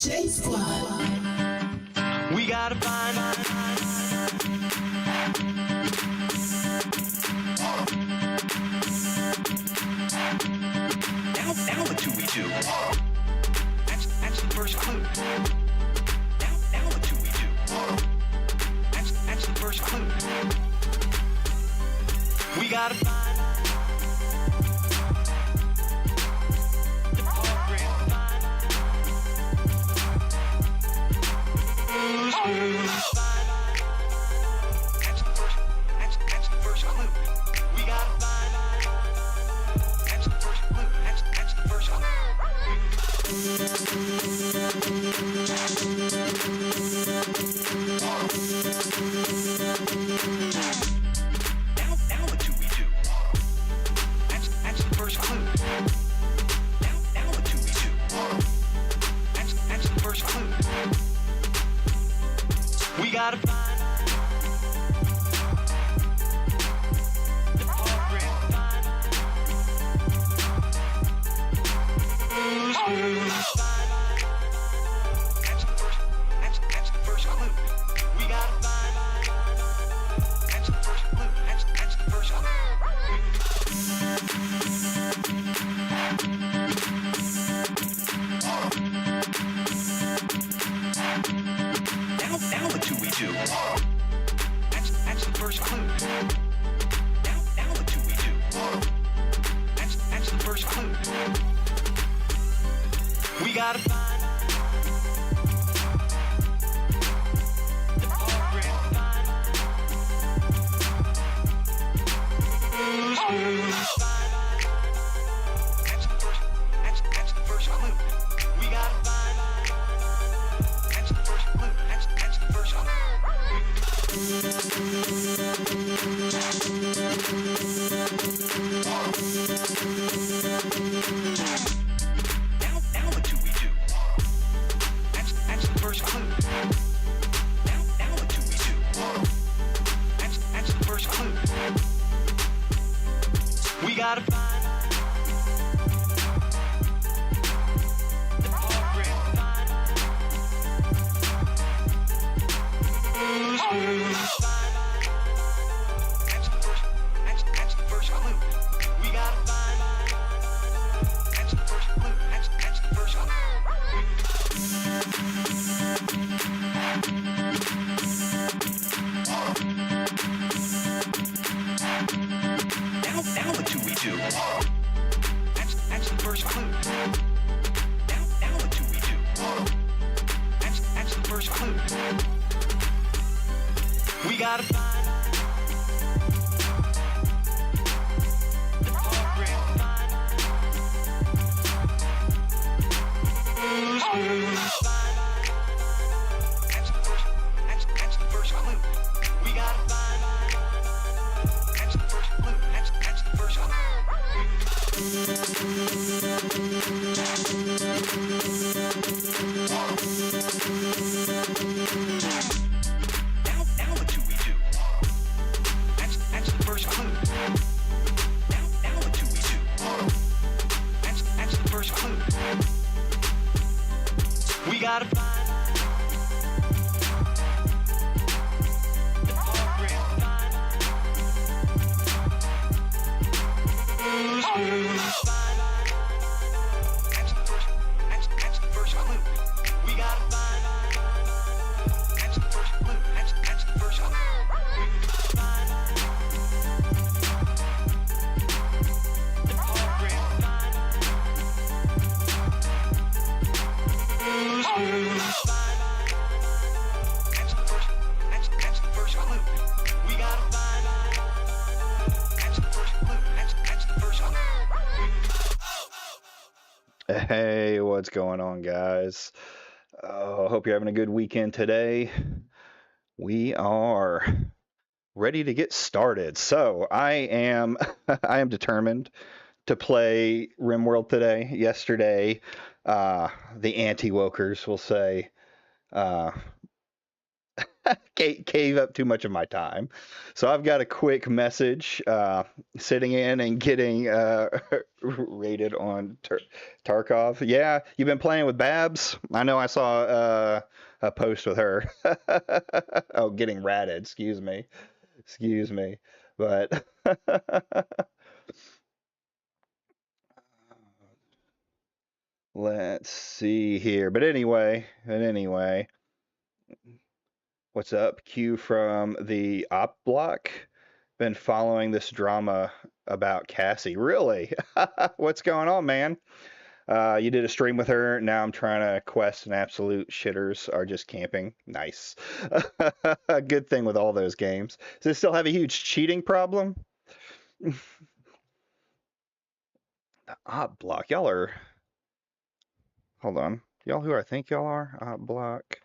J Squad. We gotta find. Now what do we do? That's the first clue. Now what do we do? That's the first clue. We gotta find. That's the first clue. We gotta find. That's the first clue. That's the first clue. Now what do we do? That's the first clue. Now what do we do? That's the first clue. We gotta find. That's the first clue. We gotta find. That's the first clue. That's the first clue. Now what do we do? That's the first clue. Now what do we do? That's the first clue. We gotta find. That's the first clue. We gotta find. That's the first clue. That's the first clue. Now what do we do? That's the first clue. Now what do we do? That's the first clue. We gotta find. That's the first clue. We gotta find. That's the first clue. That's the first clue. Now what do we do? That's the first clue. Now what do we do? That's the first clue. We gotta find. That's the first clue. We gotta find. That's the first clue. That's the first clue. Now what do we do? That's the first clue. Now what do we do? That's the first clue. We gotta find. That's the first clue. We gotta find. That's the first clue. That's the first clue. That's the first clue. We gotta find. That's the first clue. That's the first clue. Hey, what's going on, guys? Hope you're having a good weekend today. We are ready to get started. So I am I am determined to play RimWorld today. Yesterday, the anti-wokers will say, cave up too much of my time. So I've got a quick message sitting in and getting rated on Tarkov. Yeah, you've been playing with Babs? I know I saw a post with her. Oh, getting ratted. Excuse me. Excuse me. But let's see here. But anyway, what's up? Q from the op block. Been following this drama about Cassie. Really? What's going on, man? You did a stream with her. Now I'm trying to quest and absolute shitters are just camping. Nice. Good thing with all those games. Does it still have a huge cheating problem? The op block. Y'all are. Hold on. Y'all who I think y'all are? Op block.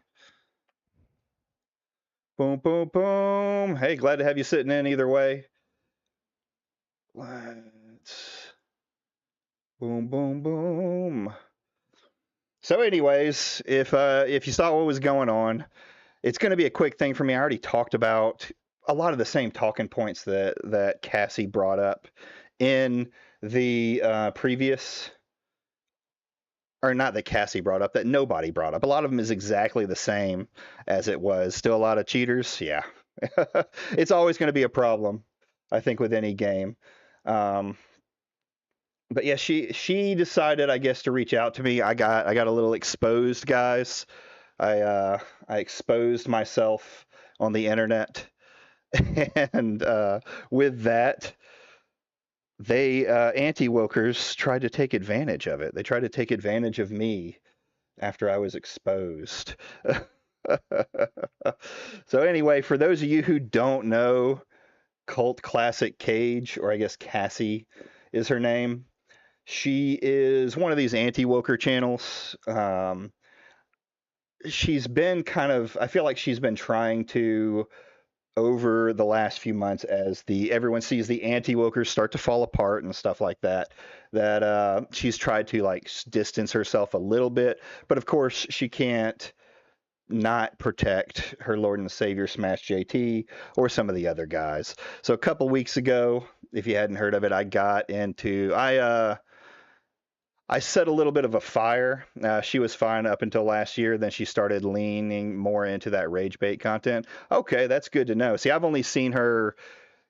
Boom, boom, boom. Hey, glad to have you sitting in either way. Let's. Boom, boom, boom. So, anyways, if you saw what was going on, it's going to be a quick thing for me. I already talked about a lot of the same talking points that Cassie brought up in the previous, or not that Cassie brought up, that nobody brought up. A lot of them is exactly the same as it was. Still a lot of cheaters. Yeah, it's always going to be a problem, I think, with any game. Um, but yeah, she decided, I guess, to reach out to me. I got a little exposed, guys. I exposed myself on the internet, and with that, they anti-wokers tried to take advantage of it. They tried to take advantage of me after I was exposed. So anyway, for those of you who don't know, Cult Classic Cage, or I guess Cassie is her name. She is one of these anti-woker channels. She's been kind of, I feel like she's been trying to, over the last few months, as the everyone sees the anti-wokers start to fall apart and stuff like that, that she's tried to like distance herself a little bit, but of course she can't not protect her Lord and Savior Smash JT or some of the other guys. So a couple weeks ago, if you hadn't heard of it, I set a little bit of a fire. She was fine up until last year. Then she started leaning more into that rage bait content. Okay, that's good to know. See, I've only seen her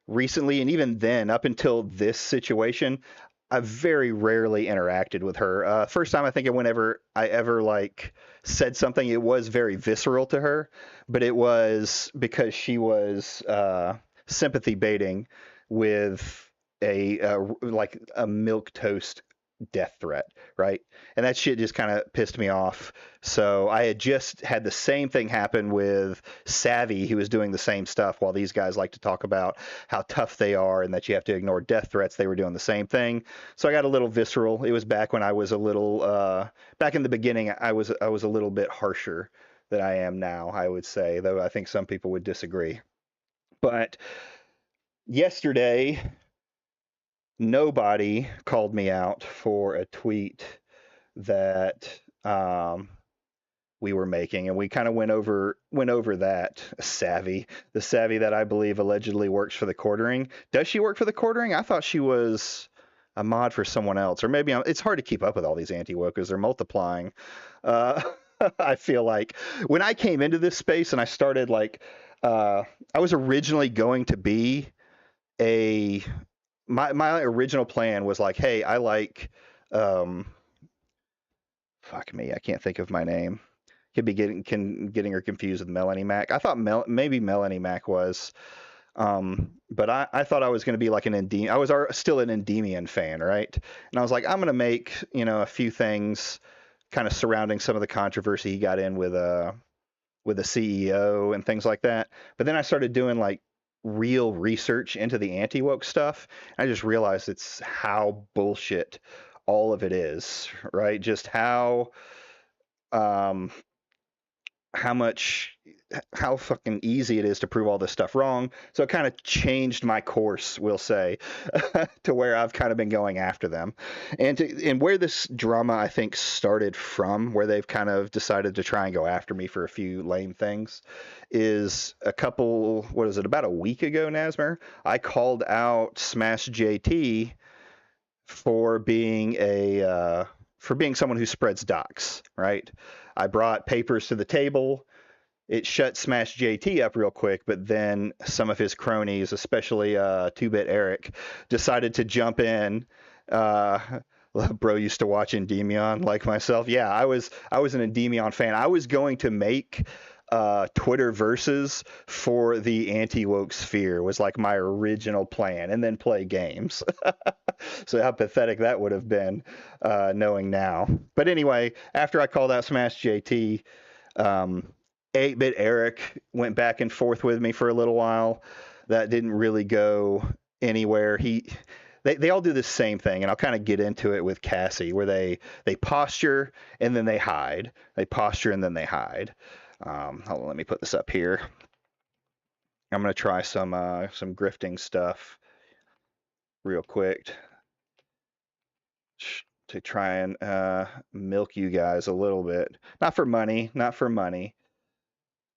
recently, and even then, up until this situation, I've very rarely interacted with her. First time I think whenever I ever like said something, it was very visceral to her, but it was because she was sympathy baiting with like a milk toast death threat, right? And that shit just kind of pissed me off. So I had just had the same thing happen with Savvy, who was doing the same stuff. While these guys like to talk about how tough they are and that you have to ignore death threats, they were doing the same thing. So I got a little visceral. It was back when I was a little, back in the beginning, I was a little bit harsher than I am now, I would say, though I think some people would disagree. But yesterday, nobody called me out for a tweet that we were making, and we kind of went over that the savvy that I believe allegedly works for the quartering. Does she work for the quartering? I thought she was a mod for someone else, or maybe it's hard to keep up with all these anti-wokers. They're multiplying. Uh, I feel like when I came into this space and I started like, I was originally going to be a my original plan was like, hey, I like, um, fuck me, I can't think of my name. Could be getting her confused with Melanie Mac. I thought maybe Melanie Mac was, but I thought I was going to be like an Endymion. I was still an Endymion fan, right? And I was like, I'm going to make a few things kind of surrounding some of the controversy he got in with the CEO and things like that. But then I started doing like real research into the anti-woke stuff. I just realized it's how bullshit all of it is, right? Just how um, how fucking easy it is to prove all this stuff wrong. So it kind of changed my course, we'll say, to where I've kind of been going after them. And where this drama, I think, started from, where they've kind of decided to try and go after me for a few lame things, is about a week ago, Nasmer, I called out Smash JT for being someone who spreads docs, right? I brought papers to the table. It shut Smash JT up real quick, but then some of his cronies, especially 2-Bit Eric, decided to jump in. Bro used to watch Endymion like myself. Yeah, I was an Endymion fan. I was going to make Twitter verses for the anti-woke sphere, was like my original plan, and then play games. So how pathetic that would have been, knowing now. But anyway, after I called out Smash JT, 8-Bit Eric went back and forth with me for a little while. That didn't really go anywhere. They all do the same thing, and I'll kind of get into it with Cassie, where they posture and then they hide. They posture and then they hide. Hold on, let me put this up here. I'm gonna try some grifting stuff real quick to try and milk you guys a little bit. Not for money, not for money.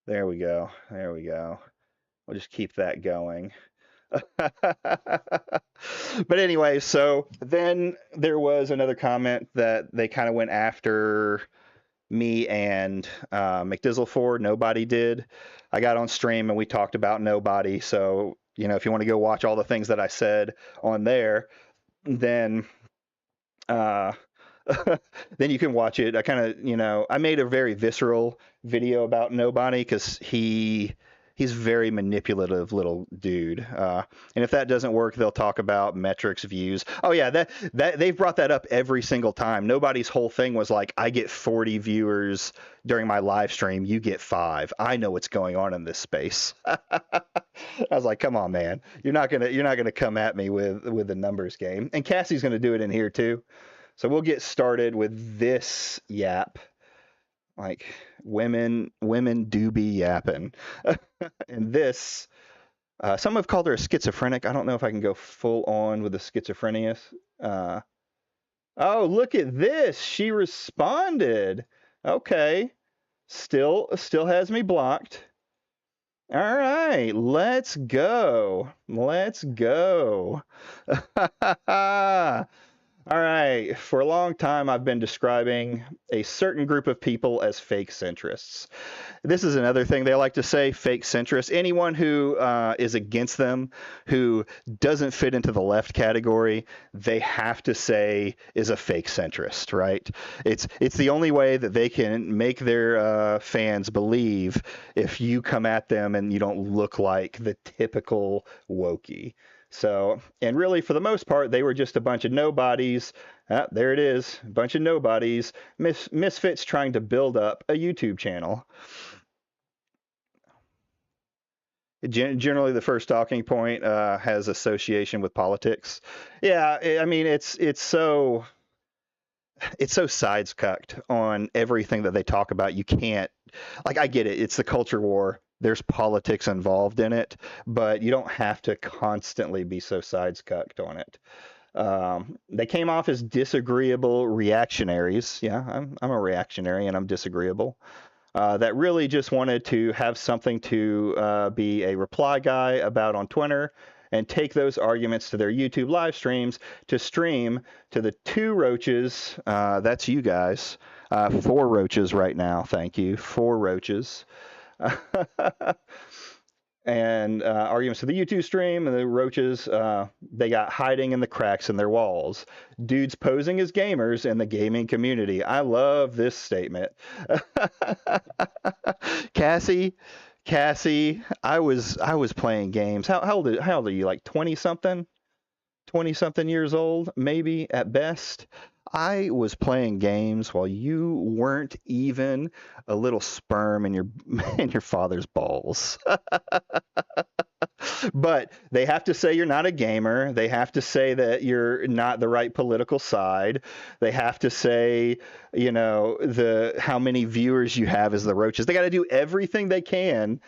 There we go. There we go. We'll just keep that going. But anyway, so then there was another comment that they kind of went after me and McDizzle for. Nobody did. I got on stream and we talked about nobody. So, if you want to go watch all the things that I said on there, then then you can watch it. I kind of, I made a very visceral video about nobody because he's very manipulative little dude. And if that doesn't work, they'll talk about metrics, views. Oh yeah, that they've brought that up every single time. Nobody's whole thing was like, I get 40 viewers during my live stream, you get 5. I know what's going on in this space. I was like, come on, man. You're not gonna come at me with the numbers game. And Cassie's gonna do it in here too. So we'll get started with this yap. Like, women do be yapping. And this, some have called her a schizophrenic. I don't know if I can go full on with the schizophrenia. Oh, look at this. She responded. Okay. Still has me blocked. All right, let's go. Let's go. All right, for a long time, I've been describing a certain group of people as fake centrists. This is another thing they like to say, fake centrists. Anyone who is against them, who doesn't fit into the left category, they have to say is a fake centrist, right? It's the only way that they can make their fans believe if you come at them and you don't look like the typical wokey. So, and really, for the most part, they were just a bunch of nobodies. There it is, a bunch of nobodies, misfits trying to build up a YouTube channel. Generally, the first talking point has association with politics. Yeah, I mean, it's so sides-cucked on everything that they talk about. You can't, like, I get it. It's the culture war. There's politics involved in it, but you don't have to constantly be so sides-cucked on it. They came off as disagreeable reactionaries. Yeah, I'm a reactionary and I'm disagreeable. That really just wanted to have something to be a reply guy about on Twitter and take those arguments to their YouTube live streams to stream to the 2 roaches. That's you guys. 4 roaches right now. Thank you. 4 roaches. And arguments to the YouTube stream, and the roaches, they got hiding in the cracks in their walls. Dudes posing as gamers in the gaming community. I love this statement. Cassie, I was playing games. How old are you? Like 20-something? 20-something years old, maybe at best. I was playing games while you weren't even a little sperm in your father's balls. But they have to say you're not a gamer. They have to say that you're not the right political side. They have to say, the how many viewers you have as the roaches. They got to do everything they can,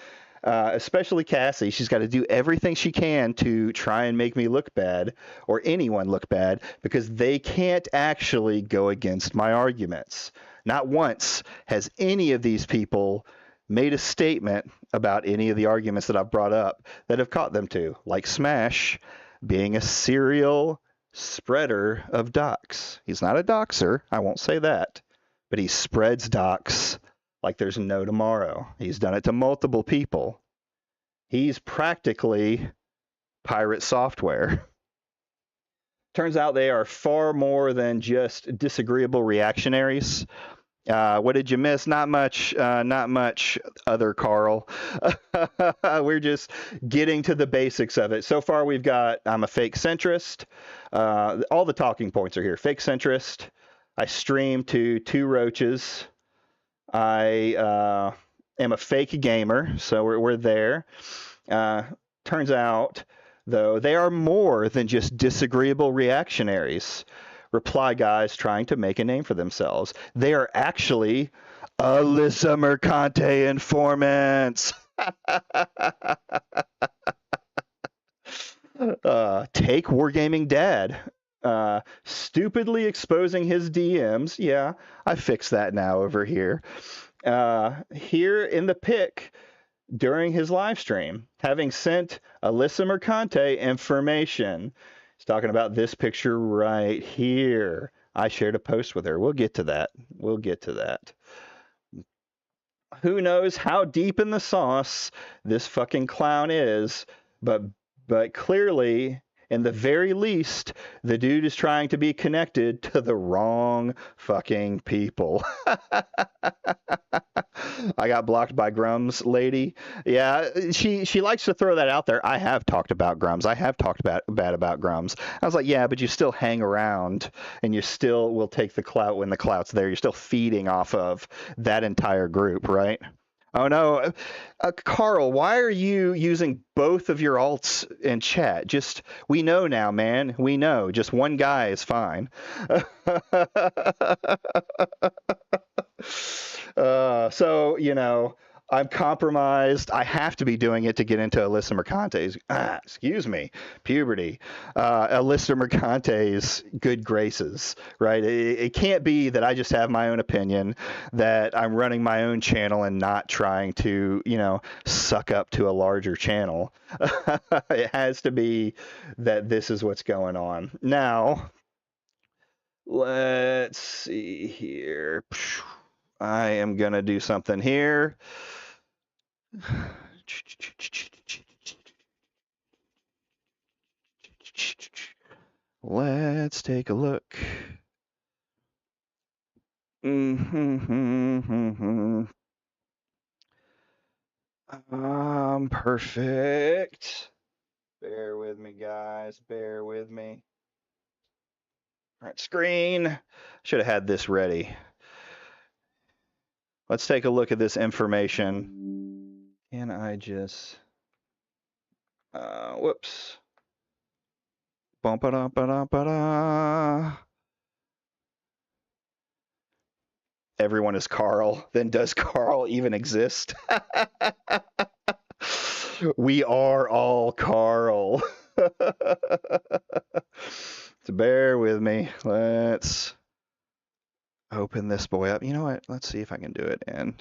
especially Cassie. She's got to do everything she can to try and make me look bad or anyone look bad because they can't actually go against my arguments. Not once has any of these people made a statement about any of the arguments that I've brought up that have caught them to, like Smash being a serial spreader of docs. He's not a doxer, I won't say that, but he spreads docs like there's no tomorrow. He's done it to multiple people. He's practically pirate software. Turns out they are far more than just disagreeable reactionaries. What did you miss? Not much. Not much. Other Carl. We're just getting to the basics of it. So far, we've got I'm a fake centrist. All the talking points are here. Fake centrist. I stream to 2 roaches. I am a fake gamer. So we're there. Turns out, though, they are more than just disagreeable reactionaries. Reply guys trying to make a name for themselves. They are actually Alyssa Mercantes informants. Take Wargaming Dad. Stupidly exposing his DMs. Yeah, I fixed that now over here. Here in the pic during his live stream, having sent Alyssa Mercantes information. He's talking about this picture right here. I shared a post with her. We'll get to that. We'll get to that. Who knows how deep in the sauce this fucking clown is, but clearly, in the very least, the dude is trying to be connected to the wrong fucking people. I got blocked by Grums lady. Yeah, she likes to throw that out there. I have talked about Grums. I have talked bad about Grums. I was like, yeah, but you still hang around and you still will take the clout when the clout's there. You're still feeding off of that entire group, right? Oh no, Carl, why are you using both of your alts in chat? Just, we know now, man. We know. Just one guy is fine. So, I'm compromised. I have to be doing it to get into Alyssa Mercantes. Excuse me, puberty. Alyssa Mercantes' good graces, right? It can't be that I just have my own opinion, that I'm running my own channel and not trying to, suck up to a larger channel. It has to be that this is what's going on. Now, let's see here. I am going to do something here. Let's take a look. Perfect. Bear with me, guys. Bear with me. All right, screen. Should have had this ready. Let's take a look at this information. Can I just... whoops. Bum-ba-da-ba-da-ba-da. Everyone is Carl. Then does Carl even exist? We are all Carl. So bear with me. Let's open this boy up. You know what? Let's see if I can do it. And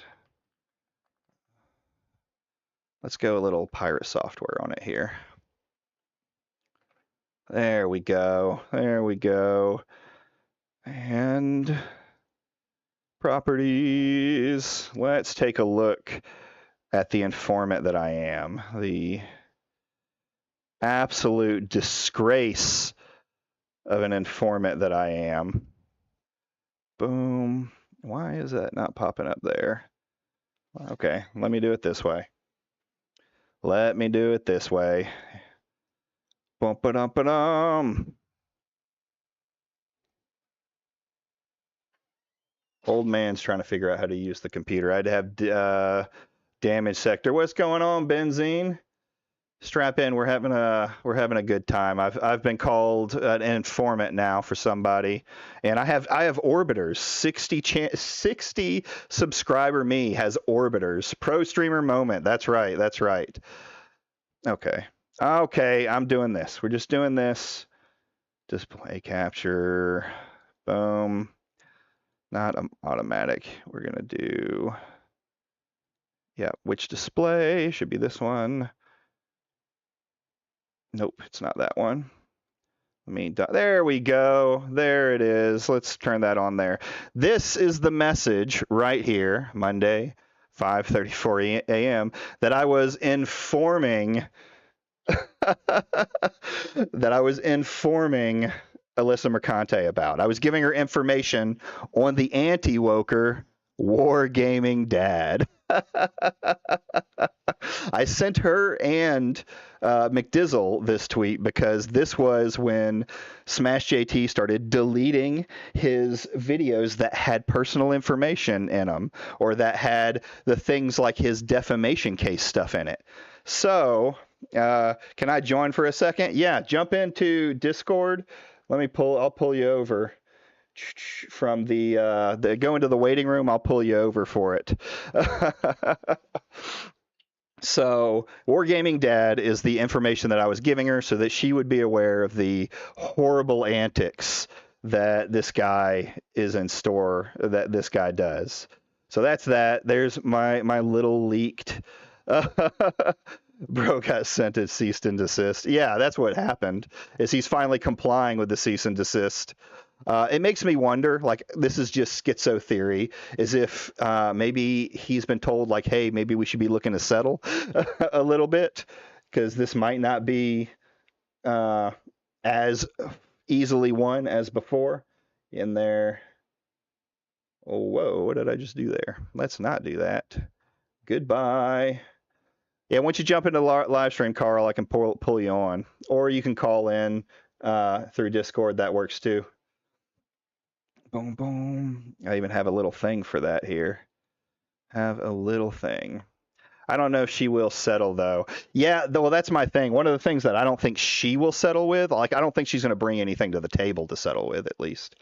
let's go a little pirate software on it here. There we go. There we go. And properties. Let's take a look at the informant that I am. The absolute disgrace of an informant that I am. Boom. Why is that not popping up there? Okay, let me do it this way. Let me do it this way. Bum-ba-dum-ba-dum. Old man's trying to figure out how to use the computer. I'd have damage sector. What's going on, Benzene? Strap in. We're having a good time. I've been called an informant now for somebody, and I have orbiters. 60 subscriber me has orbiters. Pro streamer moment. That's right. That's right. Okay. Okay. I'm doing this. We're just doing this. Display capture. Boom. Not automatic. We're gonna do. Yeah. Which display should be this one? Nope. It's not that one. There we go. There it is. Let's turn that on there. This is the message right here, Monday, 5:34 a.m., that I was informing that I was informing Alyssa Mercante about. I was giving her information on the anti-woker wargaming dad. I sent her and McDizzle this tweet because this was when Smash JT started deleting his videos that had personal information in them or that had the things like his defamation case stuff in it. So, can I join for a second? Yeah, jump into Discord. I'll pull you over from the go into the waiting room. I'll pull you over for it. So, Wargaming Dad is the information that I was giving her so that she would be aware of the horrible antics that this guy is in store, that this guy does. So that's that. There's my little leaked. Bro got sent to cease and desist. Yeah, that's what happened. Is he's finally complying with the cease and desist. It makes me wonder, like, this is just schizo theory, as if maybe he's been told, like, hey, maybe we should be looking to settle a little bit, because this might not be as easily won as before. In there. Oh, whoa, what did I just do there? Let's not do that. Goodbye. Yeah, once you jump into live stream, Carl, I can pull you on. Or you can call in through Discord. That works too. Boom, boom. I even have a little thing for that here. Have a little thing. I don't know if she will settle, though. Yeah, well, that's my thing. One of the things that I don't think she will settle with, like, I don't think she's going to bring anything to the table to settle with, at least,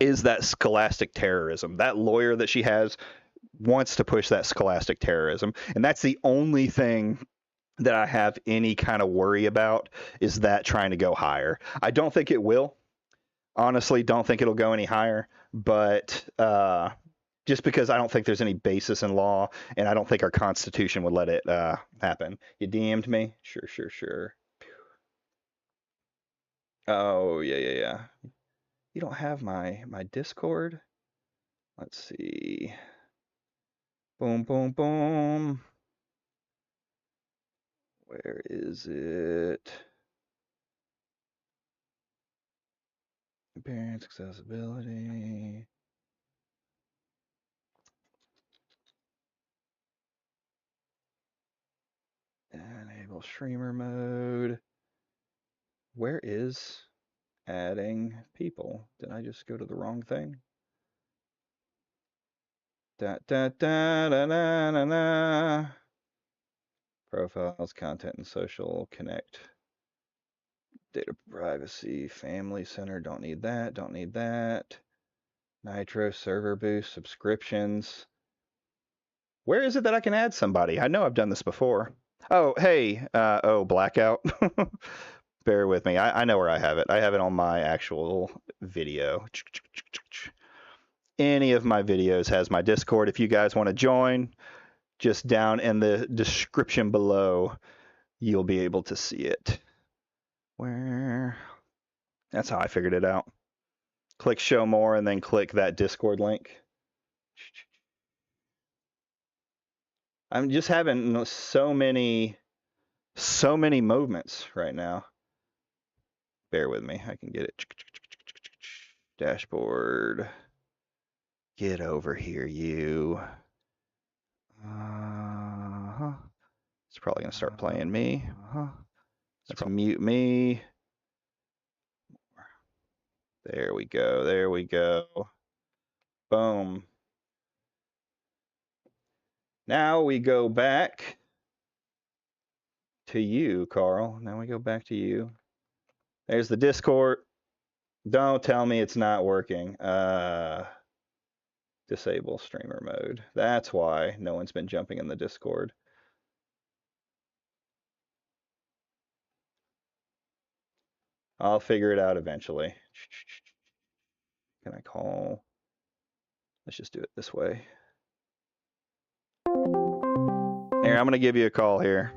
is that scholastic terrorism. That lawyer that she has wants to push that scholastic terrorism. And that's the only thing that I have any kind of worry about, is that trying to go higher. I don't think it will. Honestly, don't think it'll go any higher, but just because I don't think there's any basis in law, and I don't think our Constitution would let it happen. You DM'd me? Sure. Oh, yeah. You don't have my Discord? Let's see. Boom, boom, boom. Where is it? Appearance, accessibility. Enable streamer mode. Where is adding people? Did I just go to the wrong thing? Da da da da da da da. Profiles, content, and social. Connect. Data privacy, family center. Don't need that. Don't need that. Nitro server boost, subscriptions. Where is it that I can add somebody? I know I've done this before. Oh, hey. Blackout. Bear with me. I know where I have it. I have it on my actual video. Any of my videos has my Discord. If you guys want to join, just down in the description below, you'll be able to see it. Where? That's how I figured it out. Click show more and then click that Discord link. I'm just having so many movements right now. Bear with me. I can get it. Dashboard. Get over here, you. It's probably going to start playing me. Let's mute me. There we go. Boom. Now we go back to you, Carl. Now we go back to you. There's the Discord. Don't tell me it's not working. Disable streamer mode. That's why no one's been jumping in the Discord. I'll figure it out eventually. Can I call? Let's just do it this way. Here, I'm going to give you a call here.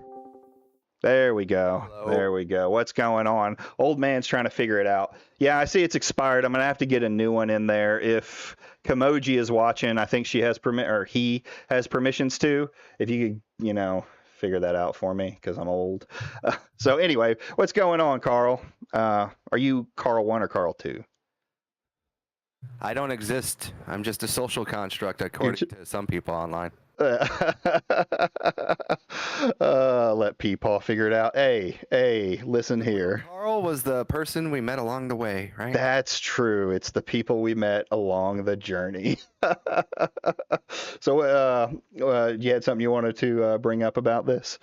There we go. Hello. There we go. What's going on? Old man's trying to figure it out. Yeah, I see it's expired. I'm going to have to get a new one in there. If Kamoji is watching, I think she has he has permissions to. If you could, figure that out for me, because I'm old. So anyway, what's going on, Carl? Are you Carl 1 or Carl 2? I don't exist. I'm just a social construct, according to some people online. Let Peepaw figure it out. Hey, listen here. Carl was the person we met along the way, right? That's true. It's the people we met along the journey. So, you had something you wanted to bring up about this?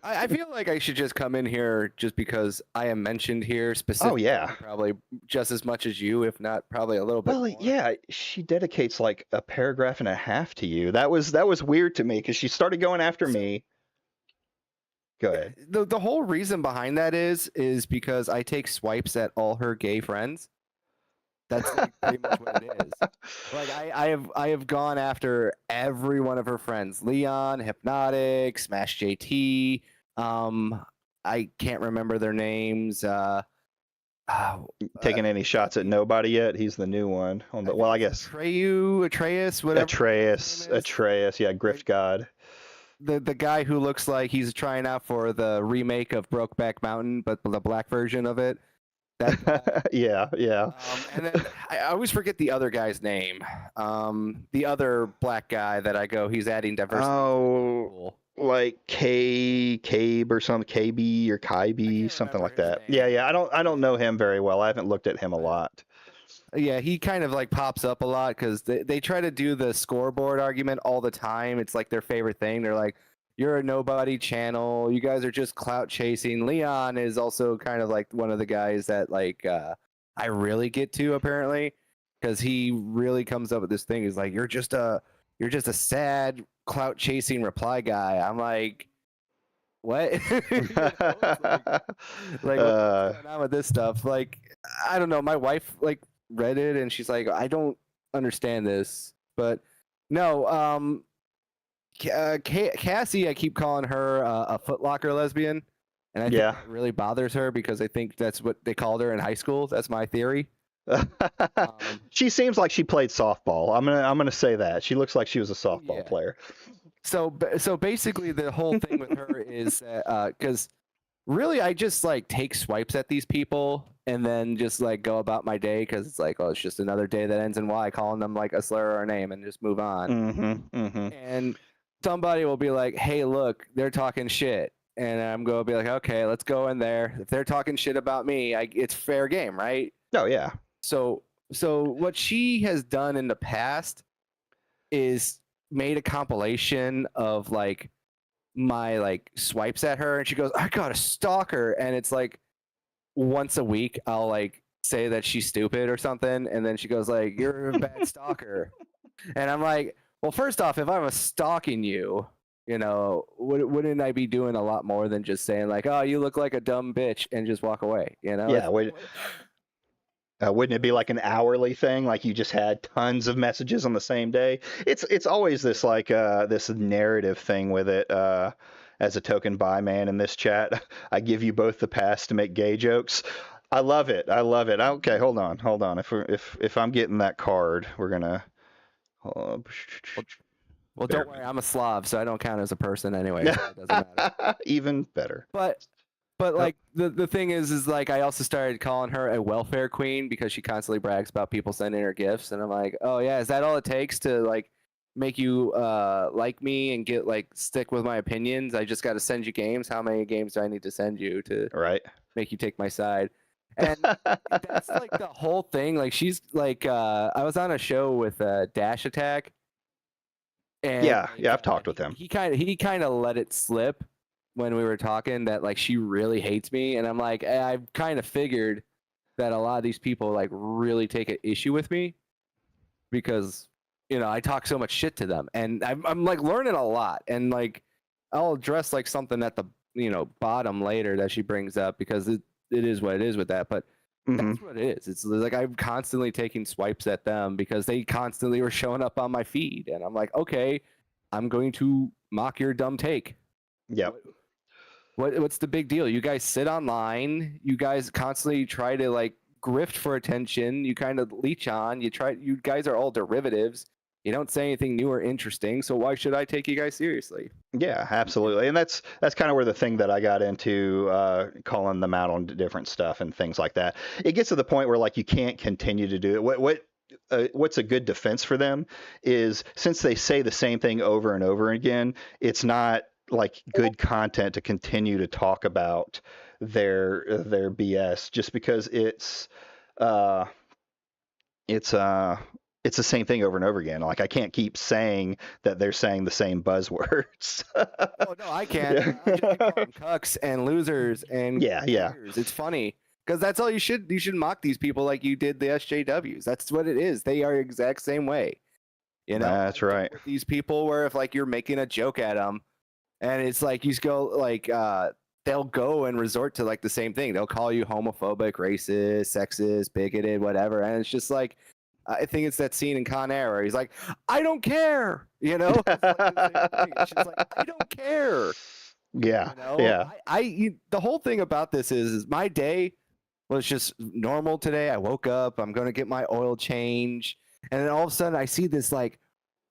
I feel like I should just come in here just because I am mentioned here specifically. Oh, yeah. Probably just as much as you, if not probably a little bit more. Yeah, she dedicates like a paragraph and a half to you. That was weird to me because she started going after me. Go ahead. The whole reason behind that is because I take swipes at all her gay friends. That's like pretty much what it is. Like I have gone after every one of her friends. Leon, Hypnotic, Smash JT. I can't remember their names. Taking any shots at nobody yet? He's the new one. Well, I guess Atreus, whatever. Atreus, yeah, Grift God. The guy who looks like he's trying out for the remake of Brokeback Mountain, but the black version of it. Yeah. And then I always forget the other guy's name. The other black guy that I go, he's adding diversity. Oh, like Cabe or something, KB or Kybe, something like that. Yeah. I don't know him very well. I haven't looked at him a lot. Yeah, he kind of like pops up a lot because they try to do the scoreboard argument all the time. It's like their favorite thing. They're like, you're a nobody channel. You guys are just clout chasing. Leon is also kind of like one of the guys that like I really get to apparently because he really comes up with this thing. He's like, you're just a sad clout chasing reply guy. I'm like, what? Like what's going on with this stuff? Like, I don't know. My wife like read it and she's like, I don't understand this, but no. Cassie, I keep calling her a Foot Locker lesbian, and I think it really bothers her because I think that's what they called her in high school. That's my theory. She seems like she played softball. I'm gonna say that she looks like she was a softball player. So basically, the whole thing with her is because really, I just like take swipes at these people and then just like go about my day because it's like, oh, it's just another day that ends in Y, calling them like a slur or a name and just move on. And somebody will be like, hey, look, they're talking shit. And I'm going to be like, okay, let's go in there. If they're talking shit about me, it's fair game, right? Oh, yeah. So what she has done in the past is made a compilation of like my like swipes at her. And she goes, I got a stalker. And it's like once a week, I'll like say that she's stupid or something. And then she goes like, you're a bad stalker. And I'm like, well, first off, if I was stalking you, wouldn't I be doing a lot more than just saying like, "Oh, you look like a dumb bitch," and just walk away? Yeah. Wouldn't it be like an hourly thing? Like you just had tons of messages on the same day. It's always this like this narrative thing with it. As a token bi man in this chat, I give you both the pass to make gay jokes. I love it. Okay, hold on. If I'm getting that card, we're gonna. Well, don't worry, I'm a Slav, so I don't count as a person anyway. So it doesn't matter. Even better. But like the thing is like I also started calling her a welfare queen because she constantly brags about people sending her gifts, and I'm like, oh yeah, is that all it takes to like make you like me and get like stick with my opinions? I just got to send you games. How many games do I need to send you to make you take my side? And that's like the whole thing. Like she's like, I was on a show with Dash Attack. And yeah, I've talked with him. He kind of let it slip when we were talking that like she really hates me, and I'm like, I've kind of figured that a lot of these people like really take an issue with me because I talk so much shit to them, and I'm like learning a lot, and like I'll address like something at the bottom later that she brings up because it is what it is with that, but that's what it is. It's like I'm constantly taking swipes at them because they constantly were showing up on my feed, and I'm like, okay, I'm going to mock your dumb take. Yep. What's the big deal? You guys sit online. You guys constantly try to like grift for attention. You kind of leech on. You guys are all derivatives. You don't say anything new or interesting. So why should I take you guys seriously? Yeah, absolutely. And that's kind of where the thing that I got into, calling them out on different stuff and things like that. It gets to the point where like you can't continue to do it. What's a good defense for them is since they say the same thing over and over again, it's not like good content to continue to talk about their BS just because it's the same thing over and over again. Like I can't keep saying that they're saying the same buzzwords. Oh no, I can't. Yeah. I just call them cucks and losers and Yeah. queers. It's funny because that's all you should mock these people like you did the SJWs. That's what it is. They are exact same way. That's right. With these people where if like you're making a joke at them, and it's like you just go like they'll go and resort to like the same thing. They'll call you homophobic, racist, sexist, bigoted, whatever, and it's just like. I think it's that scene in Con Air where he's like, I don't care, It's like the same thing. It's just like, I don't care. Yeah. Yeah. The whole thing about this is my day was just normal today. I woke up, I'm going to get my oil change. And then all of a sudden I see this like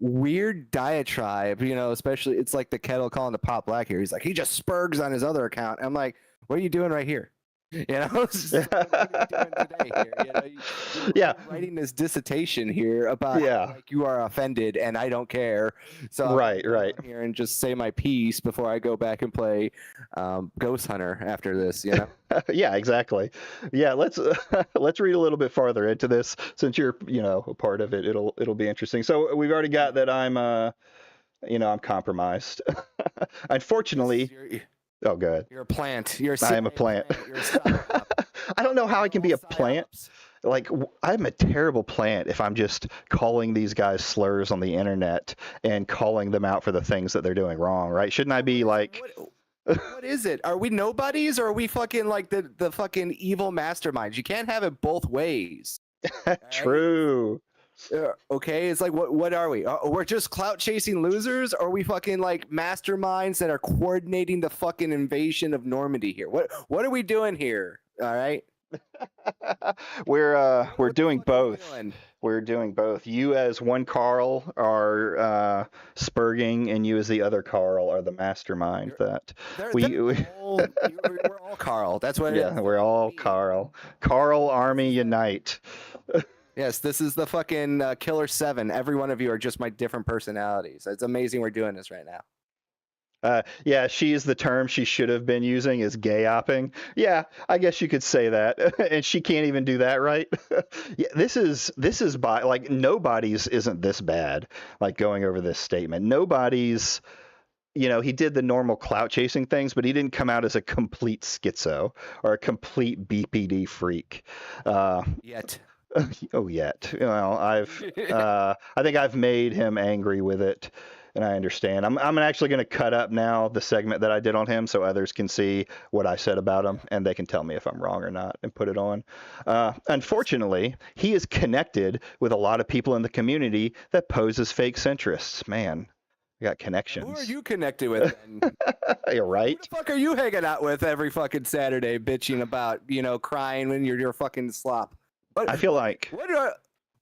weird diatribe, especially it's like the kettle calling the pot black here. He's like, he just spurgs on his other account. I'm like, what are you doing right here? It's just what are you doing today here? You're writing this dissertation here about like you are offended and I don't care. So I'm right here and just say my piece before I go back and play Ghost Hunter after this. Yeah, exactly. Yeah, let's read a little bit farther into this since you're a part of it. It'll be interesting. So we've already got that I'm compromised. Unfortunately. Oh, good. You're a plant. I am a plant. You're a I don't know how I can be a plant. Like, I'm a terrible plant if I'm just calling these guys slurs on the internet and calling them out for the things that they're doing wrong, right? Shouldn't I be like... What is it? Are we nobodies or are we fucking like the fucking evil masterminds? You can't have it both ways. True. Okay, it's like what are we? We're just clout chasing losers, or are we fucking like masterminds that are coordinating the fucking invasion of Normandy here? What are we doing here? All right. We're doing both. We're doing both. You as one Carl are spurging, and you as the other Carl are the mastermind. We're all Carl. That's what. Yeah, we're all Carl. Carl Army Unite. Yes, this is the fucking Killer 7. Every one of you are just my different personalities. It's amazing we're doing this right now. Yeah, she is the term she should have been using is gay-opping. Yeah, I guess you could say that. And she can't even do that right. Yeah, this is like nobody's isn't this bad. Like going over this statement. Nobody's he did the normal clout chasing things, but he didn't come out as a complete schizo or a complete BPD freak. Yet. Oh, yet. Well, I think I've made him angry with it, and I understand. I'm actually going to cut up now the segment that I did on him so others can see what I said about him, and they can tell me if I'm wrong or not and put it on. Unfortunately, he is connected with a lot of people in the community that pose as fake centrists. Man, I got connections. Who are you connected with then? You're right. Who the fuck are you hanging out with every fucking Saturday bitching about, crying when you're fucking slop? I feel like what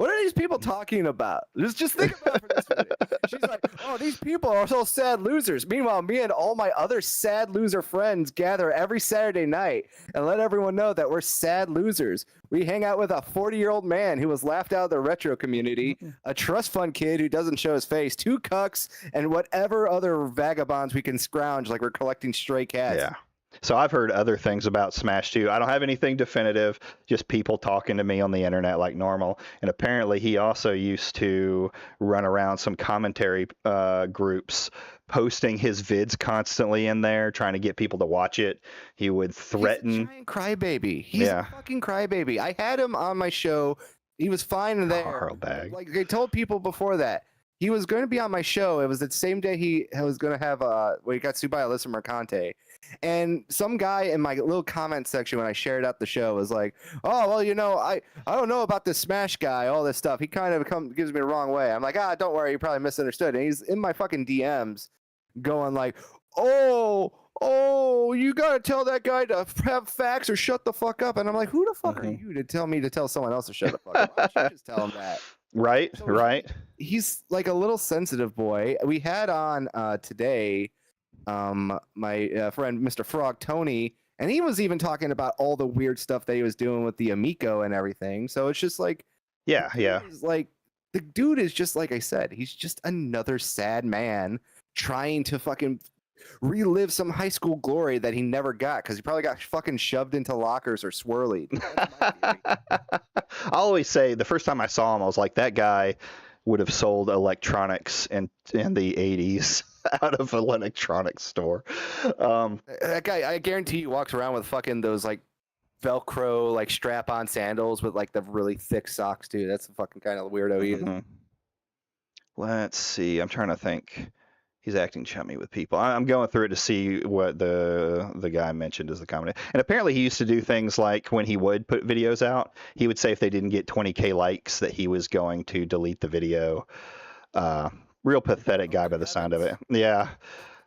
are these people talking about? Just think about it for this minute. She's like, oh, these people are so sad losers. Meanwhile, me and all my other sad loser friends gather every Saturday night and let everyone know that we're sad losers. We hang out with a 40-year-old man who was laughed out of the retro community, a trust fund kid who doesn't show his face, 2 cucks, and whatever other vagabonds we can scrounge like we're collecting stray cats. Yeah. So I've heard other things about Smash too. I don't have anything definitive, just people talking to me on the internet like normal. And apparently he also used to run around some commentary groups, posting his vids constantly in there, trying to get people to watch it. He would threaten. He's a giant crybaby. He's Yeah. a fucking crybaby. I had him on my show. He was fine there. Carl bag. Like I told people before that he was going to be on my show. It was the same day he was going to have where he got sued by Alyssa Mercantes. And some guy in my little comment section when I shared out the show was like, "Oh well, you know, I don't know about this Smash guy, all this stuff. He kind of gives me the wrong way." I'm like, don't worry, you probably misunderstood. And he's in my fucking DMs, going like, "Oh, you gotta tell that guy to have facts or shut the fuck up." And I'm like, "Who the fuck are you to tell me to tell someone else to shut the fuck up? Why don't you just tell him that?" Right, So right. He's like a little sensitive boy. We had on today my friend Mr. Frog Tony, and he was even talking about all the weird stuff that he was doing with the Amico and everything. So it's just like, Yeah, yeah. like the dude is just like I said, he's just another sad man trying to fucking relive some high school glory that he never got because he probably got fucking shoved into lockers or swirlied. I always say the first time I saw him, I was like, that guy would have sold electronics in the 80s out of an electronics store. That guy, I guarantee you, walks around with fucking those like Velcro like strap-on sandals with like the really thick socks too. That's the fucking kind of weirdo he is. Mhm. Let's see. I'm trying to think. He's acting chummy with people. I'm going through it to see what the guy mentioned as the comment. And apparently he used to do things like when he would put videos out, he would say if they didn't get 20K likes that he was going to delete the video. Real pathetic guy by the sound of it. Yeah.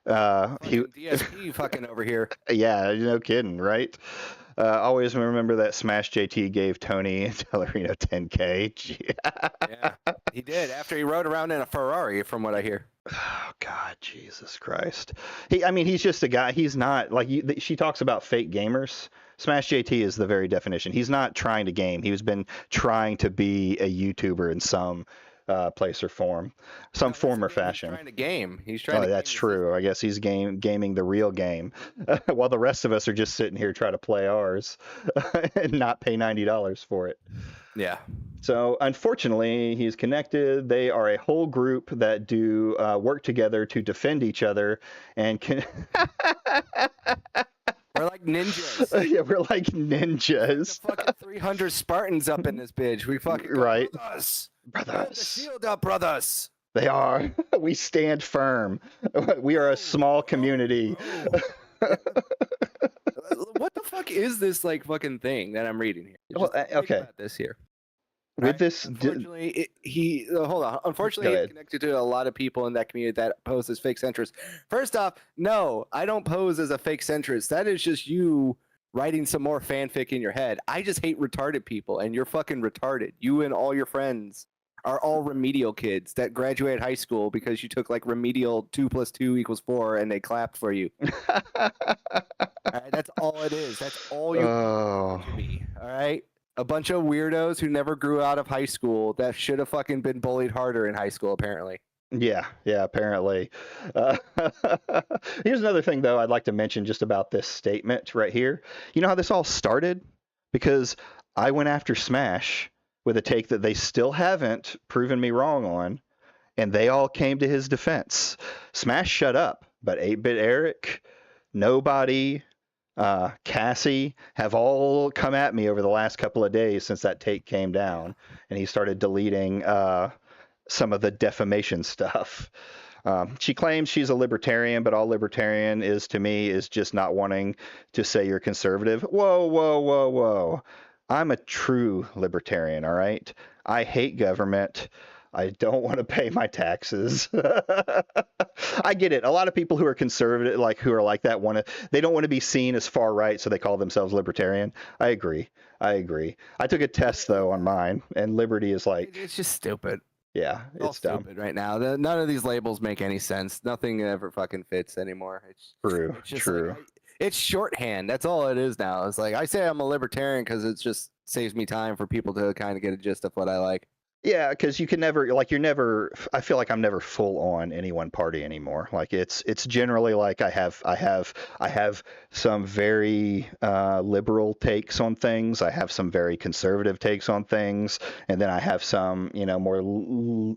Fucking DSP fucking over here. Yeah, no kidding, right? Always remember that Smash JT gave Tony Tellerino 10K. Yeah, he did after he rode around in a Ferrari, from what I hear. Oh God, Jesus Christ! He's just a guy. He's not like she talks about fake gamers. Smash JT is the very definition. He's not trying to game. He's been trying to be a YouTuber in some place or form, some form or fashion. He's trying to game. He's trying. Oh, that's true. I guess he's gaming the real game, while the rest of us are just sitting here trying to play ours and not pay $90 for it. Yeah. So unfortunately, he's connected. They are a whole group that do work together to defend each other and can. We're like ninjas. Yeah, we're like ninjas. The fucking 300 Spartans up in this bitch. We fucking right. Brothers. Brothers. The shield up, brothers. They are. We stand firm. We are a small community. What the fuck is this like fucking thing that I'm reading here? Well, okay. About this here. With right? this, unfortunately, hold on. Unfortunately, he's connected to a lot of people in that community that pose as fake centrists. First off, no, I don't pose as a fake centrist. That is just you writing some more fanfic in your head. I just hate retarded people, and you're fucking retarded. You and all your friends are all remedial kids that graduated high school because you took like remedial 2 + 2 = 4, and they clapped for you. All right, that's all it is. That's all you to be. All right. A bunch of weirdos who never grew out of high school that should have fucking been bullied harder in high school, apparently. Yeah, apparently. Here's another thing, though, I'd like to mention just about this statement right here. You know how this all started? Because I went after Smash with a take that they still haven't proven me wrong on, and they all came to his defense. Smash shut up, but 8-Bit Eric, Nobody, Cassie have all come at me over the last couple of days since that take came down, and he started deleting some of the defamation stuff. She claims she's a libertarian, but all libertarian is to me is just not wanting to say you're conservative. Whoa. I'm a true libertarian, all right? I hate government. I don't want to pay my taxes. I get it. A lot of people who are conservative, who are like that, they don't want to be seen as far right, so they call themselves libertarian. I agree. I took a test though on mine, and liberty is like, it's just stupid. Yeah, it's dumb. Stupid right now. None of these labels make any sense. Nothing ever fucking fits anymore. It's True. Like, it's shorthand. That's all it is now. It's like I say I'm a libertarian because it just saves me time for people to kind of get a gist of what I like. Yeah, because you can never like you're never. I feel like I'm never full on any one party anymore. Like it's generally like I have some very liberal takes on things. I have some very conservative takes on things, and then I have some more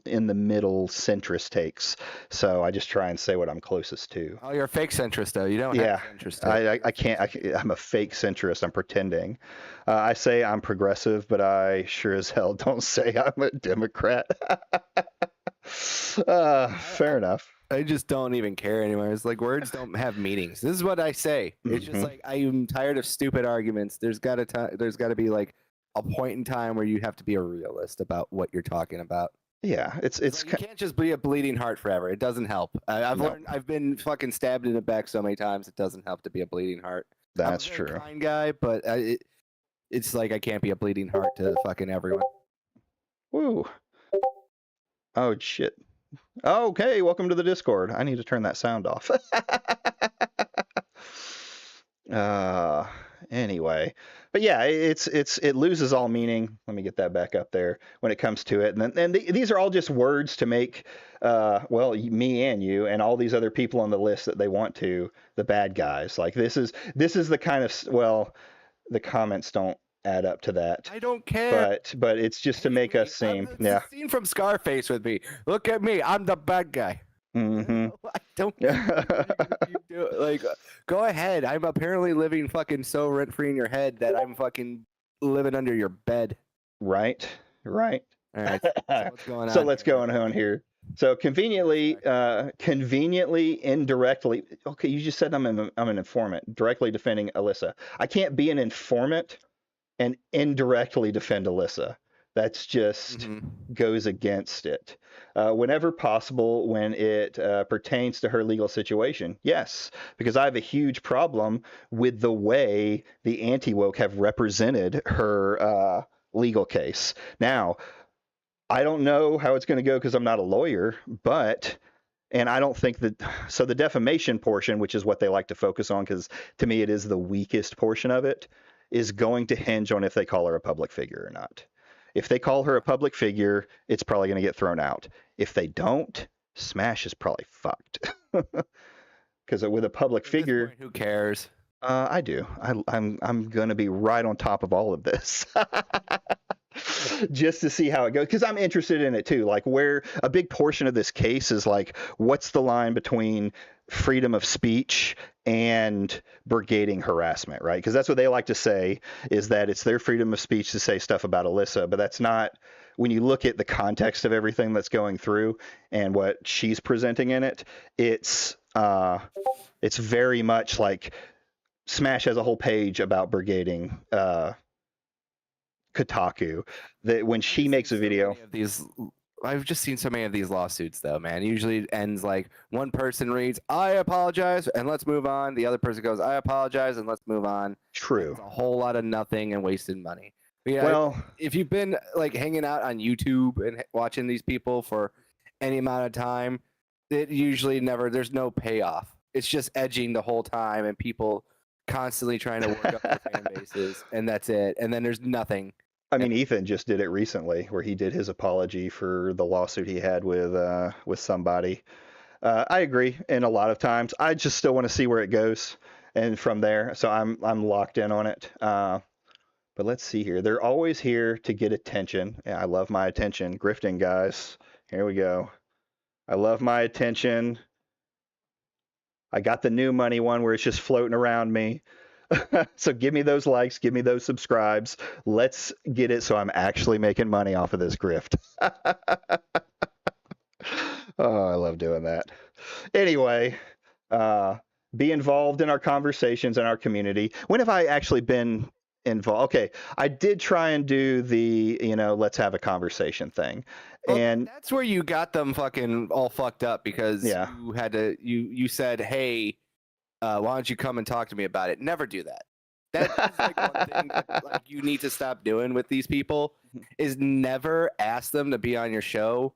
in the middle centrist takes. So I just try and say what I'm closest to. Oh, you're a fake centrist though. You don't Yeah, have centrist I can't. I'm a fake centrist. I'm pretending. I say I'm progressive, but I sure as hell don't say I'm a Democrat. Fair enough. I just don't even care anymore. It's like words don't have meanings. This is what I say. It's just Mhm. like I'm tired of stupid arguments. There's got to be like a point in time where you have to be a realist about what you're talking about. Yeah, it's Like, you can't just be a bleeding heart forever. It doesn't help. I've No. learned. I've been fucking stabbed in the back so many times. It doesn't help to be a bleeding heart. That's I'm a very true. kind guy, but it's like I can't be a bleeding heart to fucking everyone. Woo. Oh shit. Okay, welcome to the Discord. I need to turn that sound off. Anyway, but yeah, it loses all meaning. Let me get that back up there when it comes to it. And these are all just words to make me and you and all these other people on the list that they want to the bad guys. Like this is the kind of the comments don't add up to that. I don't care. But it's just to make us seem It's the scene from Scarface with me. Look at me. I'm the bad guy. Mm-hmm. I don't care. You do it. Like, go ahead. I'm apparently living fucking so rent free in your head that I'm fucking living under your bed. Right. All right. So what's going on? So let's go on here. So conveniently, indirectly. Okay, you just said I'm an informant, directly defending Alyssa. I can't be an informant and indirectly defend Alyssa. That's just goes against it. Whenever possible, when it pertains to her legal situation, yes, because I have a huge problem with the way the anti-woke have represented her legal case. Now, I don't know how it's going to go because I'm not a lawyer, and I don't think that, so the defamation portion, which is what they like to focus on, because to me it is the weakest portion of it, is going to hinge on if they call her a public figure or not. If they call her a public figure, it's probably going to get thrown out. If they don't, Smash is probably fucked. Because with a public figure, who cares? I do. I'm going to be right on top of all of this. Just to see how it goes, because I'm interested in it too. Like, where a big portion of this case is like, what's the line between freedom of speech and brigading harassment, right? Because that's what they like to say, is that it's their freedom of speech to say stuff about Alyssa, but that's not, when you look at the context of everything that's going through and what she's presenting in it, it's very much like Smash has a whole page about brigading Kotaku, that when she makes a video. I've just seen so many of these lawsuits, though, man. Usually it ends like one person reads, "I apologize," and let's move on. The other person goes, "I apologize," and let's move on. True. It's a whole lot of nothing and wasted money. But yeah, Well, if you've been like hanging out on YouTube and watching these people for any amount of time, it usually never. There's no payoff. It's just edging the whole time, and people constantly trying to work up their fan bases, and that's it. And then there's nothing. I mean, Ethan just did it recently, where he did his apology for the lawsuit he had with somebody. I agree. And a lot of times, I just still want to see where it goes, and from there, so I'm locked in on it. But let's see here. They're always here to get attention. Yeah, I love my attention. Grifting, guys. Here we go. I love my attention. I got the new money one where it's just floating around me. So give me those likes, give me those subscribes. Let's get it so I'm actually making money off of this grift. Oh, I love doing that. Anyway, be involved in our conversations in our community. When have I actually been involved? Okay, I did try and do the, let's have a conversation thing. Well, and that's where you got them fucking all fucked up, because Yeah. you had to, you said, "Hey, why don't you come and talk to me about it?" Never do that. That is like one thing that, like, you need to stop doing with these people, is never ask them to be on your show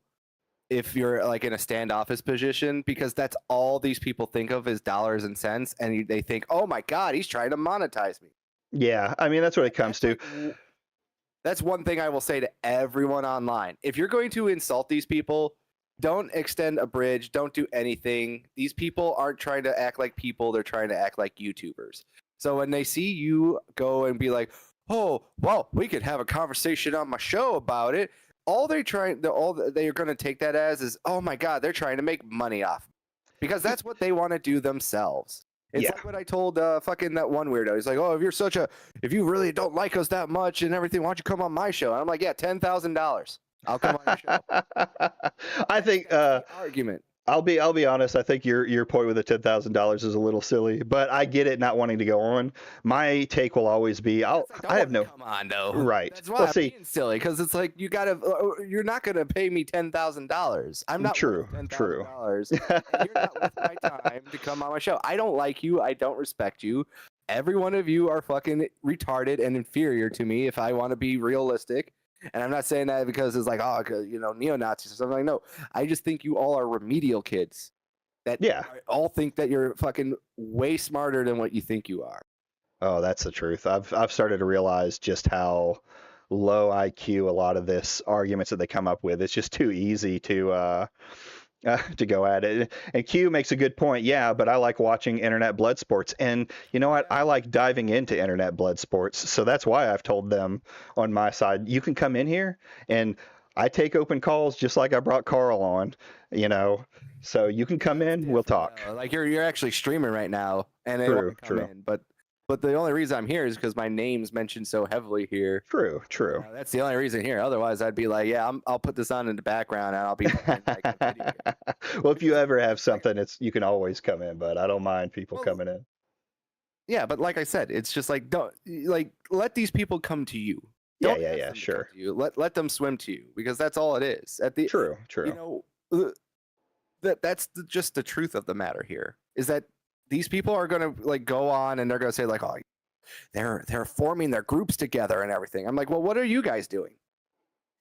if you're like in a standoffish position, because that's all these people think of is dollars and cents, and they think, "Oh my God, he's trying to monetize me." Yeah, I mean, that's what it comes to. That's one thing I will say to everyone online. If you're going to insult these people, don't extend a bridge. Don't do anything. These people aren't trying to act like people. They're trying to act like YouTubers. So when they see you go and be like, oh, well, we could have a conversation on my show about it. All they're going to take that as is, oh my God, they're trying to make money off me. Because that's what they want to do themselves. It's Yeah. like what I told fucking that one weirdo. He's like, oh, if you really don't like us that much and everything, why don't you come on my show? And I'm like, yeah, $10,000. I'll come on your show. I think That's the argument. I'll be honest. I think your point with the $10,000 is a little silly, but I get it not wanting to go on. My take will always be, I have no. Come on, though. Right. That's why Well, I'm see, being silly, because it's like you're not gonna pay me $10,000. I'm not True, worth true. $10,000, and you're not worth my time to come on my show. I don't like you. I don't respect you. Every one of you are fucking retarded and inferior to me. If I want to be realistic. And I'm not saying that because it's like, oh, neo-Nazis or something. Like, no, I just think you all are remedial kids that all think that you're fucking way smarter than what you think you are. Oh, that's the truth. I've started to realize just how low IQ a lot of this arguments that they come up with. It's just too easy to go at it. And Q makes a good point. Yeah, but I like watching internet blood sports. And you know what? I like diving into internet blood sports. So that's why I've told them on my side, you can come in here and I take open calls just like I brought Carl on, so you can come in, we'll talk. Like you're actually streaming right now and they want to come in, but the only reason I'm here is because my name's mentioned so heavily here. True. That's the only reason here. Otherwise, I'd be like, yeah, I'll put this on in the background and I'll be playing, like, a video game. Well, if you ever have something, you can always come in, but I don't mind people coming in. Yeah, but like I said, it's just like, let these people come to you. Yeah, sure. Let them swim to you, because that's all it is. True. That's just the truth of the matter here, is that these people are going to like go on and they're going to say like, oh, they're forming their groups together and everything. I'm like, well, what are you guys doing?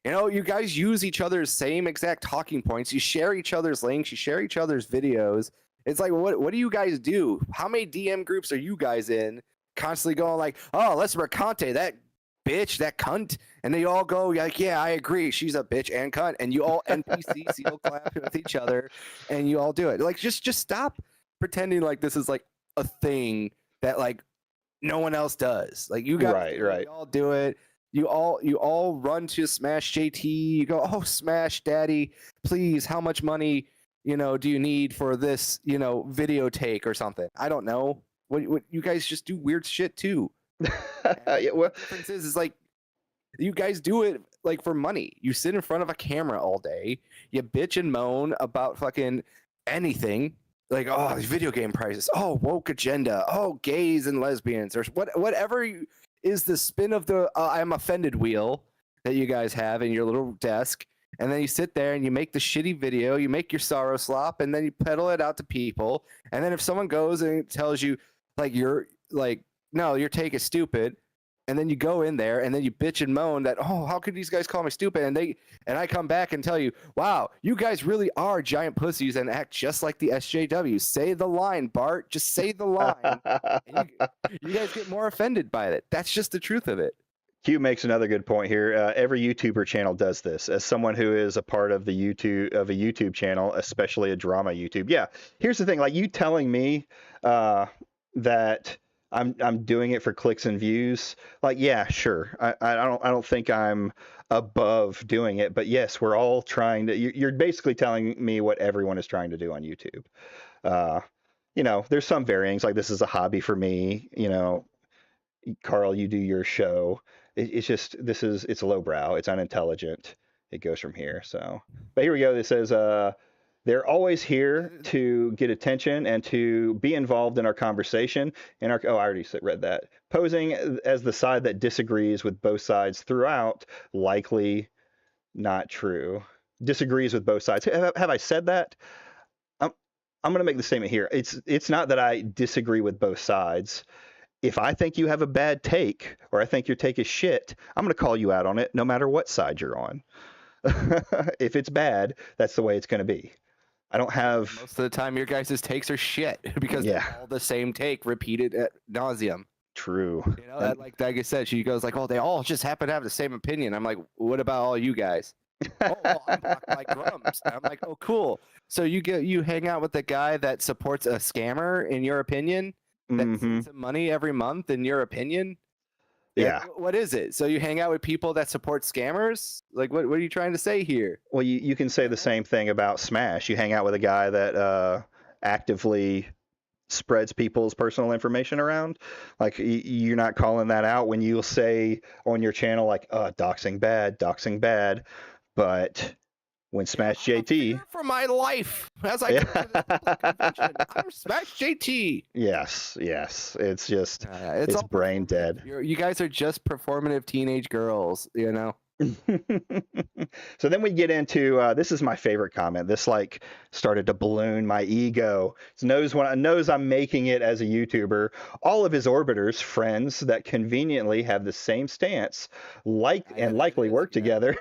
You guys use each other's same exact talking points. You share each other's links. You share each other's videos. It's like, what do you guys do? How many DM groups are you guys in? Constantly going like, oh, Alyssa Mercantes, that bitch, that cunt, and they all go like, yeah, I agree, she's a bitch and cunt, and you all NPC seal clap with each other, and you all do it. Like, just stop pretending like this is like a thing that like no one else does. Like, you guys, right. You all do it. You all run to Smash JT. You go, oh, Smash Daddy, please, how much money do you need for this video take or something? I don't know. What you guys just do weird shit too. Yeah, well, the difference is like you guys do it like for money. You sit in front of a camera all day. You bitch and moan about fucking anything. Like, oh, these video game prices. Oh, woke agenda. Oh, gays and lesbians, or whatever is the spin of the I'm offended wheel that you guys have in your little desk. And then you sit there and you make the shitty video. You make your sorrow slop, and then you peddle it out to people. And then if someone goes and tells you like you're like, no, your take is stupid, and then you go in there and then you bitch and moan that, oh, how could these guys call me stupid? And I come back and tell you, wow, you guys really are giant pussies and act just like the SJW. Say the line, Bart. Just say the line. And you guys get more offended by it. That's just the truth of it. Q makes another good point here. Every YouTuber channel does this. As someone who is a part of a YouTube channel, especially a drama YouTube. Yeah, here's the thing. Like, you telling me that I'm doing it for clicks and views. Like, yeah, sure. I don't think I'm above doing it, but yes, we're all trying to. You're basically telling me what everyone is trying to do on YouTube. There's some varyings. Like, this is a hobby for me. Carl, you do your show. It's just, it's lowbrow. It's unintelligent. It goes from here. So, but here we go. It says, they're always here to get attention and to be involved in our conversation. I already read that. Posing as the side that disagrees with both sides throughout, likely not true. Disagrees with both sides. Have I said that? I'm going to make the statement here. It's not that I disagree with both sides. If I think you have a bad take, or I think your take is shit, I'm going to call you out on it no matter what side you're on. If it's bad, that's the way it's going to be. I don't have... Most of the time, your guys' takes are shit because they're all the same take repeated ad nauseum. True. You know, that, like I said, she goes like, "Oh, they all just happen to have the same opinion." I'm like, "What about all you guys?" "Oh, well, I'm blocked by Grums." I'm like, "Oh, cool. So you hang out with the guy that supports a scammer, in your opinion, that sends him money every month, in your opinion? Yeah. What is it? So you hang out with people that support scammers? Like, what are you trying to say here?" Well, you can say the same thing about Smash. You hang out with a guy that actively spreads people's personal information around. Like you're not calling that out when you'll say on your channel like, doxing bad. But when Smash I'm a JT, fear for my life as I go to this public convention. I'm Smash JT. yes, it's just It's it's all brain performative. dead. You guys are just performative teenage girls, you know. So then we get into this is my favorite comment. This like started to balloon my ego. It knows I'm making it as a YouTuber. All of his orbiters, friends that conveniently have the same stance, and likely work together.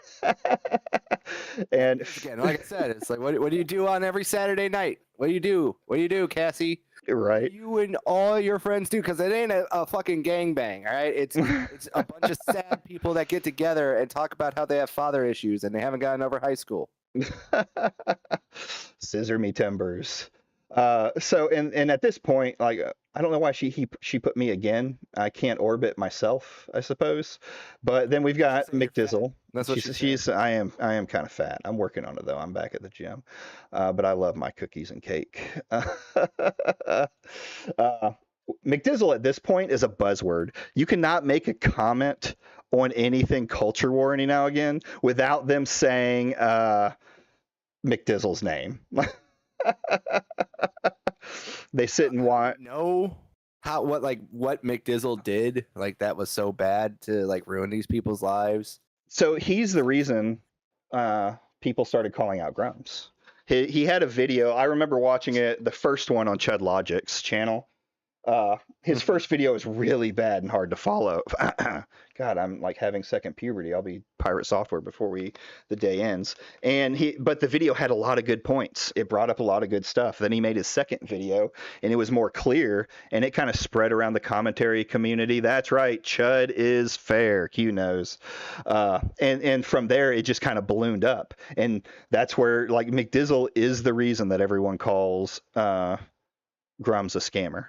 And Again, like I said, it's like, what do you do on every Saturday night? What do you do? What do you do, Cassie? right. What do you and all your friends do? Because it ain't a fucking gangbang, all right? It's a bunch of sad people that get together and talk about how they have father issues and they haven't gotten over high school. Scissor me timbers. So and at this point, like I don't know why she put me again. I can't orbit myself, I suppose. But then we've got She's saying you're fat. McDizzle. That's what she's I am kind of fat. I'm working on it though. I'm back at the gym. But I love my cookies and cake. McDizzle at this point is a buzzword. You cannot make a comment on anything culture war any now again without them saying McDizzle's name. They sit and watch. No, what McDizzle did, like that was so bad to like ruin these people's lives. So he's the reason people started calling out Grumps. He had a video. I remember watching it, the first one on Chud Logic's channel. His first video is really bad and hard to follow. God, I'm like having second puberty. I'll be pirate software before the day ends. But the video had a lot of good points. It brought up a lot of good stuff. Then he made his second video and it was more clear and it kind of spread around the commentary community. That's right. Chud is fair. Q knows. And from there, it just kind of ballooned up. And that's where like McDizzle is the reason that everyone calls Grums a scammer.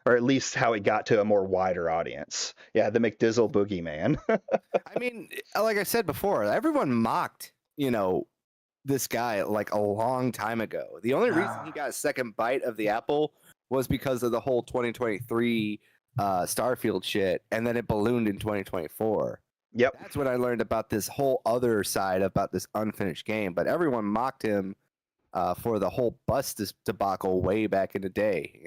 Or at least how it got to a more wider audience. Yeah, the McDizzle boogeyman. I mean, like I said before, everyone mocked, this guy like a long time ago. The only reason he got a second bite of the apple was because of the whole 2023 Starfield shit, and then it ballooned in 2024. Yep. That's when I learned about this whole other side about this unfinished game. But everyone mocked him for the whole bus debacle way back in the day,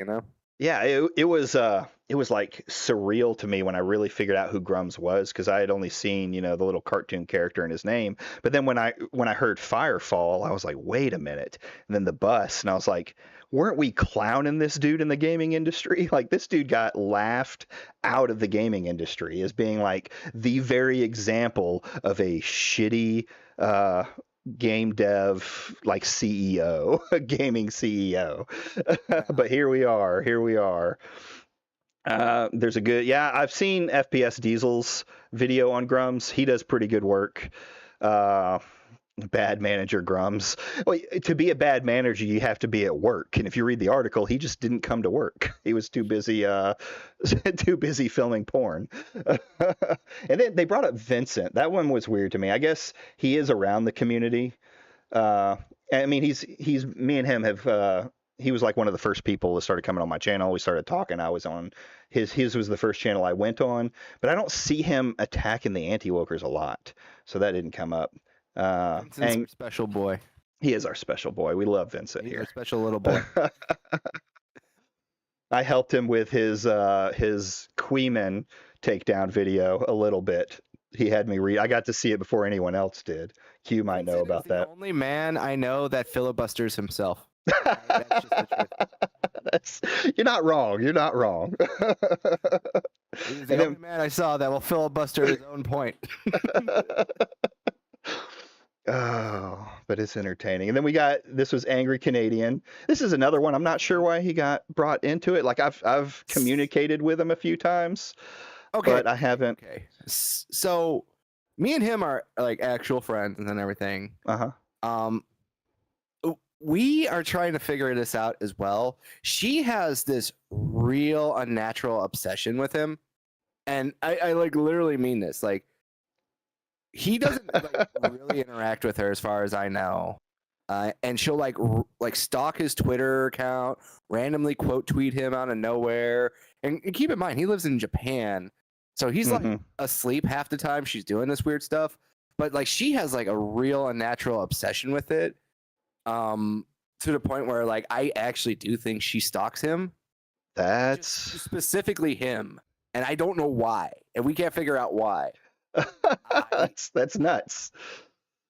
Yeah, it was like surreal to me when I really figured out who Grums was because I had only seen the little cartoon character and his name. But then when I heard Firefall, I was like, wait a minute. And then the bus, and I was like, weren't we clowning this dude in the gaming industry? Like this dude got laughed out of the gaming industry as being like the very example of a shitty game dev like CEO, a gaming CEO. But here we are. There's a good, I've seen FPS Diesel's video on Grums. He does pretty good work. Bad manager Grums. Well, to be a bad manager, you have to be at work. And if you read the article, he just didn't come to work. He was too busy filming porn. And then they brought up Vincent. That one was weird to me. I guess he is around the community. I mean, he's me and him have. He was like one of the first people that started coming on my channel. We started talking. I was on his was the first channel I went on, but I don't see him attacking the anti-wokers a lot. So that didn't come up. Vincent's our special boy. He is our special boy. We love Vincent He's here. Our special little boy. I helped him with his Queeman takedown video a little bit. He had me read. I got to see it before anyone else did. Q might know about that. The only man I know that filibusters himself. That's just the truth. You're not wrong. You're not wrong. He's the only man I saw that will filibuster his own point. Oh, but it's entertaining. And then this was Angry Canadian. This is another one. I'm not sure why he got brought into it. Like I've communicated with him a few times, Okay, but I haven't. okay. So me and him are like actual friends and everything. Uh-huh. Um, we are trying to figure this out as well. She has this real unnatural obsession with him, and I like literally mean this. Like he doesn't like really interact with her as far as I know. And she'll like stalk his Twitter account, randomly quote tweet him out of nowhere. And keep in mind, he lives in Japan, so he's like asleep half the time she's doing this weird stuff. But like she has like a real unnatural obsession with it, to the point where like I actually do think she stalks him. That's Specifically him, and I don't know why, and we can't figure out why. that's nuts.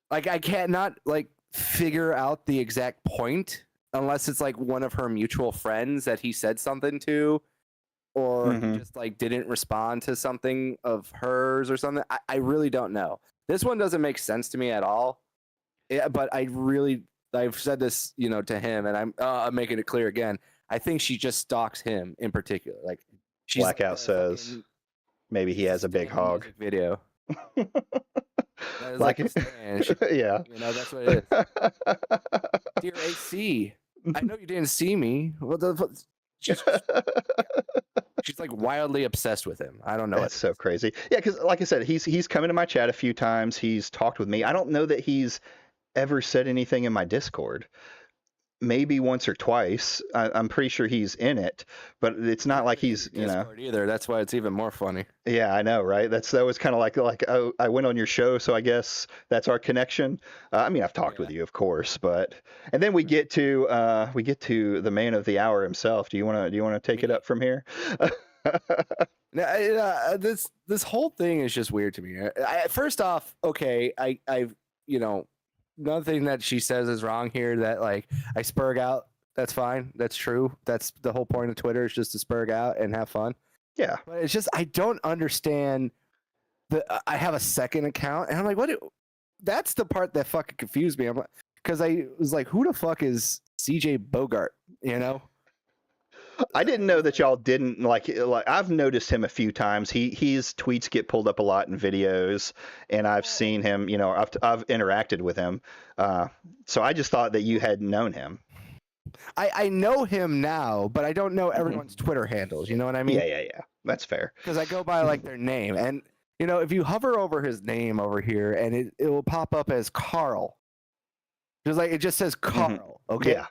Like I cannot like figure out the exact point unless it's like one of her mutual friends that he said something to, or he just like didn't respond to something of hers or something. I really don't know. This one doesn't make sense to me at all. Yeah, but I've said this, to him, and I'm making it clear again. I think she just stalks him in particular. Like she's Blackout says maybe he has a big hog. Video. Like it. Yeah. That's what it is. Dear AC, I know you didn't see me. She's like wildly obsessed with him. I don't know. That's so crazy. Yeah, because like I said, he's come into my chat a few times. He's talked with me. I don't know that he's ever said anything in my Discord. Maybe once or twice. I'm pretty sure he's in it, but it's not like he's either. That's why it's even more funny. Yeah, I know, right? That was kind of like oh, I went on your show, so I guess that's our connection. I mean, I've talked with you, of course, and then we get to the man of the hour himself. Do you want to take it up from here? This whole thing is just weird to me. First off, okay, I've nothing that she says is wrong here. That like I spurg out. That's fine. That's true. That's the whole point of Twitter, is just to spurg out and have fun. Yeah. But it's just I don't understand. I have a second account, and I'm like, what? That's the part that fucking confused me. I'm like, because I was like, who the fuck is CJ Bogart? I didn't know that y'all didn't like I've noticed him a few times. His tweets get pulled up a lot in videos, and I've seen him, I've interacted with him. So I just thought that you had known him. I know him now, but I don't know everyone's Twitter handles. You know what I mean? Yeah. That's fair. Because I go by like their name, and if you hover over his name over here, and it will pop up as Carl. Just like it just says Carl. Okay. Yeah.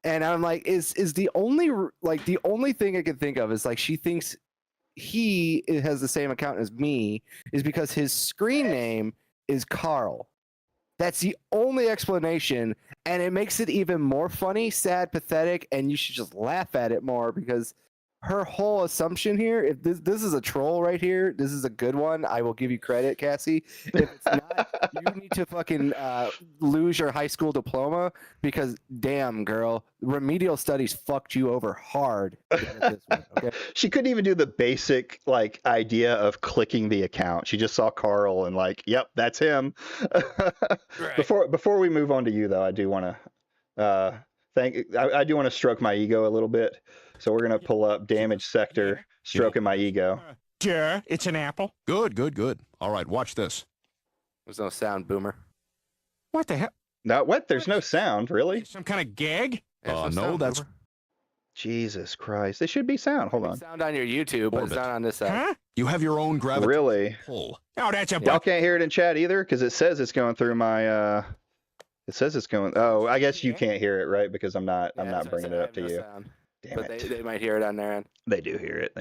And I'm like, is the only thing I can think of is like she thinks he has the same account as me is because his screen name is Carl. That's the only explanation, and it makes it even more funny, sad, pathetic, and you should just laugh at it more because her whole assumption here, if this is a troll right here, this is a good one. I will give you credit, Cassie. If it's not, you need to fucking lose your high school diploma because, damn, girl, remedial studies fucked you over hard. This one, okay? She couldn't even do the basic idea of clicking the account. She just saw Carl and yep, that's him. Right. Before we move on to you though, I do want to I do want to stroke my ego a little bit. So we're going to pull up Damage Sector, stroking my ego. Sure, it's an apple. Good. All right, watch this. There's no sound, Boomer. What the hell? No, what? There's no sound, really? Some kind of gag? No, that's... Boomer. Jesus Christ. There should be sound. Hold on. Sound on your YouTube, but it's not on this side. Huh? You have your own gravity really? Pull. Oh, that's a... Y'all can't hear it in chat either? Because it says it's going through my... It says it's going... Oh, I guess you can't hear it, right? Because I'm not bringing it up to you. Sound. Damn but it. They might hear it on their end. They do hear it.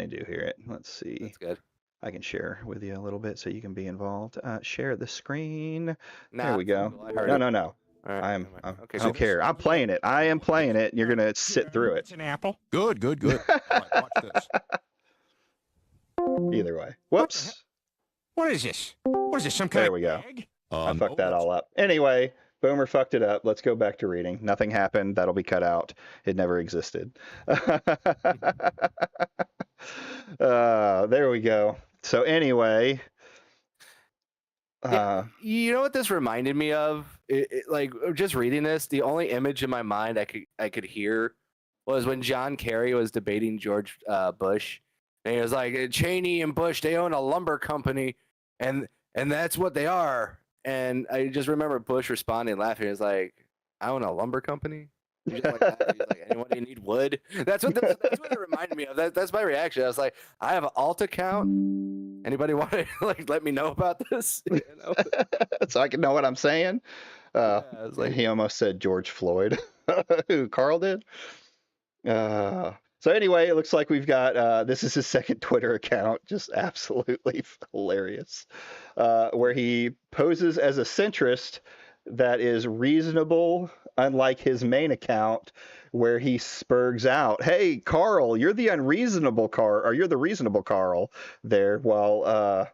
Let's see. That's good. I can share with you a little bit so you can be involved. Share the screen. Nah, there we go. No. Right, I don't care. I'm playing it. I am playing it. You're gonna sit through it. It's an apple. Good. All right, watch this. Either way. Whoops. What is this? What is this? Some kind there we of go. gag? I fucked that all up. Anyway. Boomer fucked it up. Let's go back to reading. Nothing happened. That'll be cut out. It never existed. There we go. So anyway, Uh, You know what this reminded me of? Like just reading this, the only image in my mind I could hear was when John Kerry was debating George Bush, and he was like, Cheney and Bush, they own a lumber company, and that's what they are. And I just remember Bush responding, laughing. He was like, I own a lumber company. He just like laughed. He's like, anybody need wood? That's what it reminded me of. That's my reaction. I was like, I have an alt account. Anybody want to like let me know about this? You know? so I can know what I'm saying. Yeah, I was like, He almost said George Floyd. Who, Carl did? So anyway, it looks like we've got this is his second Twitter account, just absolutely hilarious, where he poses as a centrist that is reasonable, unlike his main account, where he spurgs out, "Hey, Carl, you're the unreasonable Carl, or you're the reasonable Carl." There, while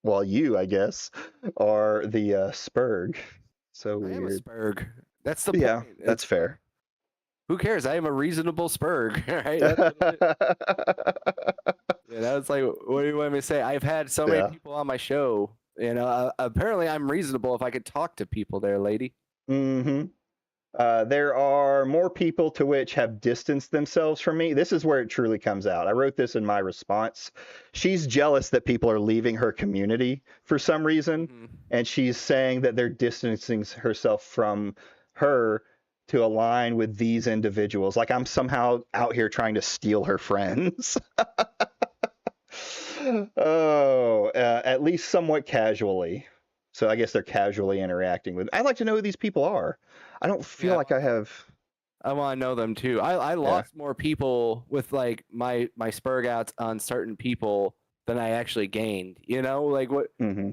while you, I guess, are the Spurg. So I am a weird. Spurg. That's the Yeah, point. that's fair. Who cares? I am a reasonable Spurg. Right? That's yeah, that was like, what do you want me to say? I've had so many Yeah. people on my show. You know, apparently I'm reasonable if I could talk to people there, lady. Mm-hmm. There are more people to which have distanced themselves from me. This is where it truly comes out. I wrote this in my response. She's jealous that people are leaving her community for some reason, and she's saying that they're distancing herself from her to align with these individuals. Like I'm somehow out here trying to steal her friends. At least somewhat casually. So I guess they're casually interacting with. I'd like to know who these people are. I don't feel like I have. I want to know them too. I lost more people with like my Spurg outs on certain people than I actually gained. You know, like what? Mm-hmm.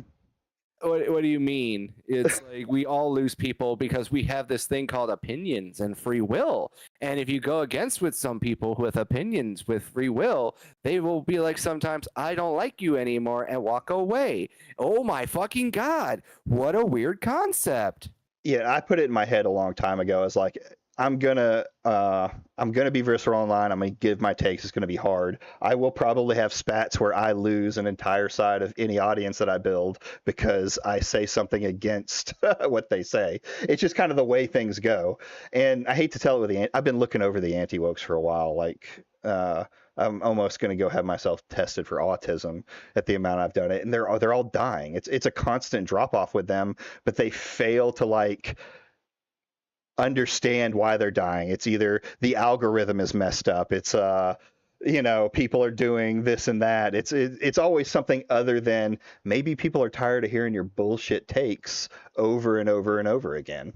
What do you mean? It's like we all lose people because we have this thing called opinions and free will. And if you go against with some people with opinions with free will, they will be like, sometimes I don't like you anymore and walk away. Oh my fucking God. What a weird concept. Yeah, I put it in my head a long time ago. I was like, I'm gonna be visceral online. I'm gonna give my takes. It's gonna be hard. I will probably have spats where I lose an entire side of any audience that I build because I say something against what they say. It's just kind of the way things go. And I hate to tell it with I've been looking over the anti-wokes for a while. Like I'm almost gonna go have myself tested for autism at the amount I've done it. And they're all dying. It's a constant drop off with them, but they fail to like understand why they're dying. It's either the algorithm is messed up. It's people are doing this and that. It's always something other than maybe people are tired of hearing your bullshit takes over and over and over again.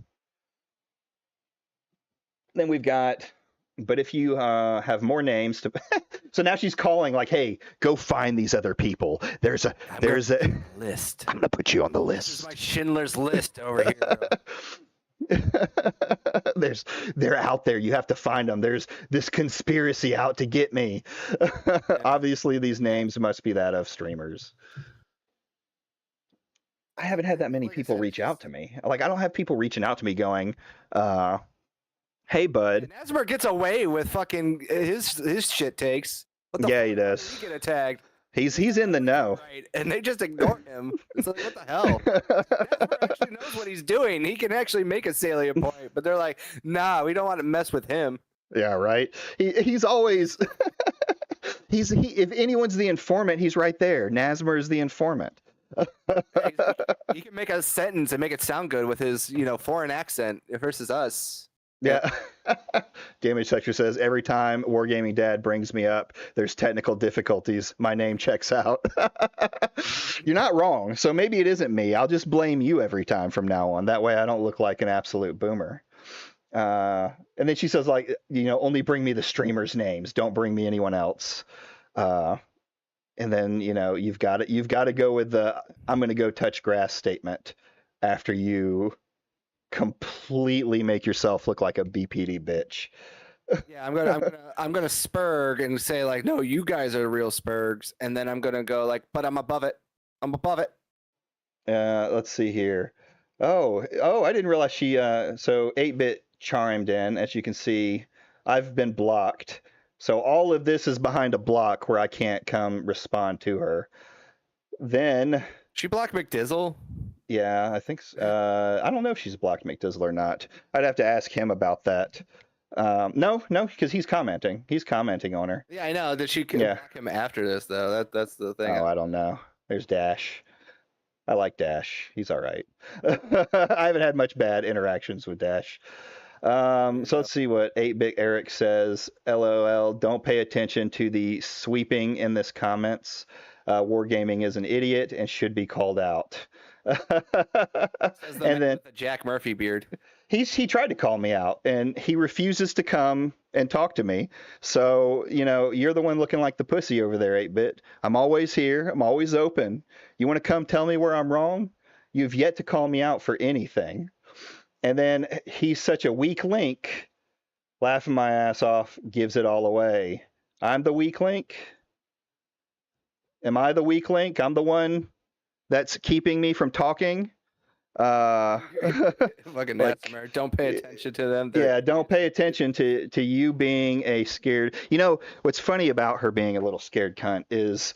Then we've got, but if you have more names to so now she's calling like, hey, go find these other people. There's a list. I'm gonna put you on the list. This is my Schindler's List over here. They're out there. You have to find them. There's this conspiracy out to get me. Obviously, these names must be that of streamers. I haven't had that many people reach out to me. Like, I don't have people reaching out to me going, hey, bud. Nasmer gets away with fucking his shit takes. What the Yeah, fuck? he does. He get attacked. He's in the know. Right, and they just ignore him. It's like, what the hell? Nasmer actually knows what he's doing. He can actually make a salient point, but they're like, nah, we don't want to mess with him. Yeah, right. He's always if anyone's the informant, he's right there. Nasmer is the informant. He can make a sentence and make it sound good with his, foreign accent versus us. Yeah. Damage Sector says, every time Wargaming Dad brings me up, there's technical difficulties. My name checks out. You're not wrong. So maybe it isn't me. I'll just blame you every time from now on. That way I don't look like an absolute boomer. And then she says, like, only bring me the streamers' names. Don't bring me anyone else. And then, you've got to go with the I'm going to go touch grass statement after you completely make yourself look like a BPD bitch. Yeah, I'm gonna spurg and say like, no, you guys are real spurgs, and then I'm gonna go like, but I'm above it. I'm above it. Let's see here. Oh, I didn't realize she. So 8-bit chimed in. As you can see, I've been blocked. So all of this is behind a block where I can't come respond to her. Then She blocked McDizzle. Yeah, I think. I don't know if she's blocked McDizzle or not. I'd have to ask him about that. No, because he's commenting. He's commenting on her. Yeah, I know. Did she Yeah. block him after this though? That's the thing. Oh, I don't know. There's Dash. I like Dash. He's all right. I haven't had much bad interactions with Dash. So let's see what 8-Bit Eric says. LOL, don't pay attention to the sweeping in this comments. Wargaming is an idiot and should be called out. Says the man And then with the Jack Murphy beard. he tried to call me out and he refuses to come and talk to me. So, you're the one looking like the pussy over there, 8-Bit. I'm always here. I'm always open. You want to come tell me where I'm wrong? You've yet to call me out for anything. And then he's such a weak link, laughing my ass off, gives it all away. I'm the weak link? Am I the weak link? I'm the one that's keeping me from talking? Fucking like, don't pay attention to them. Yeah, don't pay attention to you being a scared. What's funny about her being a little scared cunt is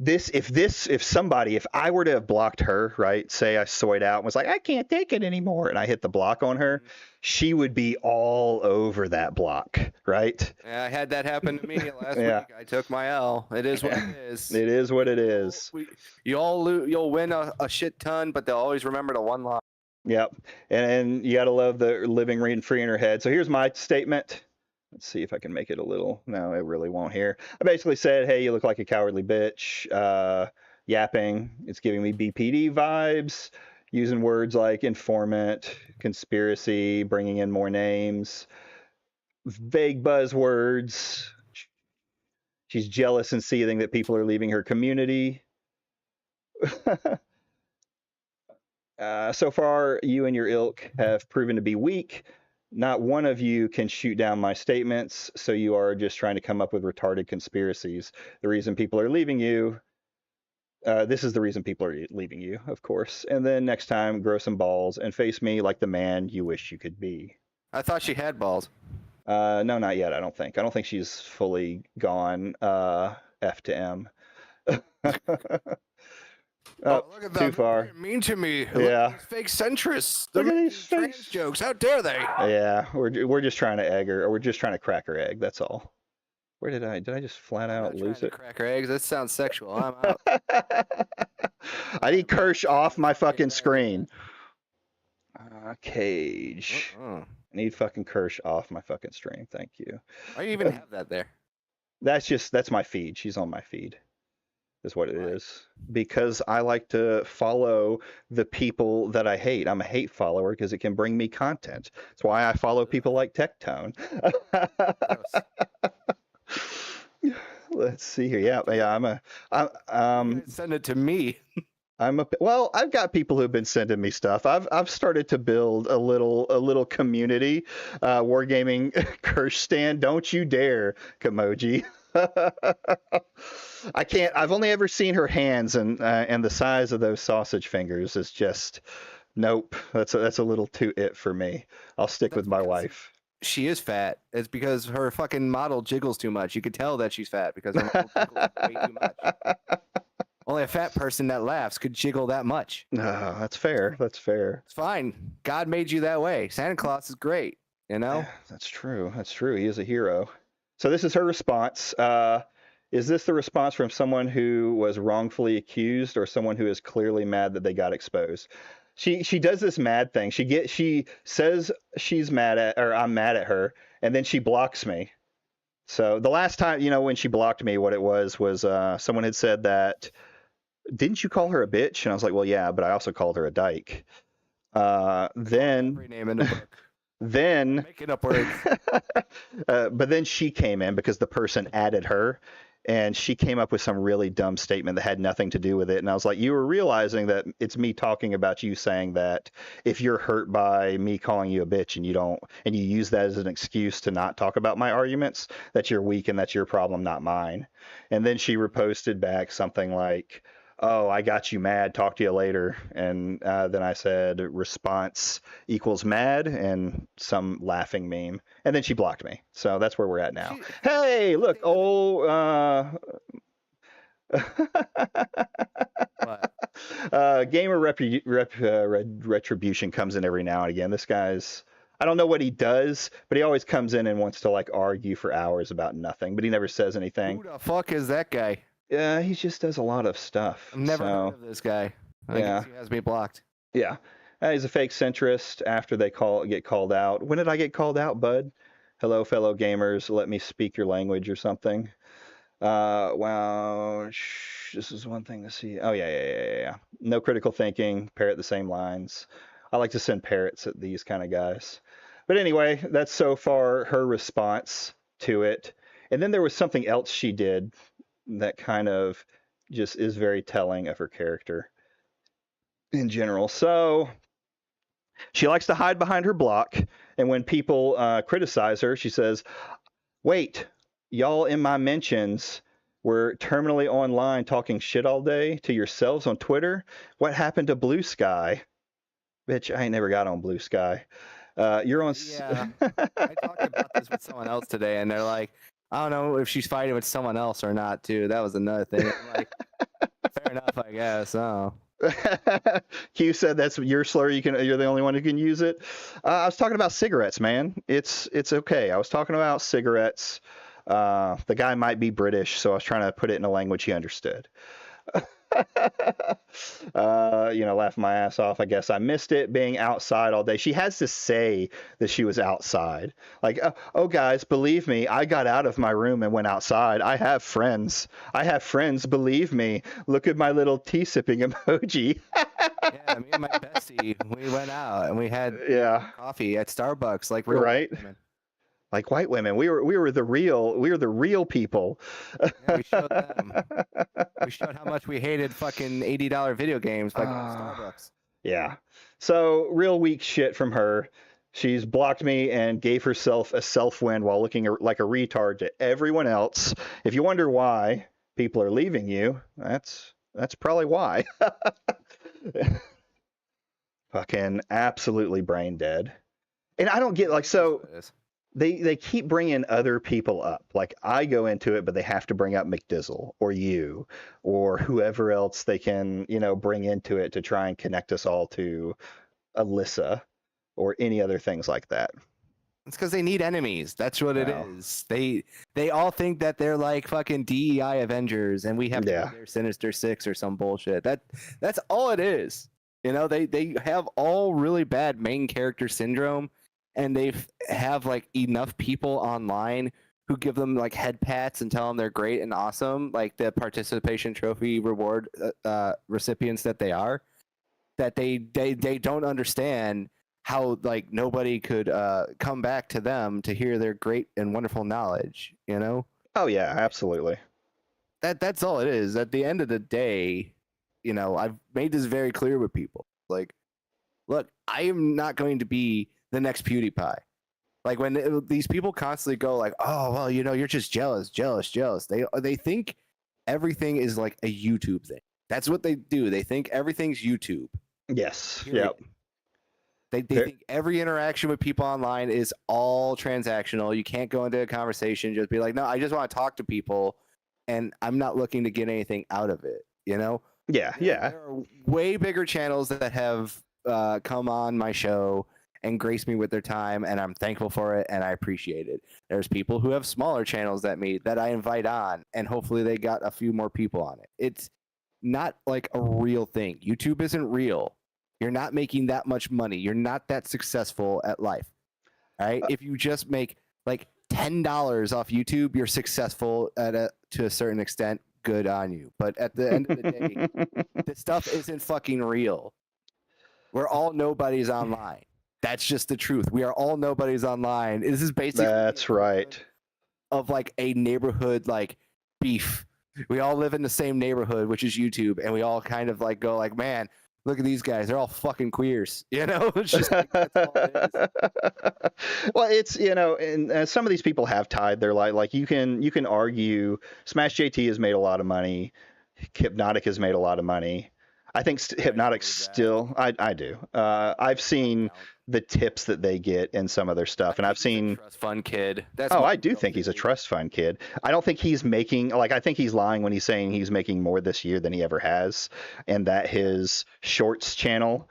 if I were to have blocked her, right? Say I soyed out and was like, I can't take it anymore, and I hit the block on her, she would be all over that block, right? Yeah, I had that happen to me last Yeah. week. I took my L. It is what it is. It is what it is. You'll win a shit ton, but they'll always remember the one line. Yep. And you got to love the living rent free in her head. So here's my statement. Let's see if I can make it a little. No, it really won't here. I basically said, hey, you look like a cowardly bitch. Yapping. It's giving me BPD vibes. Using words like informant, conspiracy, bringing in more names. Vague buzzwords. She's jealous and seething that people are leaving her community. So far, you and your ilk have proven to be weak. Not one of you can shoot down my statements, so you are just trying to come up with retarded conspiracies. The reason people are leaving you, this is the reason people are leaving you, of course. And then next time, grow some balls and face me like the man you wish you could be. I thought she had balls. No, not yet, I don't think. I don't think she's fully gone F to M. Oh, look at that. Too far. They're mean to me. Yeah. Look at these fake centrists. They're Look at making these trans fakes. jokes. How dare they? Yeah, we're just trying to egg her, or we're just trying to crack her egg. That's all. Where did I just flat I'm out not lose trying it? to crack her eggs. That sounds sexual. I'm out. I need Kirsch off my fucking screen. Cage. Uh-uh. I need fucking Kirsch off my fucking stream. Thank you. Why do you even have that there? That's my feed. She's on my feed. Is what it is. Because I like to follow the people that I hate. I'm a hate follower because it can bring me content. That's why I follow people like Tectone. Let's see here. Yeah, Send it to me. Well, I've got people who've been sending me stuff. I've started to build a little community. Wargaming Kirsch stand. Don't you dare, Kamoji. I can't. I've only ever seen her hands, and the size of those sausage fingers is just nope. That's a little too it for me. I'll stick with my wife. She is fat. It's because her fucking model jiggles too much. You could tell that she's fat because her model jiggles way too much. Only a fat person that laughs could jiggle that much. No, that's fair. That's fair. It's fine. God made you that way. Santa Claus is great. You know. Yeah, that's true. That's true. He is a hero. So this is her response. Is this the response from someone who was wrongfully accused or someone who is clearly mad that they got exposed? She does this mad thing. She says she's mad at, or I'm mad at her, and then she blocks me. So the last time, when she blocked me, what it was someone had said that, didn't you call her a bitch? And I was like, well, yeah, but I also called her a dyke. Then Every name in the book. Then Making up words. but then she came in because the person added her, and she came up with some really dumb statement that had nothing to do with it. And I was like, you were realizing that it's me talking about you saying that if you're hurt by me calling you a bitch and you use that as an excuse to not talk about my arguments, that you're weak and that's your problem, not mine. And then she reposted back something like, oh, I got you mad, talk to you later. And then I said response equals mad and some laughing meme. And then she blocked me. So that's where we're at now. Hey, look. What? Gamer retribution comes in every now and again. This guy's, I don't know what he does, but he always comes in and wants to like argue for hours about nothing, but he never says anything. Who the fuck is that guy? Yeah, he just does a lot of stuff. I've never so, heard of this guy. I Yeah. guess he has me blocked. Yeah. He's a fake centrist after they get called out. When did I get called out, bud? Hello, fellow gamers. Let me speak your language or something. Wow. This is one thing to see. Oh, yeah. No critical thinking. Parrot the same lines. I like to send parrots at these kind of guys. But anyway, that's so far her response to it. And then there was something else she did that kind of just is very telling of her character in general. So she likes to hide behind her block. And when people criticize her, she says, wait, y'all in my mentions were terminally online talking shit all day to yourselves on Twitter. What happened to Blue Sky? Bitch, I ain't never got on Blue Sky. You're on. Yeah. I talked about this with someone else today, and they're like, I don't know if she's fighting with someone else or not, too. That was another thing. I'm like, fair enough, I guess. Oh. Q said that's your slur. You're the only one who can use it. I was talking about cigarettes, man. It's okay. I was talking about cigarettes. The guy might be British, so I was trying to put it in a language he understood. Laughing my ass off. I guess I missed it being outside all day. She has to say that she was outside. Like, oh, guys, believe me, I got out of my room and went outside. I have friends. Believe me. Look at my little tea sipping emoji. Yeah, me and my bestie, we went out and we had coffee at Starbucks, like real right. women. Like white women, we were the real people. Yeah, we showed them. We showed how much we hated fucking $80 video games by going to Starbucks. Yeah. So real weak shit from her. She's blocked me and gave herself a self-win while looking like a retard to everyone else. If you wonder why people are leaving you, that's probably why. Fucking absolutely brain dead. And I don't get They keep bringing other people up. Like I go into it, but they have to bring up McDizzle or you or whoever else they can, bring into it to try and connect us all to Alyssa or any other things like that. It's because they need enemies. That's what it is. They all think that they're like fucking DEI Avengers, and we have to be their Sinister Six or some bullshit. That's all it is. They have all really bad main character syndrome. And they have like enough people online who give them like head pats and tell them they're great and awesome, like the participation trophy reward recipients that they are, that they don't understand how like nobody could come back to them to hear their great and wonderful knowledge. Oh yeah, absolutely. That's all it is. At the end of the day, I've made this very clear with people. Like, look, I am not going to be the next PewDiePie. Like when these people constantly go like, oh, well, you're just jealous. They think everything is like a YouTube thing. That's what they do. They think everything's YouTube. Yes. Period. Yep. They think every interaction with people online is all transactional. You can't go into a conversation, just be like, no, I just want to talk to people and I'm not looking to get anything out of it. Yeah. There are way bigger channels that have come on my show and grace me with their time, and I'm thankful for it, and I appreciate it. There's people who have smaller channels that I invite on, and hopefully they got a few more people on it. It's not like a real thing. YouTube isn't real. You're not making that much money. You're not that successful at life. All right? If you just make like $10 off YouTube, you're successful to a certain extent. Good on you. But at the end of the day, this stuff isn't fucking real. We're all nobodies online. That's just the truth. We are all nobodies online. This is basically that's right. Of like a neighborhood like beef. We all live in the same neighborhood, which is YouTube, and we all kind of like go like, man, look at these guys. They're all fucking queers. It's just like, that's all it is. Well, it's and some of these people have tied their life. Like you can argue Smash JT has made a lot of money. Hypnotic has made a lot of money. I think I Hypnotic believe that. still. I do. I've seen the tips that they get in some of their stuff, and I've think he's a seen. trust fund kid. That's Oh, my I do real think he's a theory. trust fund kid. I don't think he's making, like, I think he's lying when he's saying he's making more this year than he ever has, and that his shorts channel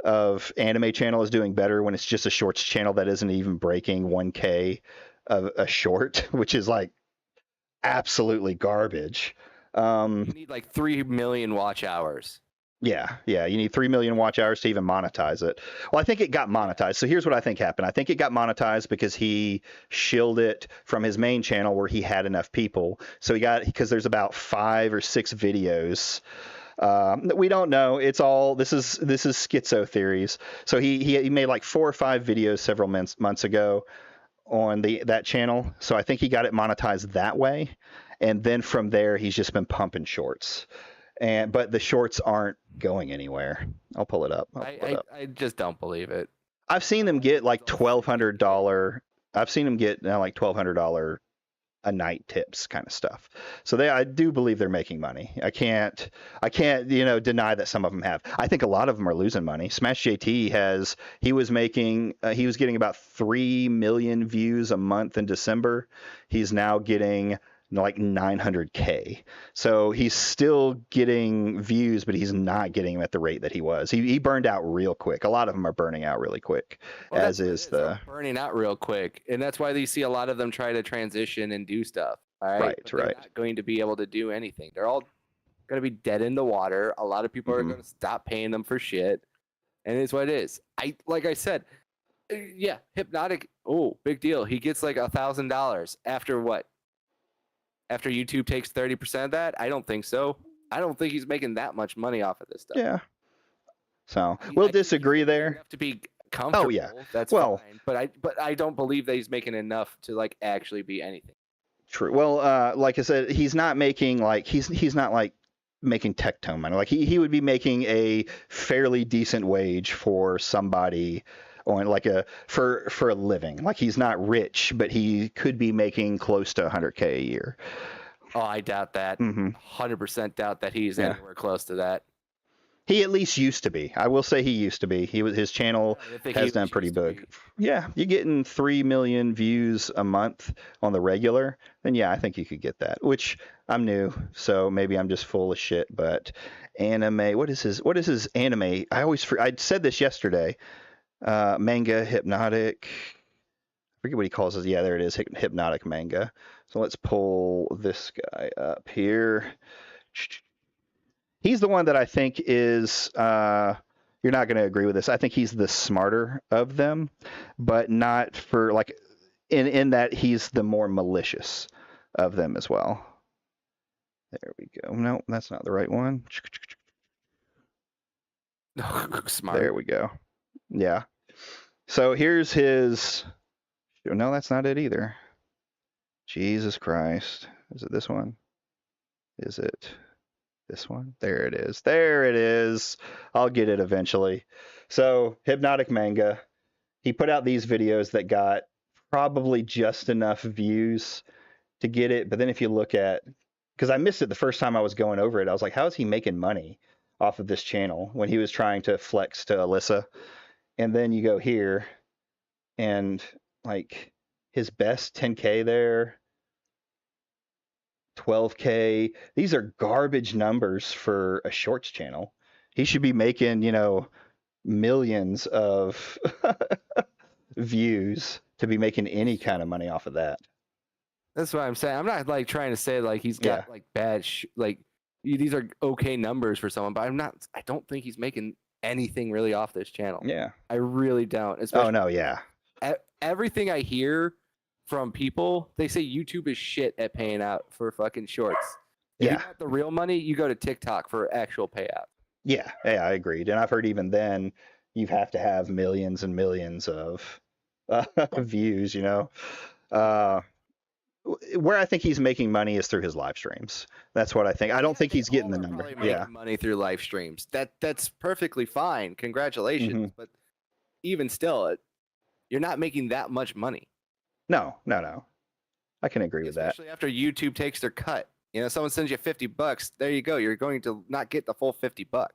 of anime channel is doing better when it's just a shorts channel that isn't even breaking 1K of a short, which is like absolutely garbage. You need like 3 million watch hours. Yeah, you need 3 million watch hours to even monetize it. Well, I think it got monetized. So here's what I think happened. I think it got monetized because he shielded it from his main channel where he had enough people. So because there's about 5 or 6 videos. We don't know. It's all this is schizo theories. So he made like 4 or 5 videos several months ago on that channel. So I think he got it monetized that way, and then from there he's just been pumping shorts. But the shorts aren't going anywhere. I'll pull it up. I just don't believe it. I've seen them get like $1,200. I've seen them get now like $1,200 a night tips kind of stuff. So I do believe they're making money. I can't deny that some of them have. I think a lot of them are losing money. Smash JT he was getting about 3 million views a month in December. He's now getting like 900K. So he's still getting views, but he's not getting them at the rate that he was. He burned out real quick. A lot of them are burning out really quick, as is They're burning out real quick, and that's why you see a lot of them try to transition and do stuff. All right, Right, but they're not going to be able to do anything. They're all going to be dead in the water. A lot of people are going to stop paying them for shit, and it's what it is. Like I said, yeah, Hypnotic. Oh, big deal. He gets like $1,000 after what? After YouTube takes 30% of that? I don't think so. I don't think he's making that much money off of this stuff. Yeah. So we'll disagree there. You have to be comfortable. Oh yeah, that's fine. But I don't believe that he's making enough to like actually be anything. True. Well, like I said, he's not making like he's not like making tectone money. Like he would be making a fairly decent wage for somebody on like for a living. Like he's not rich, but he could be making close to 100K a year. Oh, I doubt that. 100% doubt that he's anywhere close to that. He at least used to be. I will say he used to be. His channel has done pretty big. Yeah, you're getting 3 million views a month on the regular, then yeah, I think you could get that. Which I'm new, so maybe I'm just full of shit. But anime, what is his anime? I said this yesterday. Manga Hypnotic. I forget what he calls it. Yeah, there it is. Hypnotic manga. So let's pull this guy up here. He's the one that I think is, you're not going to agree with this. I think he's the smarter of them, but not for like, in that he's the more malicious of them as well. There we go. No, that's not the right one. Smart. There we go. Yeah. So here's his, no, that's not it either. Jesus Christ. Is it this one? Is it this one? There it is. There it is. I'll get it eventually. So Hypnotic Manga. He put out these videos that got probably just enough views to get it. But then if you look at, because I missed it the first time I was going over it, I was like, how is he making money off of this channel when he was trying to flex to Alyssa? And then you go here and like his best 10K there, 12K. These are garbage numbers for a shorts channel. He should be making, millions of views to be making any kind of money off of that. That's what I'm saying. I'm not like trying to say like he's got like bad these are okay numbers for someone, but I don't think he's making anything really off this channel. Yeah. I really don't. Oh no, yeah. Everything I hear from people, they say YouTube is shit at paying out for fucking shorts. If you want the real money, you go to TikTok for actual payout. Yeah, I agreed. And I've heard even then you have to have millions and millions of views, where I think he's making money is through his live streams. That's what I think. I don't think he's getting the number. Making money through live streams. That's perfectly fine. Congratulations. But even still, you're not making that much money. No. I can agree with that. Especially after YouTube takes their cut. Someone sends you $50. There you go. You're going to not get the full $50.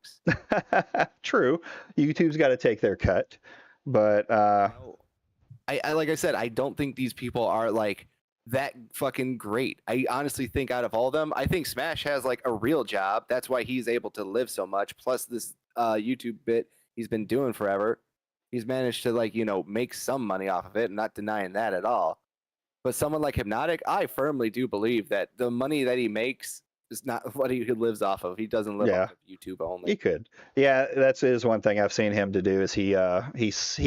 True. YouTube's got to take their cut, but I like I said, I don't think these people are like that fucking great. I honestly think out of all of them, I think Smash has like a real job. That's why he's able to live so much. Plus this YouTube bit he's been doing forever. He's managed to like, make some money off of it. I'm not denying that at all. But someone like Hypnotic, I firmly do believe that the money that he makes is not what he lives off of. He doesn't live off of YouTube only. He could. Yeah, that's is one thing I've seen him to do is he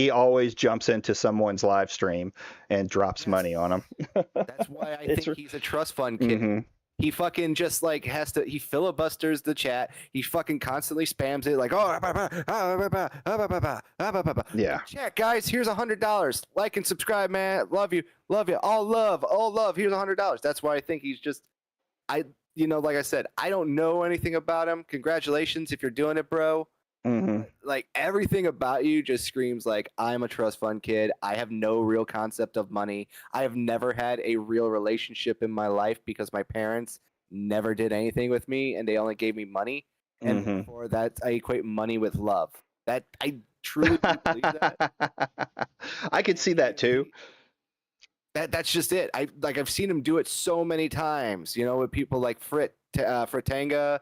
always jumps into someone's live stream and drops money on them. That's why I think he's a trust fund kid. Mm-hmm. He fucking just like he filibusters the chat. He fucking constantly spams it like, yeah. Chat guys, here's $100. Like and subscribe, man. Love you. All love. Here's $100. That's why I think he's just, like I said, I don't know anything about him. Congratulations if you're doing it, bro. Mm-hmm. Like everything about you just screams like I'm a trust fund kid. I have no real concept of money. I have never had a real relationship in my life because my parents never did anything with me and they only gave me money. And for that, I equate money with love. That I truly believe that. I could see that too. That's just it. I've seen him do it so many times. With people like Fritanga.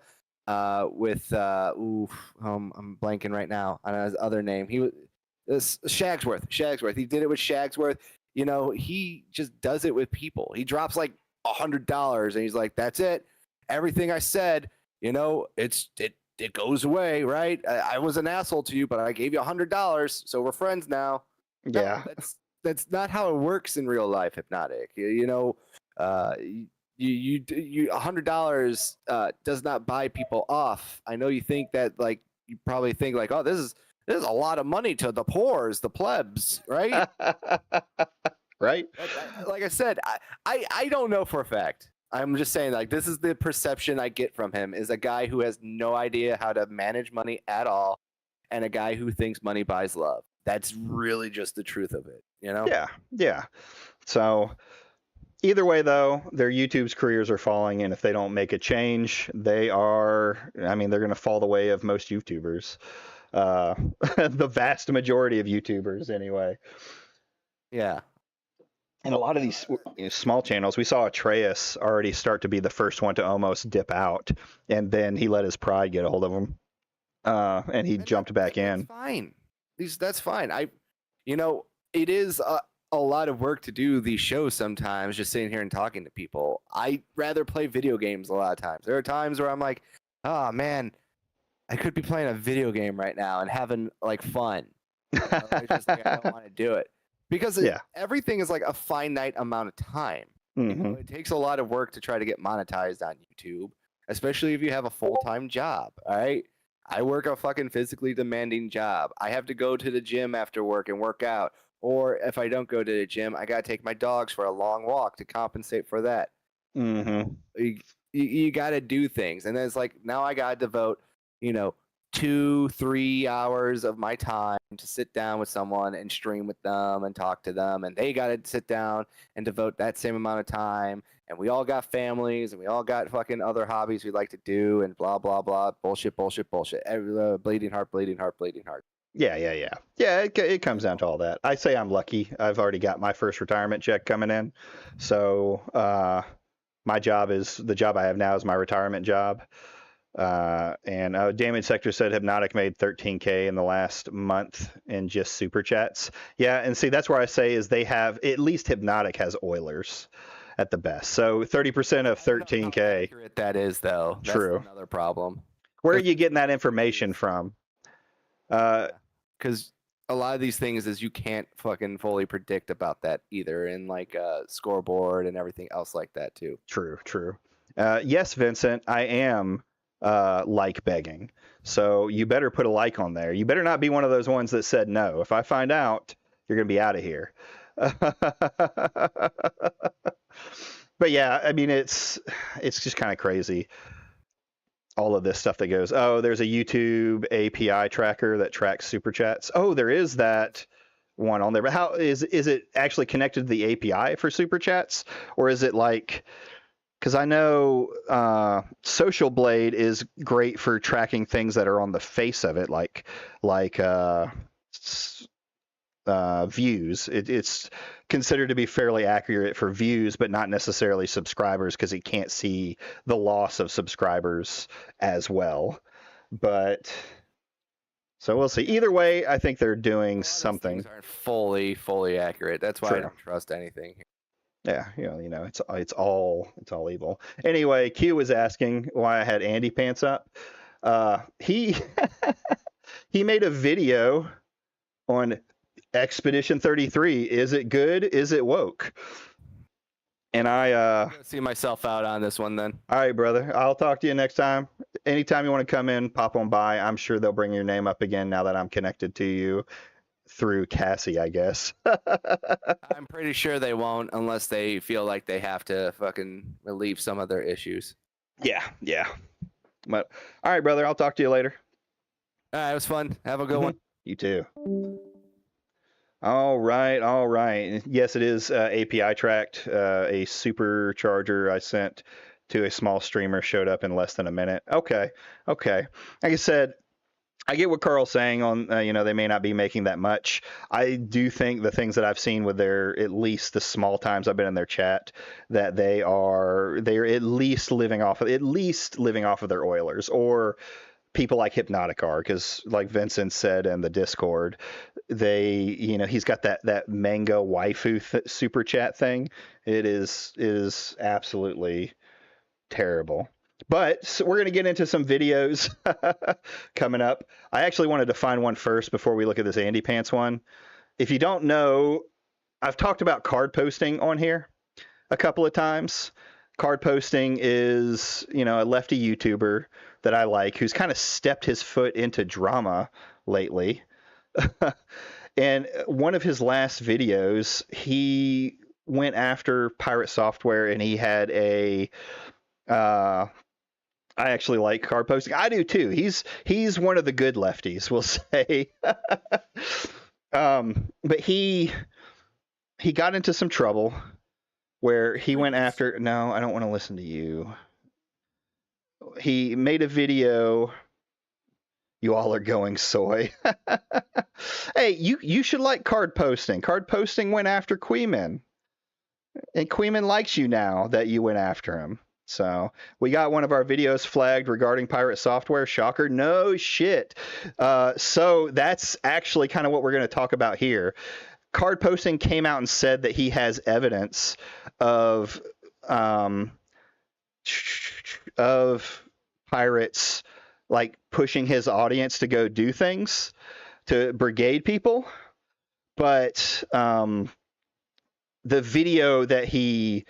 With I'm blanking right now on his other name. He was Shagsworth. He did it with Shagsworth. He just does it with people. He drops like $100 and he's like, "That's it. Everything I said, it goes away, right? I was an asshole to you, but I gave you $100, so we're friends now." Yeah, no, that's not how it works in real life, Hypnotic. You $100 does not buy people off. I know you think that, like, you probably think like, oh, this is a lot of money to the poors, the plebs, right? Right. Like I said, I don't know for a fact. I'm just saying, like, this is the perception I get from him, is a guy who has no idea how to manage money at all, and a guy who thinks money buys love. That's really just the truth of it, Yeah. So either way, though, their YouTube's careers are falling, and if they don't make a change, they're going to fall the way of most YouTubers. The vast majority of YouTubers, anyway. Yeah. And a lot of these small channels, we saw Atreus already start to be the first one to almost dip out, and then he let his pride get a hold of him, and he jumped back in. That's fine. It is a lot of work to do these shows sometimes, just sitting here and talking to people. I'd rather play video games a lot of times. There are times where I'm like, oh man, I could be playing a video game right now and having like fun. I don't want to do it because everything is like a finite amount of time. Mm-hmm. It takes a lot of work to try to get monetized on YouTube, especially if you have a full-time job. All right. I work a fucking physically demanding job. I have to go to the gym after work and work out. Or if I don't go to the gym, I got to take my dogs for a long walk to compensate for that. Mm-hmm. You got to do things. And then it's like, now I got to devote, 2-3 hours of my time to sit down with someone and stream with them and talk to them. And they got to sit down and devote that same amount of time. And we all got families and we all got fucking other hobbies we like to do and blah, blah, blah. Bullshit. Bleeding heart. Yeah. It comes down to all that. I say I'm lucky. I've already got my first retirement check coming in. So my job is the job I have now is my retirement job. And Damage Sector said Hypnotic made $13K in the last month in just super chats. Yeah, and see, that's where I say is they have, at least Hypnotic has Oilers at the best. So 30% of 13K. How accurate that is, though. True. That's another problem. Where are you getting that information from? Because a lot of these things is you can't fucking fully predict about that either in like scoreboard and everything else like that too. True. Yes, Vincent, I am like begging. So you better put a like on there. You better not be one of those ones that said no. If I find out, you're going to be out of here. But yeah, I mean, it's just kind of crazy. All of this stuff that goes, oh, there's a YouTube API tracker that tracks super chats. Oh, there is that one on there. But how is it actually connected to the API for super chats? Or is it like because I know Social Blade is great for tracking things that are on the face of it, like views. It's considered to be fairly accurate for views, but not necessarily subscribers, because it can't see the loss of subscribers as well. But so we'll see. Either way, I think they're doing A lot of these something. things aren't fully accurate. That's why I True. don't trust anything. Yeah, it's all evil. Anyway, Q was asking why I had Andy pants up. He he made a video on Expedition 33. Is it good? Is it woke? And I'm gonna see myself out on this one then. all right, brother. I'll talk to you next time. Anytime you want to come in, pop on by. I'm sure they'll bring your name up again now that I'm connected to you through Cassie, I guess. I'm pretty sure they won't unless they feel like they have to fucking relieve some of their issues. Yeah. But all right, brother. I'll talk to you later. All right, it was fun. Have a good one. You too. All right. Yes, it is API tracked. A supercharger I sent to a small streamer showed up in less than a minute. Okay. Like I said, I get what Carl's saying on, they may not be making that much. I do think the things that I've seen with at least the small times I've been in their chat, that they're at least living off of their Oilers, or people like Hypnotic are, because like Vincent said in the Discord, he's got that mango waifu super chat thing. It is absolutely terrible. But so we're going to get into some videos coming up. I actually wanted to find one first before we look at this Andy Pants one. If you don't know, I've talked about card posting on here a couple of times. Card posting is, a lefty YouTuber that I like, who's kind of stepped his foot into drama lately. And one of his last videos, he went after Pirate Software, and he had I actually like card posting. I do too. He's one of the good lefties, we'll say. But he got into some trouble where he went after. No, I don't want to listen to you. He made a video. You all are going soy. Hey, you should like card posting. Card posting went after Queeman, and Queeman likes you now that you went after him. So we got one of our videos flagged regarding Pirate Software. Shocker. No shit. So that's actually kind of what we're going to talk about here. Card posting came out and said that he has evidence of pirates like pushing his audience to go do things, to brigade people. But the video that he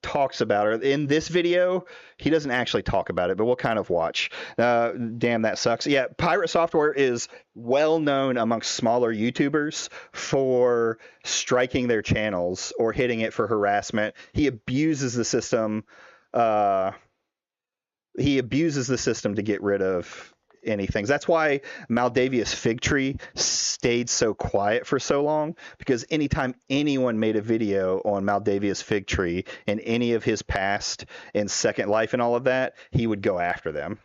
talks about, or in this video, he doesn't actually talk about it, but we'll kind of watch. Damn, that sucks. Yeah, Pirate Software is well known amongst smaller YouTubers for striking their channels or hitting it for harassment. He abuses the system. To get rid of anything. That's why Maldavia's Fig Tree stayed so quiet for so long, because anytime anyone made a video on Maldavia's Fig Tree and any of his past and Second Life and all of that, he would go after them.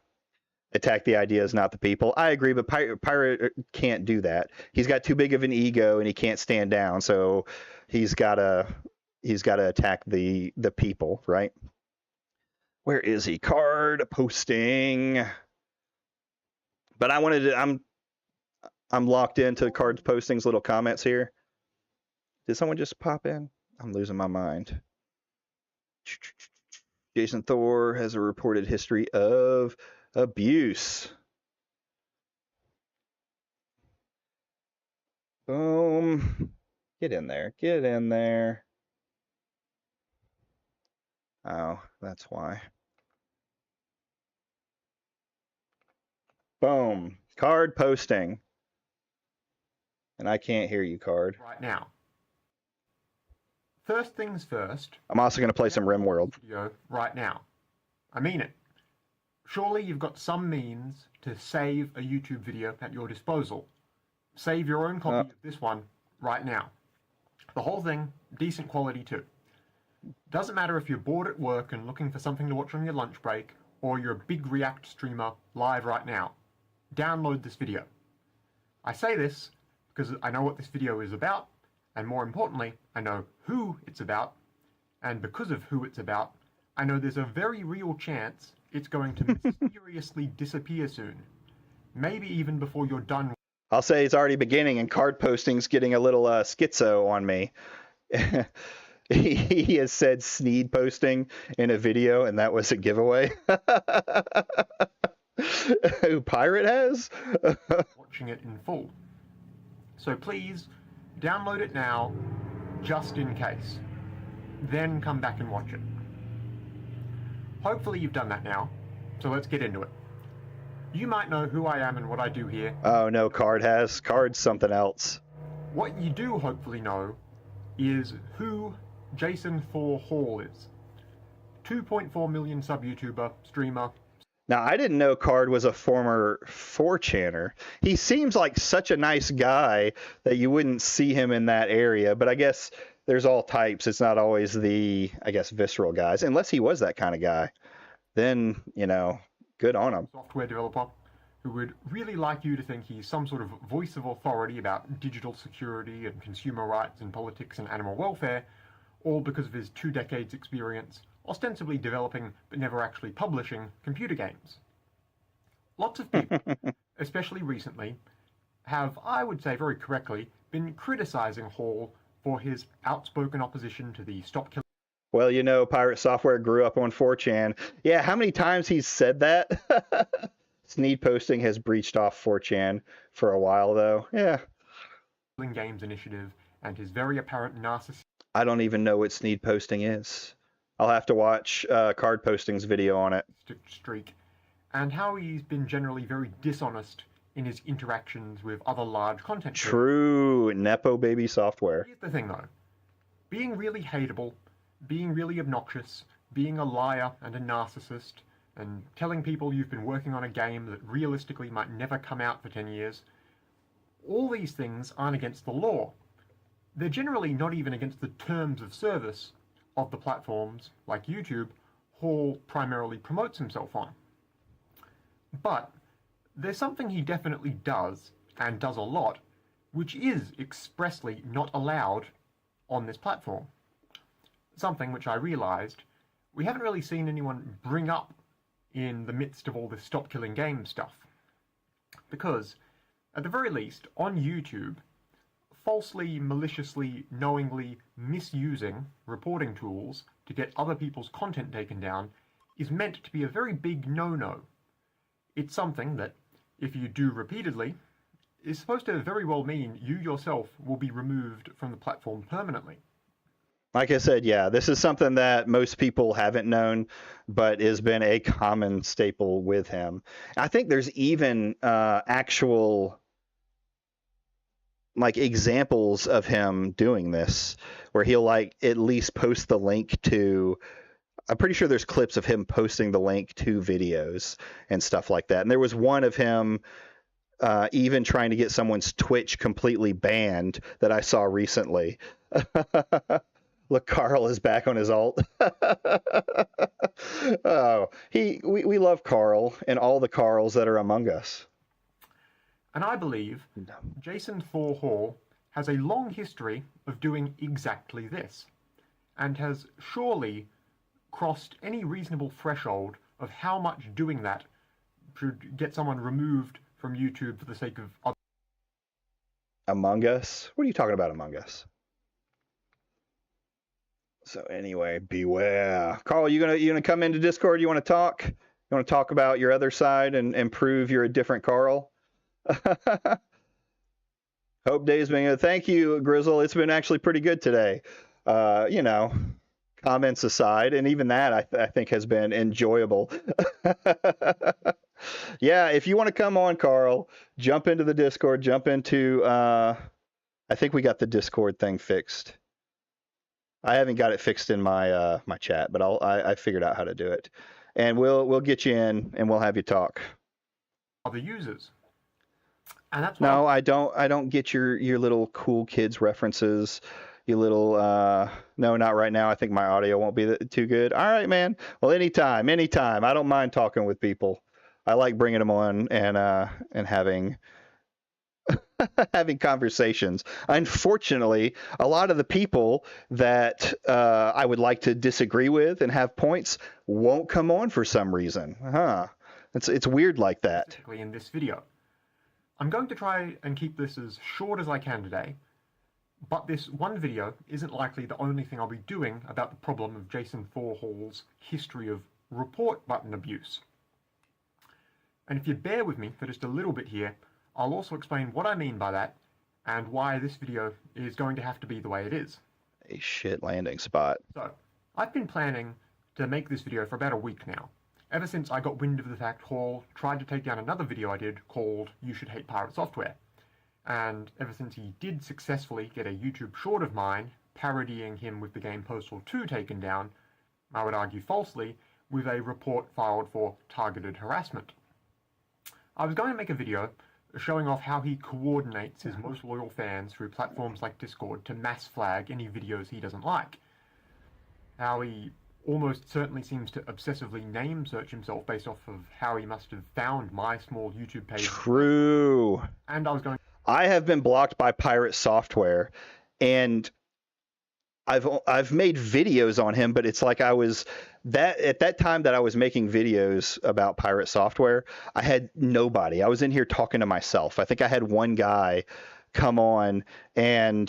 Attack the ideas, not the people. I agree, but Pirate can't do that. He's got too big of an ego and he can't stand down, so he's gotta attack the people, right? Where is he? Card posting. But I'm locked into card posting's little comments here. Did someone just pop in? I'm losing my mind. Jason Thor has a reported history of abuse. Boom. Get in there. Oh, that's why. Boom. Card posting. And I can't hear you, Card. Right now. First things first. I'm also going to play some RimWorld. Video right now. I mean it. Surely you've got some means to save a YouTube video at your disposal. Save your own copy of this one right now. The whole thing, decent quality too. Doesn't matter if you're bored at work and looking for something to watch on your lunch break, or you're a big React streamer live right now. Download this video. I say this because I know what this video is about, and more importantly, I know who it's about, and because of who it's about, I know there's a very real chance it's going to mysteriously disappear soon. Maybe even before you're done. I'll say it's already beginning, and card posting's getting a little schizo on me. He has said Sneed posting in a video, and that was a giveaway. Who Pirate has? Watching it in full. So please, download it now, just in case. Then come back and watch it. Hopefully you've done that now, so let's get into it. You might know who I am and what I do here. Oh no, Card has. Card's something else. What you do hopefully know is who Jason Thor Hall is. 2.4 million sub-YouTuber, streamer. Now, I didn't know Card was a former 4channer. He seems like such a nice guy that you wouldn't see him in that area, but I guess there's all types. It's not always the, I guess, visceral guys, unless he was that kind of guy. Then, you know, good on him. Software developer who would really like you to think he's some sort of voice of authority about digital security and consumer rights and politics and animal welfare, all because of his 2 decades experience ostensibly developing but never actually publishing computer games. Lots of people, especially recently, have, I would say very correctly, been criticizing Hall for his outspoken opposition to the Stop Killing. Well, you know, Pirate Software grew up on 4chan. Yeah, how many times he's said that? Sneed posting has breached off 4chan for a while, though. Yeah. Games initiative and his very apparent narcissistic I don't even know what Sneed posting is. I'll have to watch Card Posting's video on it. streak, and how he's been generally very dishonest in his interactions with other large content creators. True. Nepo baby software. Here's the thing though. Being really hateable, being really obnoxious, being a liar and a narcissist, and telling people you've been working on a game that realistically might never come out for 10 years, all these things aren't against the law. They're generally not even against the terms of service of the platforms, like YouTube, Hall primarily promotes himself on. But there's something he definitely does, and does a lot, which is expressly not allowed on this platform. Something which I realized we haven't really seen anyone bring up in the midst of all this Stop Killing Games stuff. Because, at the very least, on YouTube, falsely, maliciously, knowingly misusing reporting tools to get other people's content taken down is meant to be a very big no-no. It's something that, if you do repeatedly, is supposed to very well mean you yourself will be removed from the platform permanently. Like I said, yeah, this is something that most people haven't known, but has been a common staple with him. I think there's even actual like examples of him doing this where he'll like at least post the link to, I'm pretty sure there's clips of him posting the link to videos and stuff like that. And there was one of him even trying to get someone's Twitch completely banned that I saw recently. Look, Carl is back on his alt. Oh, we love Carl and all the Carls that are among us. And I believe Jason Thor Hall has a long history of doing exactly this, and has surely crossed any reasonable threshold of how much doing that should get someone removed from YouTube for the sake of other. Among Us? What are you talking about, Among Us? So anyway, beware. Carl, you gonna come into Discord? You want to talk? You want to talk about your other side and prove you're a different Carl? Hope Day's been good. Thank you, Grizzle. It's been actually pretty good today. You know, comments aside, and even that I think has been enjoyable. Yeah, if you want to come on, Carl, jump into the Discord. Jump into. I think we got the Discord thing fixed. I haven't got it fixed in my my chat, but I figured out how to do it, and we'll get you in and we'll have you talk. Other users. And that's no, I don't get your little cool kids references. You little, no, not right now. I think my audio won't be too good. All right, man. Well, anytime. I don't mind talking with people. I like bringing them on and having having conversations. Unfortunately, a lot of the people that I would like to disagree with and have points won't come on for some reason. It's weird like that. Specifically in this video. I'm going to try and keep this as short as I can today, but this one video isn't likely the only thing I'll be doing about the problem of Jason Forhall's history of report button abuse. And if you bear with me for just a little bit here, I'll also explain what I mean by that and why this video is going to have to be the way it is. A shit landing spot. So, I've been planning to make this video for about a week now, ever since I got wind of the fact Hall tried to take down another video I did called You Should Hate Pirate Software. And ever since he did successfully get a YouTube short of mine parodying him with the game Postal 2 taken down, I would argue falsely, with a report filed for targeted harassment. I was going to make a video showing off how he coordinates his most loyal fans through platforms like Discord to mass flag any videos he doesn't like. How he almost certainly seems to obsessively name search himself based off of how he must have found my small YouTube page. True. And I have been blocked by Pirate Software, and I've made videos on him, but it's like I was at that time that I was making videos about Pirate Software, I had nobody. I was in here talking to myself. I think I had one guy come on and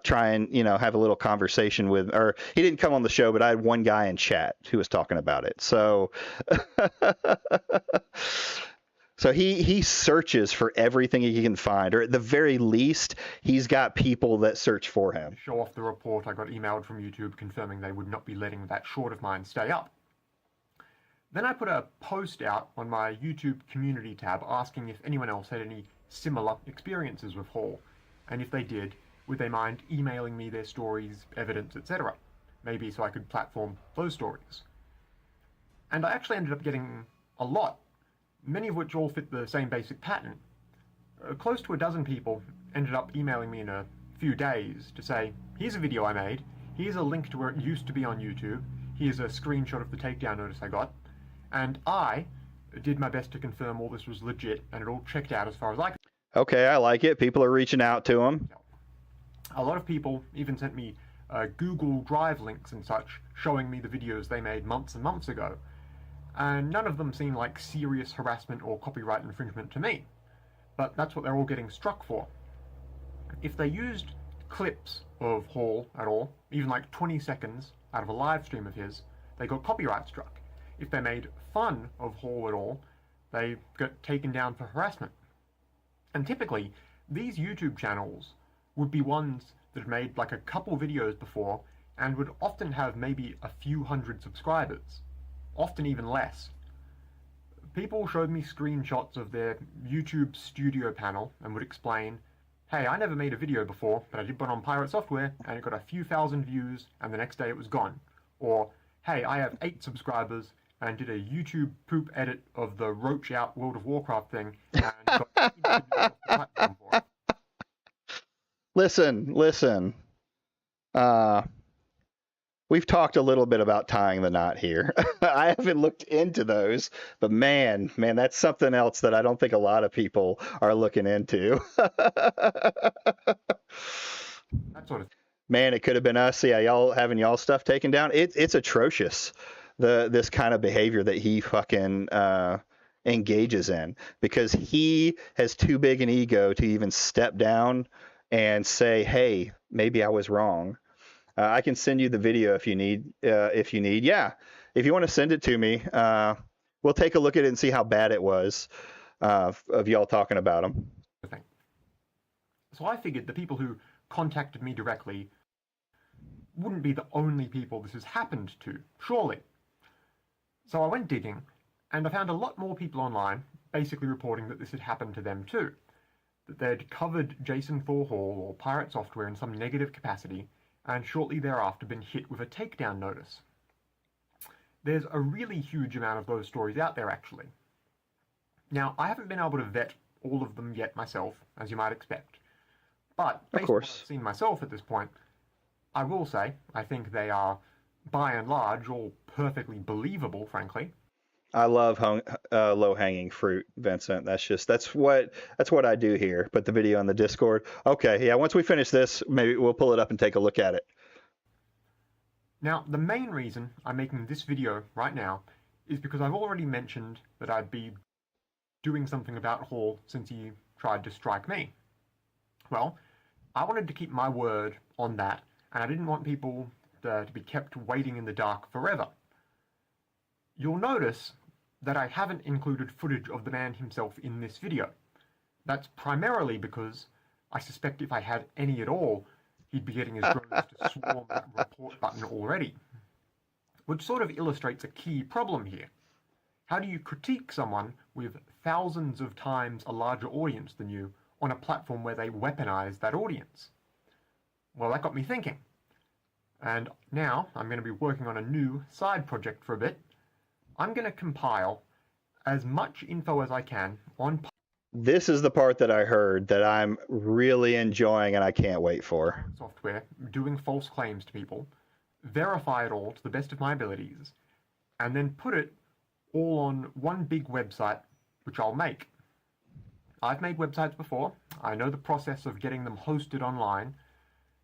try and have a little conversation with, or he didn't come on the show, but I had one guy in chat who was talking about it. So so he searches for everything he can find, or at the very least, he's got people that search for him. Show off the report I got emailed from YouTube confirming they would not be letting that short of mine stay up. Then I put a post out on my YouTube community tab asking if anyone else had any similar experiences with Hall, and if they did, would they mind emailing me their stories, evidence, etc. Maybe so I could platform those stories. And I actually ended up getting a lot, many of which all fit the same basic pattern. Close to a dozen people ended up emailing me in a few days to say, here's a video I made, here's a link to where it used to be on YouTube, here's a screenshot of the takedown notice I got, and I did my best to confirm all this was legit and it all checked out as far as I could. Okay, I like it. People are reaching out to him. A lot of people even sent me Google Drive links and such showing me the videos they made months and months ago. And none of them seem like serious harassment or copyright infringement to me. But that's what they're all getting struck for. If they used clips of Hall at all, even like 20 seconds out of a live stream of his, they got copyright struck. If they made fun of Hall at all, they got taken down for harassment. And typically, these YouTube channels would be ones that had made like a couple videos before and would often have maybe a few hundred subscribers. Often even less. People showed me screenshots of their YouTube studio panel and would explain, hey, I never made a video before, but I did one on Pirate Software and it got a few thousand views and the next day it was gone. Or, hey, I have 8 subscribers and did a YouTube poop edit of the Roach Out World of Warcraft thing and got 80 views off the platform for it. Listen. We've talked a little bit about tying the knot here. I haven't looked into those, but man, that's something else that I don't think a lot of people are looking into. That sort of thing. Man, it could have been us. Yeah, y'all having y'all stuff taken down. It's atrocious. This kind of behavior that he fucking engages in, because he has too big an ego to even step down and say, hey, maybe I was wrong. I can send you the video if you need. Yeah, if you want to send it to me, we'll take a look at it and see how bad it was of y'all talking about him. So I figured the people who contacted me directly wouldn't be the only people this has happened to, surely. So I went digging, and I found a lot more people online basically reporting that this had happened to them too. That they'd covered Jason Forhall or Pirate Software in some negative capacity, and shortly thereafter been hit with a takedown notice. There's a really huge amount of those stories out there, actually. Now, I haven't been able to vet all of them yet myself, as you might expect. But based on what I've seen myself at this point, I will say, I think they are, by and large, all perfectly believable, frankly. I love low-hanging fruit, Vincent. That's what I do here. Put the video on the Discord. Okay, yeah. Once we finish this, maybe we'll pull it up and take a look at it. Now, the main reason I'm making this video right now is because I've already mentioned that I'd be doing something about Hall since he tried to strike me. Well, I wanted to keep my word on that, and I didn't want people to be kept waiting in the dark forever. You'll notice that I haven't included footage of the man himself in this video. That's primarily because I suspect if I had any at all, he'd be getting his drones to swarm that report button already. Which sort of illustrates a key problem here. How do you critique someone with thousands of times a larger audience than you on a platform where they weaponize that audience? Well, that got me thinking. And now I'm going to be working on a new side project for a bit. I'm going to compile as much info as I can on This is the part that I heard that I'm really enjoying and I can't wait for. software doing false claims to people, verify it all to the best of my abilities, and then put it all on one big website, which I'll make. I've made websites before. I know the process of getting them hosted online,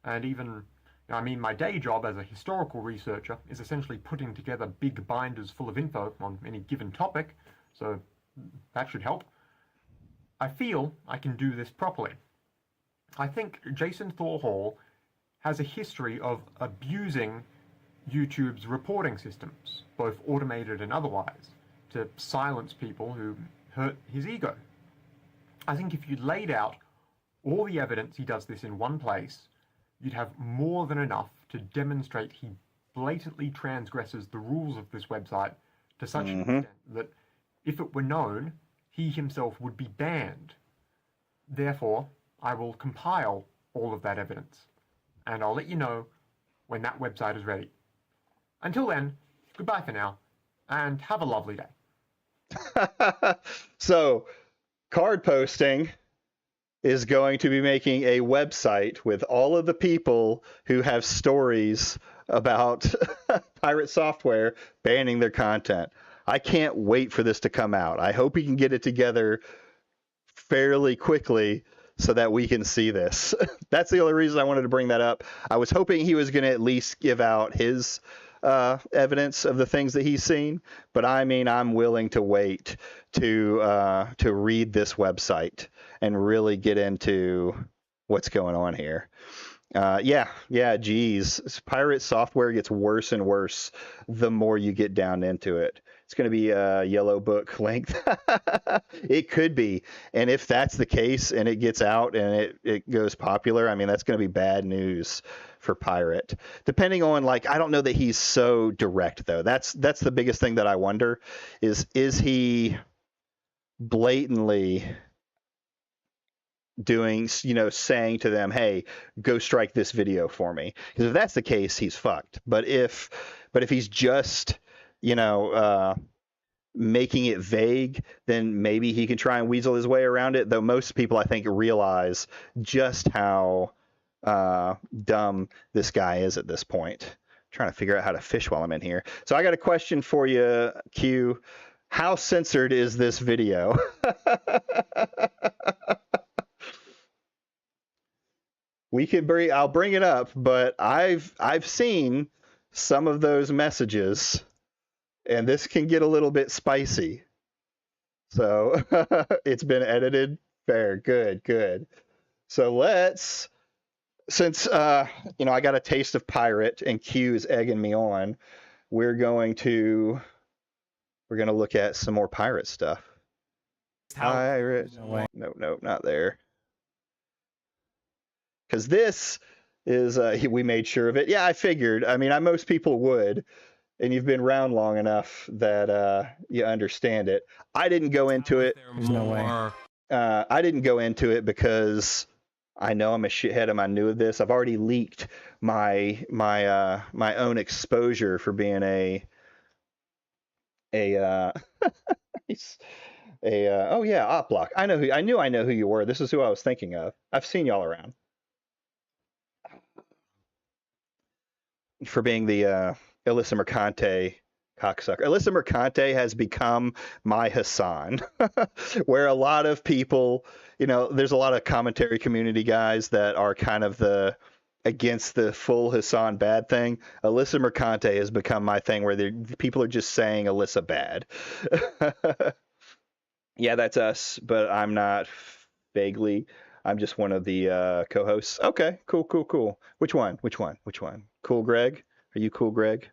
and even, my day job as a historical researcher is essentially putting together big binders full of info on any given topic, so that should help. I feel I can do this properly. I think Jason Thor Hall has a history of abusing YouTube's reporting systems, both automated and otherwise, to silence people who hurt his ego. I think if you laid out all the evidence he does this in one place, you'd have more than enough to demonstrate he blatantly transgresses the rules of this website to such an extent that if it were known, he himself would be banned. Therefore, I will compile all of that evidence, and I'll let you know when that website is ready. Until then, goodbye for now, and have a lovely day. So, Card Posting is going to be making a website with all of the people who have stories about pirate software banning their content. I can't wait for this to come out. I hope he can get it together fairly quickly so that we can see this. That's the only reason I wanted to bring that up. I was hoping he was going to at least give out his evidence of the things that he's seen, but I'm willing to wait to read this website and really get into what's going on here. Geez, pirate software gets worse and worse the more you get down into it. It's going to be a yellow book length. It could be. And if that's the case and it gets out and it goes popular, that's going to be bad news for Pirate. Depending on, I don't know that he's so direct, though. That's the biggest thing that I wonder is he blatantly doing, saying to them, hey, go strike this video for me. Because if that's the case, he's fucked. But if he's just, making it vague, then maybe he can try and weasel his way around it. Though most people, I think, realize just how dumb this guy is at this point. I'm trying to figure out how to fish while I'm in here. So I got a question for you, Q. How censored is this video? I'll bring it up, but I've seen some of those messages, and this can get a little bit spicy. So it's been edited. Fair, good. So since I got a taste of Pirate and Q's egging me on, we're going to look at some more Pirate stuff. Pirate. No, not there. Because this is, we made sure of it. Yeah, I figured. Most people would, and you've been around long enough that you understand it. I didn't go into it. There's no way. I didn't go into it because I know I'm a shithead and I knew of this. I've already leaked my own exposure for being a op block. I know who you were. This is who I was thinking of. I've seen y'all around. for being the Alyssa Mercante cocksucker. Alyssa Mercante has become my Hassan, where a lot of people, there's a lot of commentary community guys that are kind of against the full Hassan bad thing. Alyssa Mercante has become my thing, where people are just saying Alyssa bad. Yeah, that's us, but I'm not vaguely. I'm just one of the co-hosts. Okay, cool. Which one? Cool Greg? Are you Cool Greg?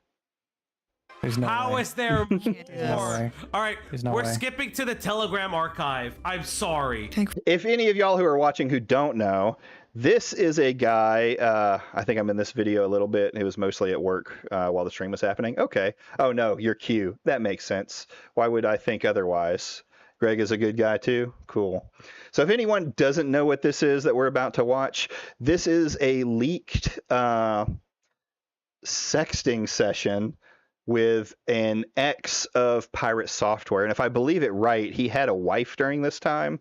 There's no How way. is there No more? way. All right, There's no we're way. skipping to the Telegram archive. I'm sorry. If any of y'all who are watching who don't know, this is a guy, I think I'm in this video a little bit. It was mostly at work while the stream was happening. Okay. Oh, no, you're Q. That makes sense. Why would I think otherwise? Greg is a good guy too? Cool. So if anyone doesn't know what this is that we're about to watch, this is a leaked sexting session with an ex of Pirate Software. And if I believe it right, he had a wife during this time.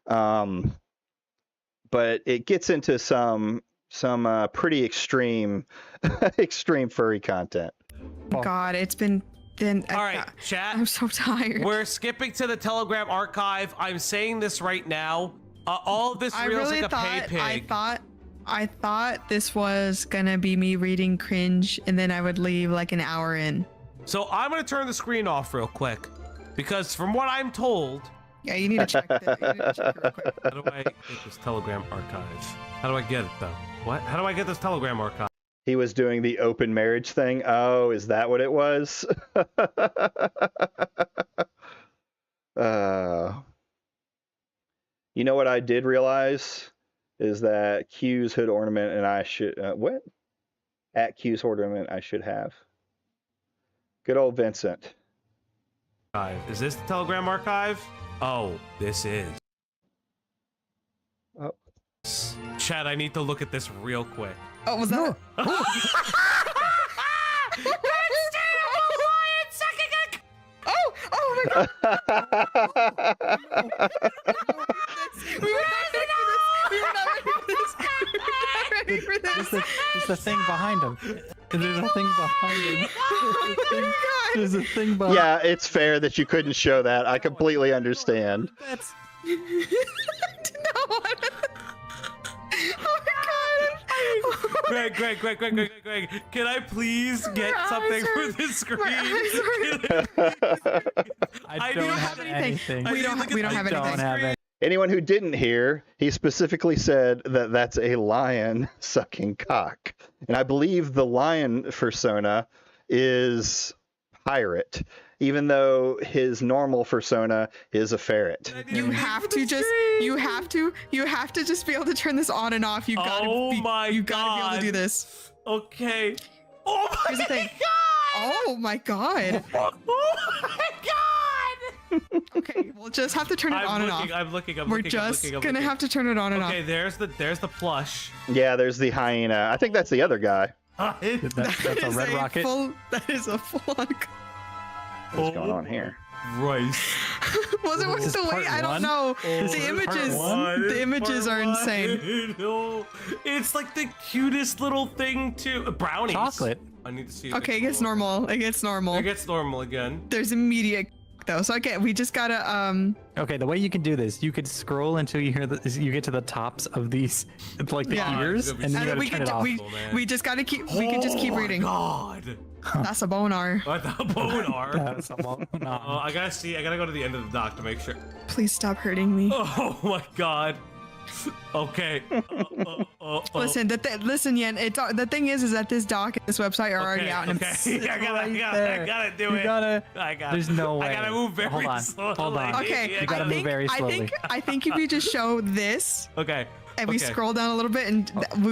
But it gets into some pretty extreme furry content. God, it's been then. All right, chat. I'm so tired. We're skipping to the Telegram archive. I'm saying this right now. All of this I reels really like a pay pig. I thought this was gonna be me reading cringe, and then I would leave like an hour in. So I'm gonna turn the screen off real quick, because from what I'm told. Yeah, you need to check that. You need to check it real quick. How do I get this Telegram archive? How do I get it though? What? How do I get this Telegram archive? He was doing the open marriage thing. Oh, is that what it was? You know what I did realize is that Q's hood ornament and I should what? At Q's hood ornament I should have. Good old Vincent. Is this the Telegram archive? Oh, this is. Oh. Chad, I need to look at this real quick. Oh, was that? Oh my God! We were not ready for this. There's a thing behind him. There's a thing behind him. Oh my God! There's a thing behind. Yeah, it's fair that you couldn't show that. I completely understand. That's. No. Oh my God! Greg, can I please get My eyes something for hurt. the screen? My I don't have anything. We don't have anything. Anyone who didn't hear, he specifically said that that's a lion sucking cock. And I believe the lion persona is pirate, even though his normal persona is a ferret. You have to just be able to turn this on and off. You gotta be able to do this. Okay. Oh my Here's the thing. God! Oh my God. Oh my God! Okay, we'll just have to turn it on and off. I'm looking. We're just gonna have to turn it on and off. Okay, there's the plush. Yeah, there's the hyena. I think that's the other guy. That's a red rocket. That is a full-on. What's going on here? Rice. Was it worth the wait? I don't know. The images are insane. No, it's like the cutest little thing too. Brownies. Chocolate. I need to see. Okay, it gets normal. It gets normal. It gets normal again. There's immediate though. So okay, we just gotta Okay, the way you can do this, you could scroll until you get to the tops of these, like the Yeah. ears, and then you gotta we turn can it off. we just gotta keep we can just keep reading. God. That's a boner. What the bonar? That's a no. I gotta see. I gotta go to the end of the dock to make sure. Please stop hurting me. Oh my God. Okay. Listen, listen, Yen. The thing is that this doc and this website are already out. And Okay. I gotta do You it. gotta. I got. There's no way. I gotta move very Hold on. slowly. Hold on. Okay, You gotta move very slowly. I think if you just show this Okay. and we scroll down a little bit, and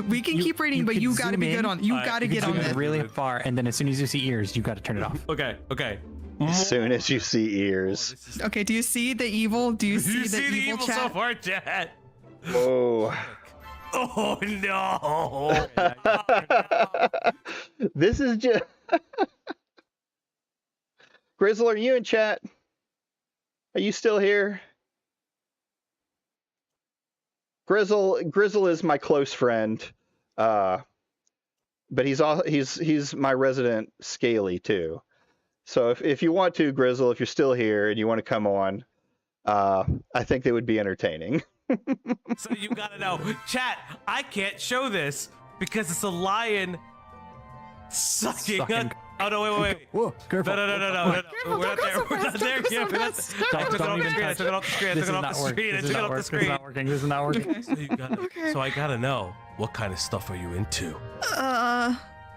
we can keep reading, but can you gotta zoom be in. good on. You Alright, gotta you get can on zoom this. in. really far, and then as soon as you see ears, you gotta turn it off. Okay. As soon as you see ears. Okay, do you see the evil? Do you see You see the evil chat? so far, chat? Whoa. Oh no! This is just. Grizzle, are you in chat? Are you still here? Grizzle is my close friend. but he's my resident scaly too. So if you want to, Grizzle, if you're still here and you want to come on, I think they would be entertaining. So you gotta know, chat. I can't show this because it's a lion sucking. Oh no! Wait! Whoa, careful. No! Careful, We're not there. don't We're go not so there fast, yet. don't go I so took it Don't off the even screen. I touch took it off the screen. I This took is it off not the working. screen. I This took is it not off the working. This is screen. not working. This is not working. So you gotta. Okay. So I gotta know what kind of stuff are you into?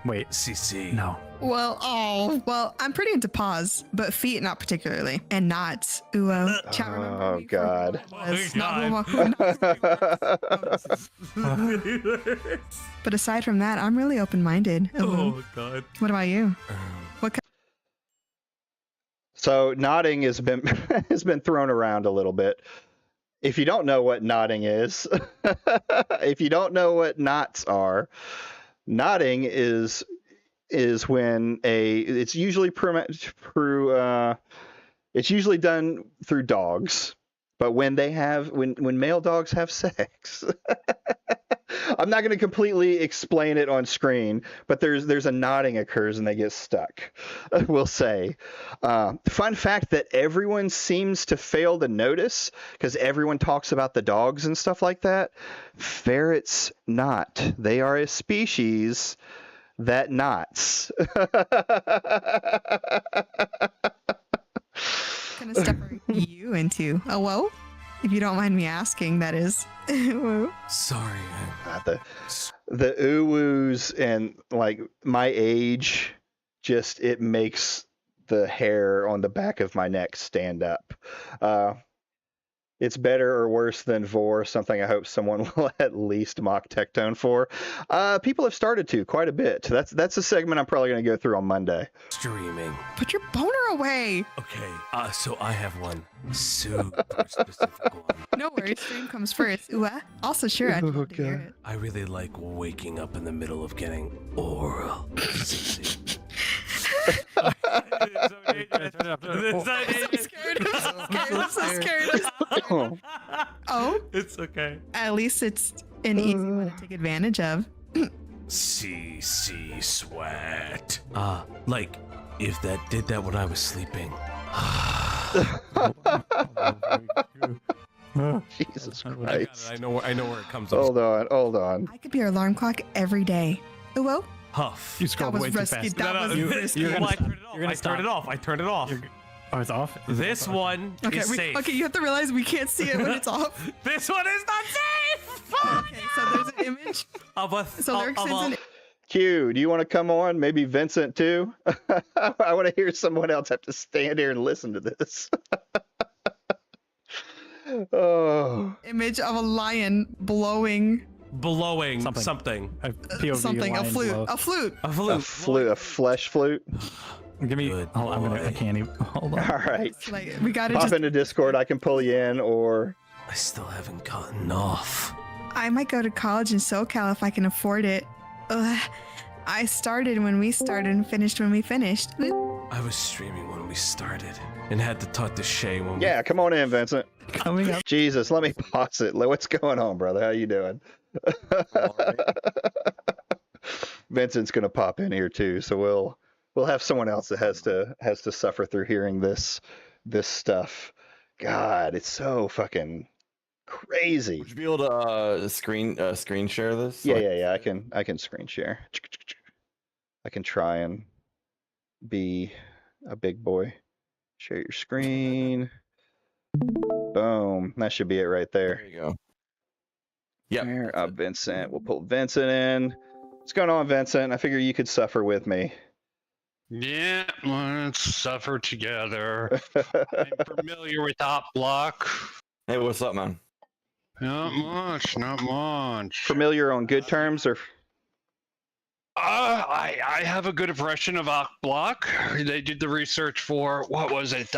Wait, CC. no. Well, I'm pretty into paws, but feet not particularly, and knots. Ooh, chat, remember Oh me from God. was Oh, not God. who- But aside from that, I'm really open-minded. Ooh. Oh God. What about you? So nodding has been has been thrown around a little bit. If you don't know what nodding is, if you don't know what knots are, nodding is when it's usually it's usually done through dogs, but when male dogs have sex. I'm not going to completely explain it on screen, but there's a nodding occurs and they get stuck. We'll say. Fun fact that everyone seems to fail to notice because everyone talks about the dogs and stuff like that. Ferrets not. They are a species that knots. What kind of stuff are you into? Oh, whoa? If you don't mind me asking, that is. Whoa. Sorry. The uwoos and like my age, just it makes the hair on the back of my neck stand up. It's better or worse than Vor, something I hope someone will at least mock Tectone for. People have started to quite a bit. That's a segment I'm probably going to go through on Monday. Streaming. Put your boner away. Okay. So I have one super specific one. No worries. Stream comes first. Ooh, also, sure, I'd love to hear it. I really like waking up in the middle of getting oral. I'm so scared. Oh, It's okay. at least it's an easy one to take advantage of. CC sweat. Like if that did that when I was sleeping. Jesus I Christ. got it. I know where it comes up. Hold on. I could be your alarm clock every day. Ooh, whoa. Huff. You That scrolled was way too risky. fast. That was risky. you're gonna Well, I stop. turned it off. You're gonna I turned it stop. off. I turned it off. Oh, it's off? Is it This off? one Okay, is safe. okay, you have to realize we can't see it when it's off. This one is not safe. Okay, so there's an image. Of a So Lyric sends an Q, do you want to come on? Maybe Vincent too? I want to hear someone else have to stand here and listen to this. Oh. image of a lion blowing blowing Something. something. A POV something, a line flute, below. a flute. A A flute. flute, a flesh flute. Give me. Good Hold on, I boy. can't even. Hold on. All right. Like we gotta Pop just. into Discord. I can pull you in, or I still haven't gotten off. I might go to college in SoCal if I can afford it. Ugh. I started when we started and finished when we finished. I was streaming when we started and had to talk to Shay when yeah, come on in, Vincent. Coming up. Jesus, let me pause it. What's going on, brother? How you doing? Vincent's gonna pop in here too, so we'll have someone else that has to suffer through hearing this stuff. God, it's so fucking crazy. Would you be able to screen share this? Yeah. I can screen share. I can try and be a big boy. Share your screen. Boom. That should be it right there. There you go. Yep. There, Vincent. We'll pull Vincent in. What's going on, Vincent? I figure you could suffer with me. Yeah, let's suffer together. I'm familiar with Op Block. Hey, what's up, man? Not much, not much. Familiar on good terms, or I have a good impression of Op Block. They did the research for, what was it?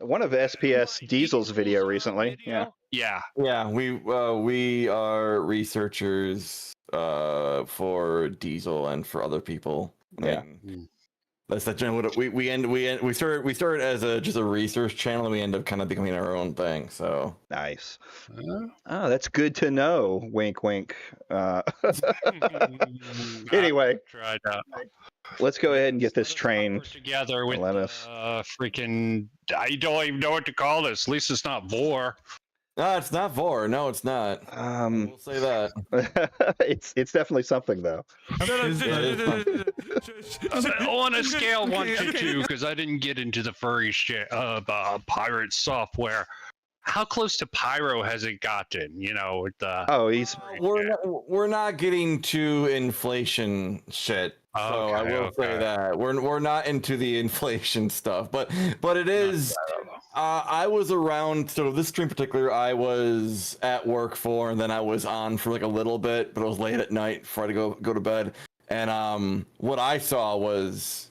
one of SPS Diesel's video recently. Yeah. Yeah. Yeah, we are researchers for Diesel and for other people. Yeah. And That's the general. We started as just a research channel, and we end up kind of becoming our own thing. So Nice. Oh, that's good to know. Wink, wink. Anyway, Tried out. let's go ahead and get this Let us train. work together with Let us- freaking. I don't even know what to call this. At least it's not vor. no, it's not vor. No, it's not. We'll say that. It's definitely something though. On a scale 1 to 2, because I didn't get into the furry shit of pirate software. How close to pyro has it gotten? You know, with the Oh, he's We're not getting to inflation shit. So I Okay, will say okay. that we're not into the inflation stuff, but it is. I was around. So this stream in particular, I was at work for, and then I was on for like a little bit, but it was late at night before I had to go to bed. And what I saw was,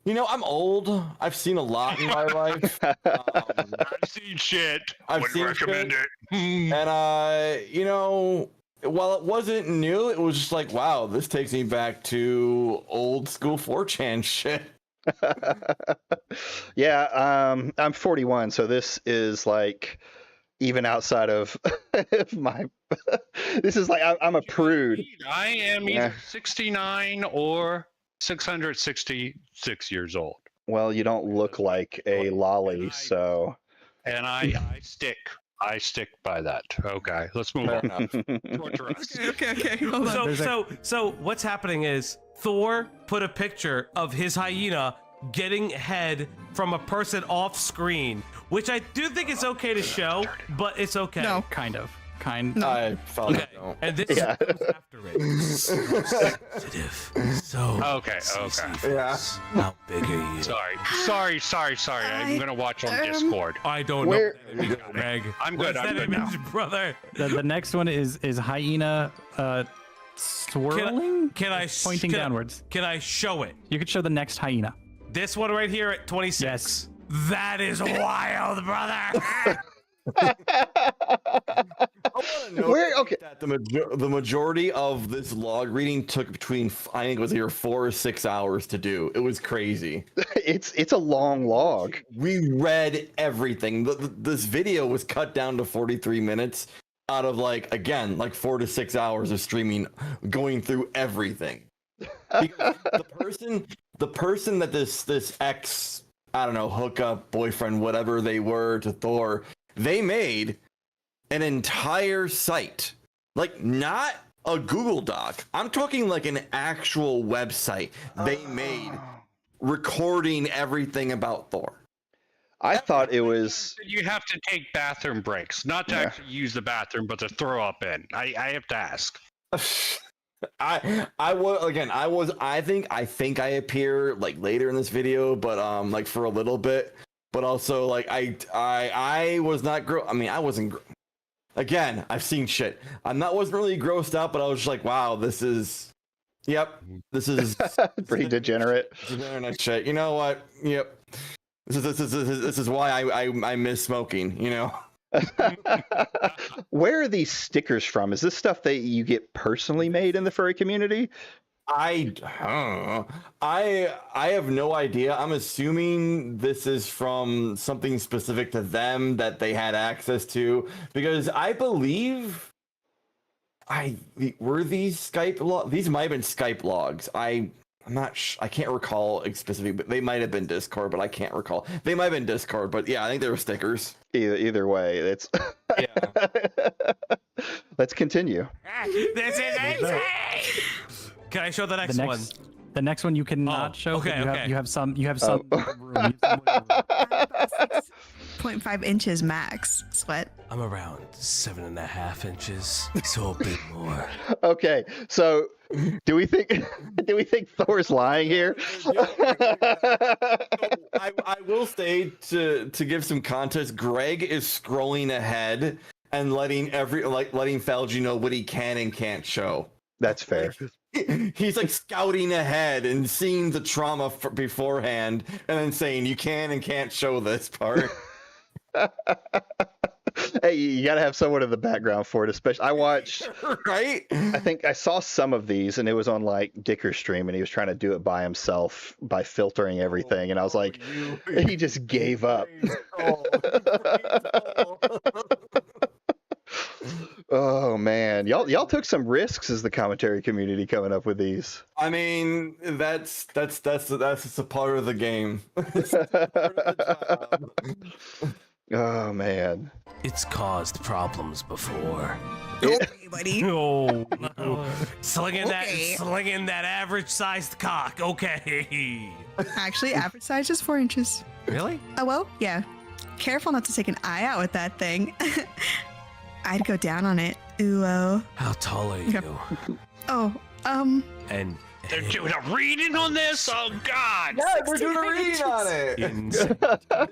I'm old. I've seen a lot in my life. I've seen shit. I've Wouldn't seen recommend shit. it. And while it wasn't new, it was just like, wow, this takes me back to old school 4chan shit. Yeah, I'm 41, so this is like even outside of my. This is like I'm a prude. I am Yeah. either 69 or 666 years old. Well, you don't look like a lolly, so. And I stick by that. Okay, let's move Fair on. enough. Torture us. Okay. Hold on. So what's happening is Thor put a picture of his hyena getting head from a person off screen, which I do think is okay to show, but it's okay. No. Kind of. I felt Okay. no. And this Yeah. goes after it. So sensitive. So Okay. Yeah. how big are you? Sorry. I'm gonna watch on Discord. I don't Where- know. What that image, Greg. I'm good, What's I'm that good now. image, brother? The next one is hyena swirling, Can I pointing can I- downwards. Can I show it? You could show the next hyena. This one right here at 26. Yes. That is wild, brother. I want to know Where- okay. that the majority of this log reading took between, I think it was either 4 or 6 hours to do. It was crazy. It's a long log. We read everything. This video was cut down to 43 minutes out of like 4 to 6 hours of streaming, going through everything. Because the person that this ex, I don't know, hookup, boyfriend, whatever they were to Thor, they made an entire site, like not a Google Doc. I'm talking like an actual website they made recording everything about Thor. I thought it was. You have to take bathroom breaks, not to actually use the bathroom, but to throw up in. I have to ask. I think I appear like later in this video, but like for a little bit, but also like I was not I wasn't. Again, I've seen shit. Wasn't really grossed out, but I was just like, wow, this is Pretty degenerate. This is internet shit. You know what? Yep. This is why I miss smoking. Where are these stickers from? Is this stuff that you get personally made in the furry community? I have no idea. I'm assuming this is from something specific to them that they had access to, because I believe were these Skype these might have been Skype logs. I'm not I can't recall specifically, but they might have been Discord, but I can't recall. They might have been Discord, but yeah, I think they were stickers. Either way, it's. Yeah. Let's continue. This is insane. Can I show the next one? The next one you cannot show. okay, but okay. You have some room. Use some wiggle room. About 6.5 inches max. Sweat. I'm around 7.5 inches, so a bit more. Okay, so do we think Thor's lying here? I will say to give some context, Greg is scrolling ahead and letting Felgi know what he can and can't show. That's fair. He's like scouting ahead and seeing the trauma beforehand, and then saying you can and can't show this part. Hey, you gotta have someone in the background for it, especially. I watched. Right? I think I saw some of these, and it was on like Dicker's stream, and he was trying to do it by himself by filtering everything, and I was like, he just gave up. Oh man, y'all took some risks as the commentary community coming up with these. I mean, that's just a part of the game. It's part of the job. Oh man. It's caused problems before. Okay, buddy. Oh, slinging Okay. that average-sized cock. Okay. Actually, average size is 4 inches. Really? Oh, well, yeah. Careful not to take an eye out with that thing. I'd go down on it. Ooh, oh. How tall are you? Yep. Oh, And They're doing a reading on this? Oh, God. Yeah, we're doing a reading on it. insane. That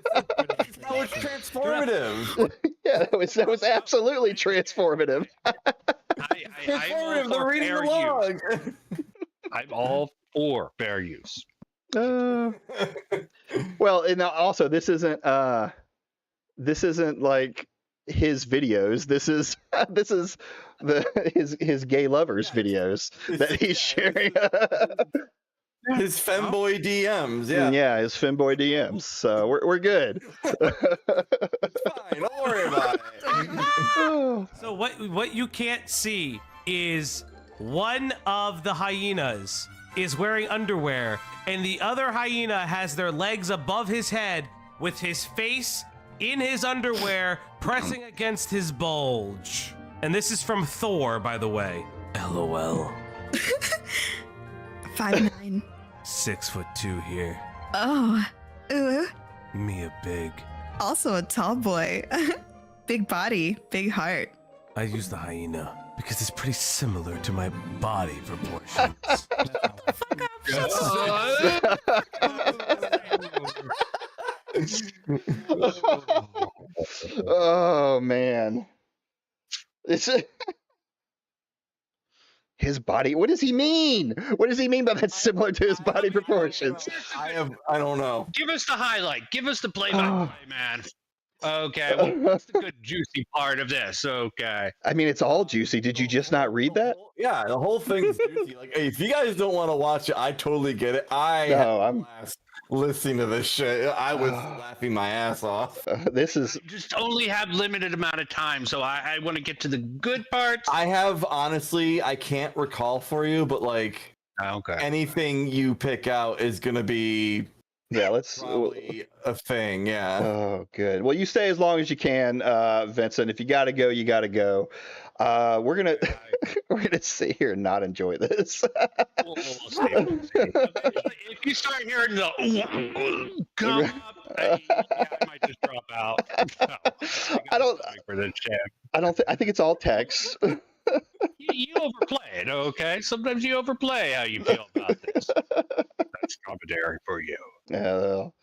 was transformative. Yeah, that was absolutely transformative. I'm Transformative. all They're for reading fair the use. log. I'm all for fair use. Well, and also this isn't like his videos. This is his gay lovers videos that he's sharing. His femboy DMs. Yeah. Yeah, his femboy DMs. So we're good. Fine. Don't worry about it. So what you can't see is one of the hyenas is wearing underwear, and the other hyena has their legs above his head with his face in his underwear pressing against his bulge. And this is from Thor, by the way. LOL. 5'9". 6'2" here. Oh, ooh. Me a big. Also a tall boy. Big body, big heart. I use the hyena because it's pretty similar to my body proportions. Oh man. It's his body. What does he mean? What does he mean by that similar to his body proportions? I don't know. Give us the highlight. Give us the play-by-play, man. Okay, well, what's the good juicy part of this? Okay. I mean, it's all juicy. Did you just not read that? Yeah, the whole thing's juicy. Like, hey, if you guys don't want to watch it, I totally get it. I'm listening to this shit. I was laughing my ass off. This is Just only have limited amount of time, so I want to get to the good parts. I have honestly, I can't recall for you, but like Okay. anything you pick out is gonna be probably a thing. Yeah. Oh, good. Well, you stay as long as you can, Vincent. If you gotta go, you gotta go. We're gonna sit here and not enjoy this. We'll stay. If you start hearing the come up, I might just drop out. I don't. For the chat. I think it's all text. You overplay it, okay? Sometimes you overplay how you feel about this. That's commentary for you. All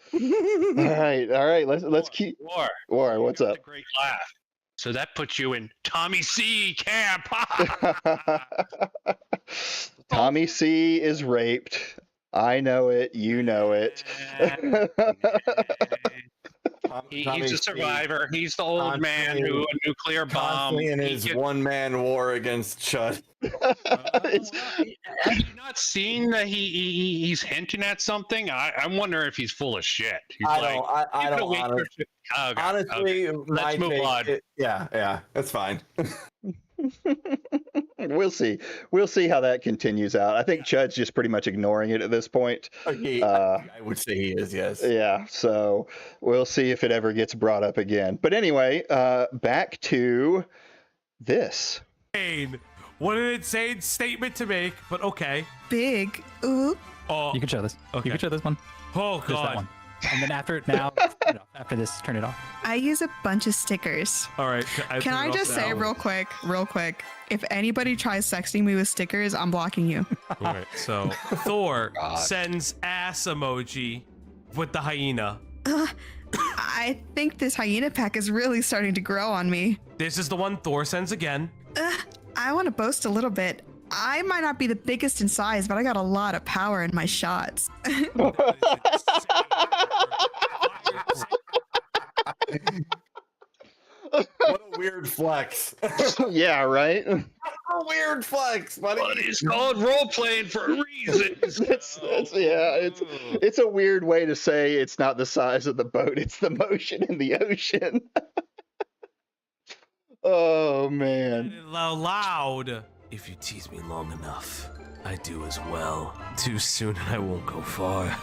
right. Let's keep. War, what's up? A great laugh. So that puts you in Tommy C camp. Tommy C is raped. I know it. You know it. He's a survivor. He's the old man who a nuclear bomb. In his one-man war against Chud. Have you not seen that he's hinting at something? I'm wondering if he's full of shit. He's I don't honestly, let's move on. Yeah, that's fine. We'll see. We'll see how that continues out. I think Chud's just pretty much ignoring it at this point. I would say he is, yes. Yeah, so we'll see if it ever gets brought up again. But anyway, back to this. What an insane statement to make, but okay. Big. Ooh. Oh, You can show this. Okay. You can show this one. Oh Just that god. one. And then turn it off. After this, turn it off. I use a bunch of stickers. All right. Can I just say real quick, if anybody tries sexting me with stickers, I'm blocking you. All right. So Thor sends ass emoji with the hyena. I think this hyena pack is really starting to grow on me. This is the one Thor sends again. I want to boast a little bit. I might not be the biggest in size, but I got a lot of power in my shots. What a weird flex. Yeah, right. That's a weird flex, buddy. But it's called role playing for a reason. It's a weird way to say it's not the size of the boat, it's the motion in the ocean. Oh man. Loud. If you tease me long enough, I do as well. Too soon and I won't go far.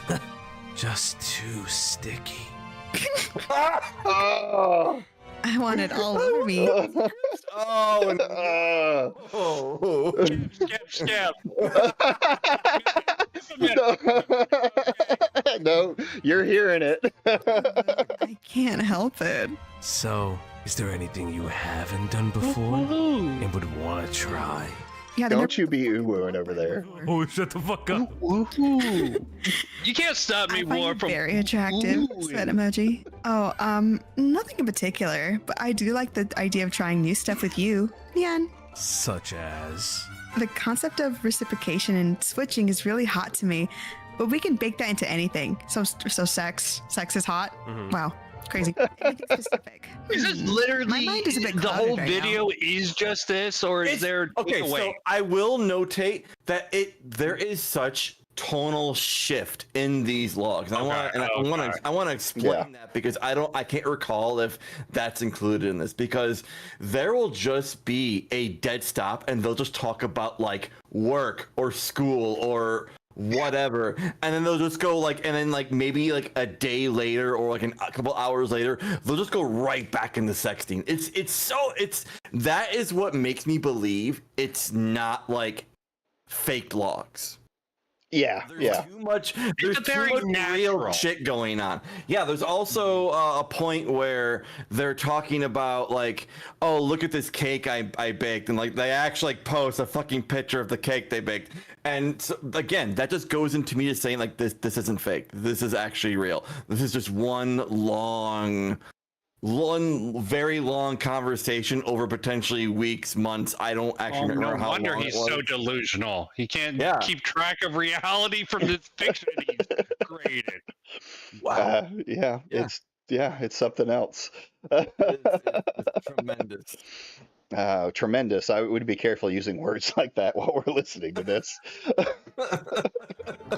Just too sticky. Oh. I want it all over me. Scab. No, you're hearing it. I can't help it. So, is there anything you haven't done before and would want to try? Yeah, Don't you be ooh-wooing over there. Oh, shut the fuck up. You can't stop me, I find War, you from very attractive. Sweat emoji. Oh, nothing in particular, but I do like the idea of trying new stuff with you, Nian. Such as? The concept of reciprocation and switching is really hot to me, but we can bake that into anything. So sex is hot. Wow, crazy. Anything specific. Is this literally My mind is a bit the clouded whole right video now. is just this, or is there okay? takeaway? So I will notate that there is such tonal shift in these logs. And I want to explain that because I can't recall if that's included in this, because there will just be a dead stop and they'll just talk about like work or school or whatever, and then they'll just go like, and then like maybe like a day later or like a couple hours later they'll just go right back into sexting. It's that is what makes me believe it's not like faked logs. Yeah, There's too much real shit going on. Yeah, there's also a point where they're talking about like, oh, look at this cake I baked, and like they actually like post a fucking picture of the cake they baked. And so, again, that just goes into me just saying like this isn't fake. This is actually real. This is just one very long conversation over potentially weeks, months. I don't actually remember how long. No wonder he's so delusional. He can't keep track of reality from this fiction he's created. Wow. It's something else. It's tremendous. Tremendous. I would be careful using words like that while we're listening to this.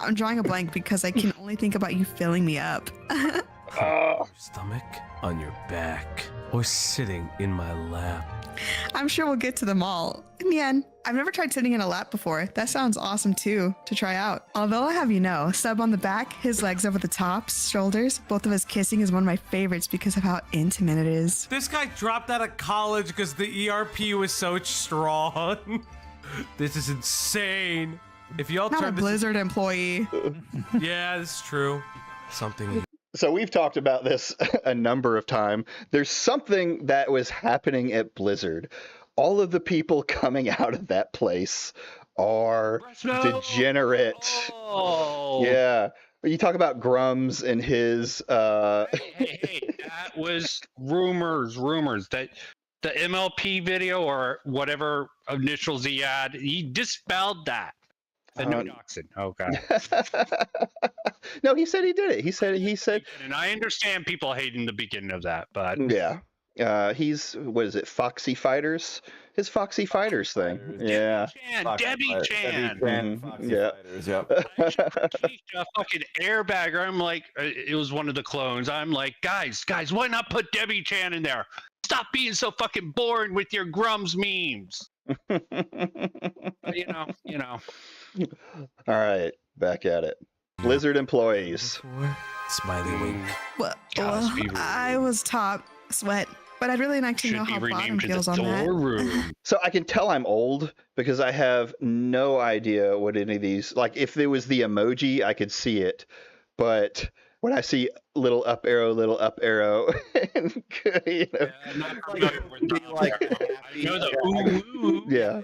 I'm drawing a blank because I can only think about you filling me up. On your stomach, on your back, or sitting in my lap. I'm sure we'll get to them all. In the end, I've never tried sitting in a lap before. That sounds awesome too, to try out. Although I'll have you know, Sub on the back, his legs over the tops, shoulders, both of us kissing is one of my favorites because of how intimate it is. This guy dropped out of college because the ERP was so strong. This is insane. If y'all Not a turn Blizzard employee. Yeah, that's true. Something. So we've talked about this a number of times. There's something that was happening at Blizzard. All of the people coming out of that place are degenerate. Oh. Yeah. You talk about Grums and his Hey, that was rumors that the MLP video or whatever initials he had, he dispelled that. No doxing. Oh god. No, he said he did it. He said and I understand people hating the beginning of that, but yeah. He's what is it? Foxy Fighters? His Foxy Fighters thing. Yeah. Debbie Chan. Yeah. She's a fucking airbagger. I'm like, it was one of the clones. I'm like, guys, why not put Debbie Chan in there? Stop being so fucking boring with your Grums memes. you know. All right, back at it. Blizzard employees. Smiley wink. Well, I was top sweat, but I'd really like to know how bottom feels on that. So I can tell I'm old because I have no idea what any of these, like if there was the emoji, I could see it. But when I see little up arrow, and, you know, yeah,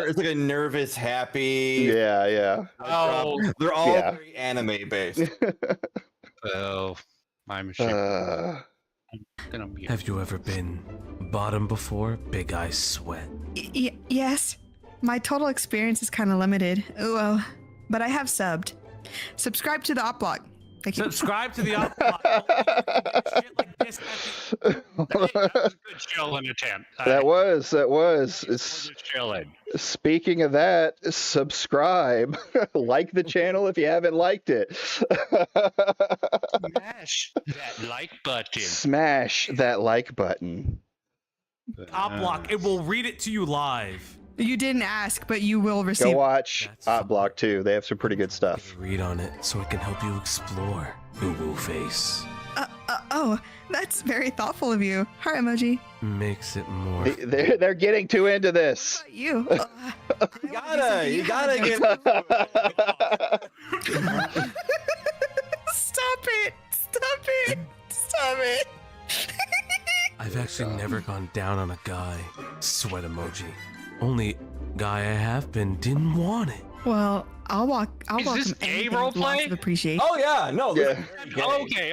it's like a nervous, happy. Yeah. Oh, they're all very anime based. Oh, my machine. Have you ever been bottom before? Big Eye Sweat. Yes. My total experience is kind of limited. Well, but I have subbed. Subscribe to the op blog. Thank you. Subscribe to the Op Block. Shit like this at the- Hey, that was a good chilling attempt. That was. Just chilling. Speaking of that, subscribe, like the channel if you haven't liked it. Smash that like button. Smash that like button. Op Block. It will read it to you live. You didn't ask, but you will Go receive. watch That's Hot Block 2. They have some pretty good stuff. Read on it so it can help you explore. Boo face Oh, that's very thoughtful of you. Heart emoji. makes it more. They're getting too into this. You. You gotta get. Stop it! Stop it! Stop it! I've actually never gone down on a guy. Sweat emoji. Only guy I have been didn't want it. Well, I'll Is welcome this gay anything with lots roleplay? of appreciation. Oh yeah, no. Yeah.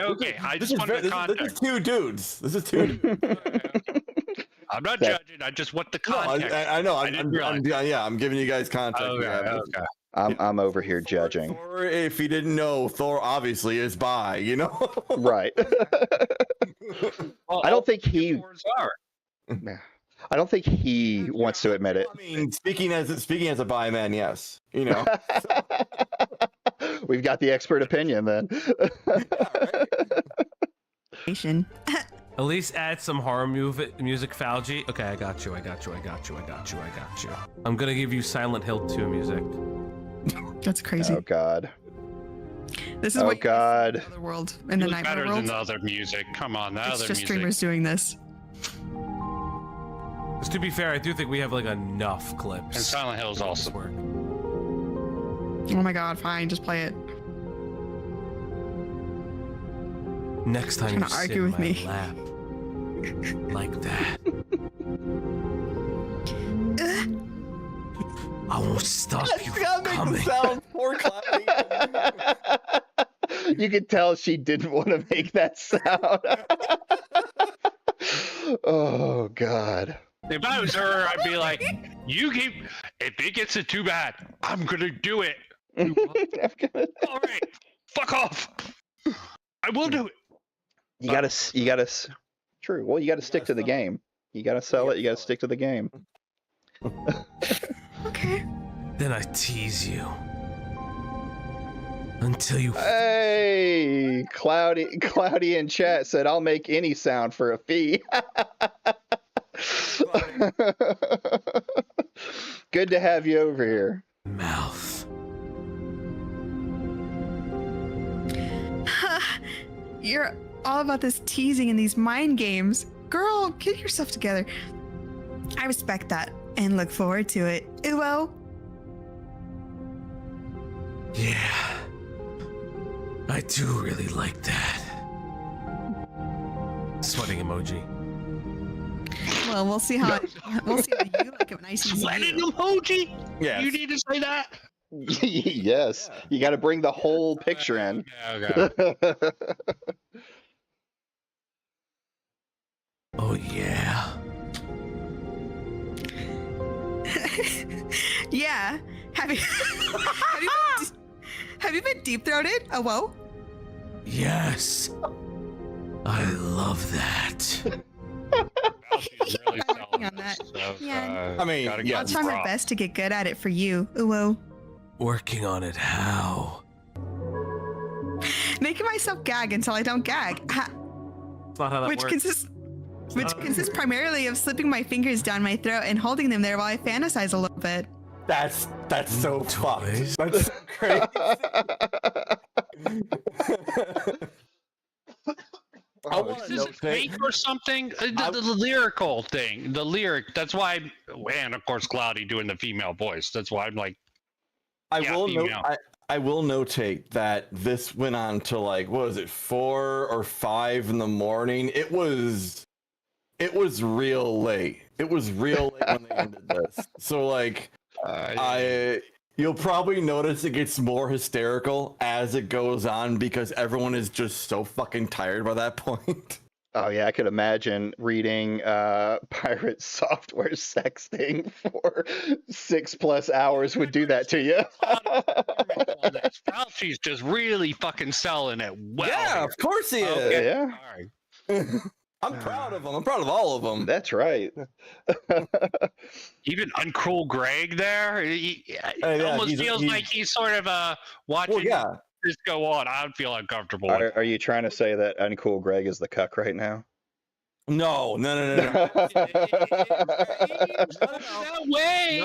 Okay. I just wanted the This context. is two dudes. This is two. I'm not That- judging. I just want the No, context. I know. I didn't realize. I'm giving you guys context. Okay, Yeah. okay. I'm over here judging. Thor, if you didn't know, Thor obviously is bi. You know. Right. Well, I don't think he. Thors are. I don't think he wants to admit it. I mean, speaking as a bi man, yes. You know. We've got the expert opinion then. At least add some horror music, Falgi. Okay, I got you. I'm gonna give you Silent Hill 2 music. That's crazy. Oh God. This is Oh what you God. see in the other world, in the It was nightmare better world. than the other music. Come on, the It's other just music. streamers doing this. 'Cause to be fair, I do think we have like enough clips. And Silent Hill is to make this awesome. work. Oh my God! Fine, just play it. Next time Trying you to sit argue in with my me. lap, like that, I won't stop you from coming. Sound poor Cloudy. You could tell she didn't want to make that sound. Oh God. If I was her, I'd be like, "You keep. If it gets it too bad, I'm gonna do it. All right, fuck off. I will do it." You gotta. True. Well, you gotta stick to the game. You gotta sell it. You gotta stick to the game. Okay. Then I tease you until you. Hey, Cloudy in chat said, "I'll make any sound for a fee." Good to have you over here. Mouth. You're all about this teasing and these mind games. Girl, get yourself together. I respect that and look forward to it. Well, Yeah. I do really like that. Sweating emoji. well, we'll see how you like it when I see Sweating you. emoji. Yes. You need to say that. Yes, you got to bring the whole picture in. Yeah, okay. Oh yeah. Yeah. Have you been deep throated? Oh, whoa. Yes. I love that. She's really I'm working selling on that. this stuff. Yeah. I mean, gotta yeah, I'll get try my props. best to get good at it for you. Whoa. Working on it how? Making myself gag until I don't gag. That's not how that Which works. consists primarily of slipping my fingers down my throat and holding them there while I fantasize a little bit. That's so fucked. Toys. That's so crazy. I Oh, want Is to this know fake or something? The lyrical thing, the lyric. That's why, and of course, Cloudy doing the female voice. That's why I'm like, Yeah, female. I will notate that this went on to like, what was it, 4 or 5 in the morning? It was real late. It was real late when they ended this. So like, you'll probably notice it gets more hysterical as it goes on because everyone is just so fucking tired by that point. Oh yeah, I could imagine reading pirate software sexting for 6+ hours would do that to you. Fauci's just really fucking selling it well. Yeah, here. of course he is. Okay. Yeah. All right. I'm proud of him. I'm proud of all of them. That's right. Even Uncool Greg there. It almost feels like he's sort of watching this go on. I would feel uncomfortable. Are you trying to say that Uncool Greg is the cuck right now? No. That way.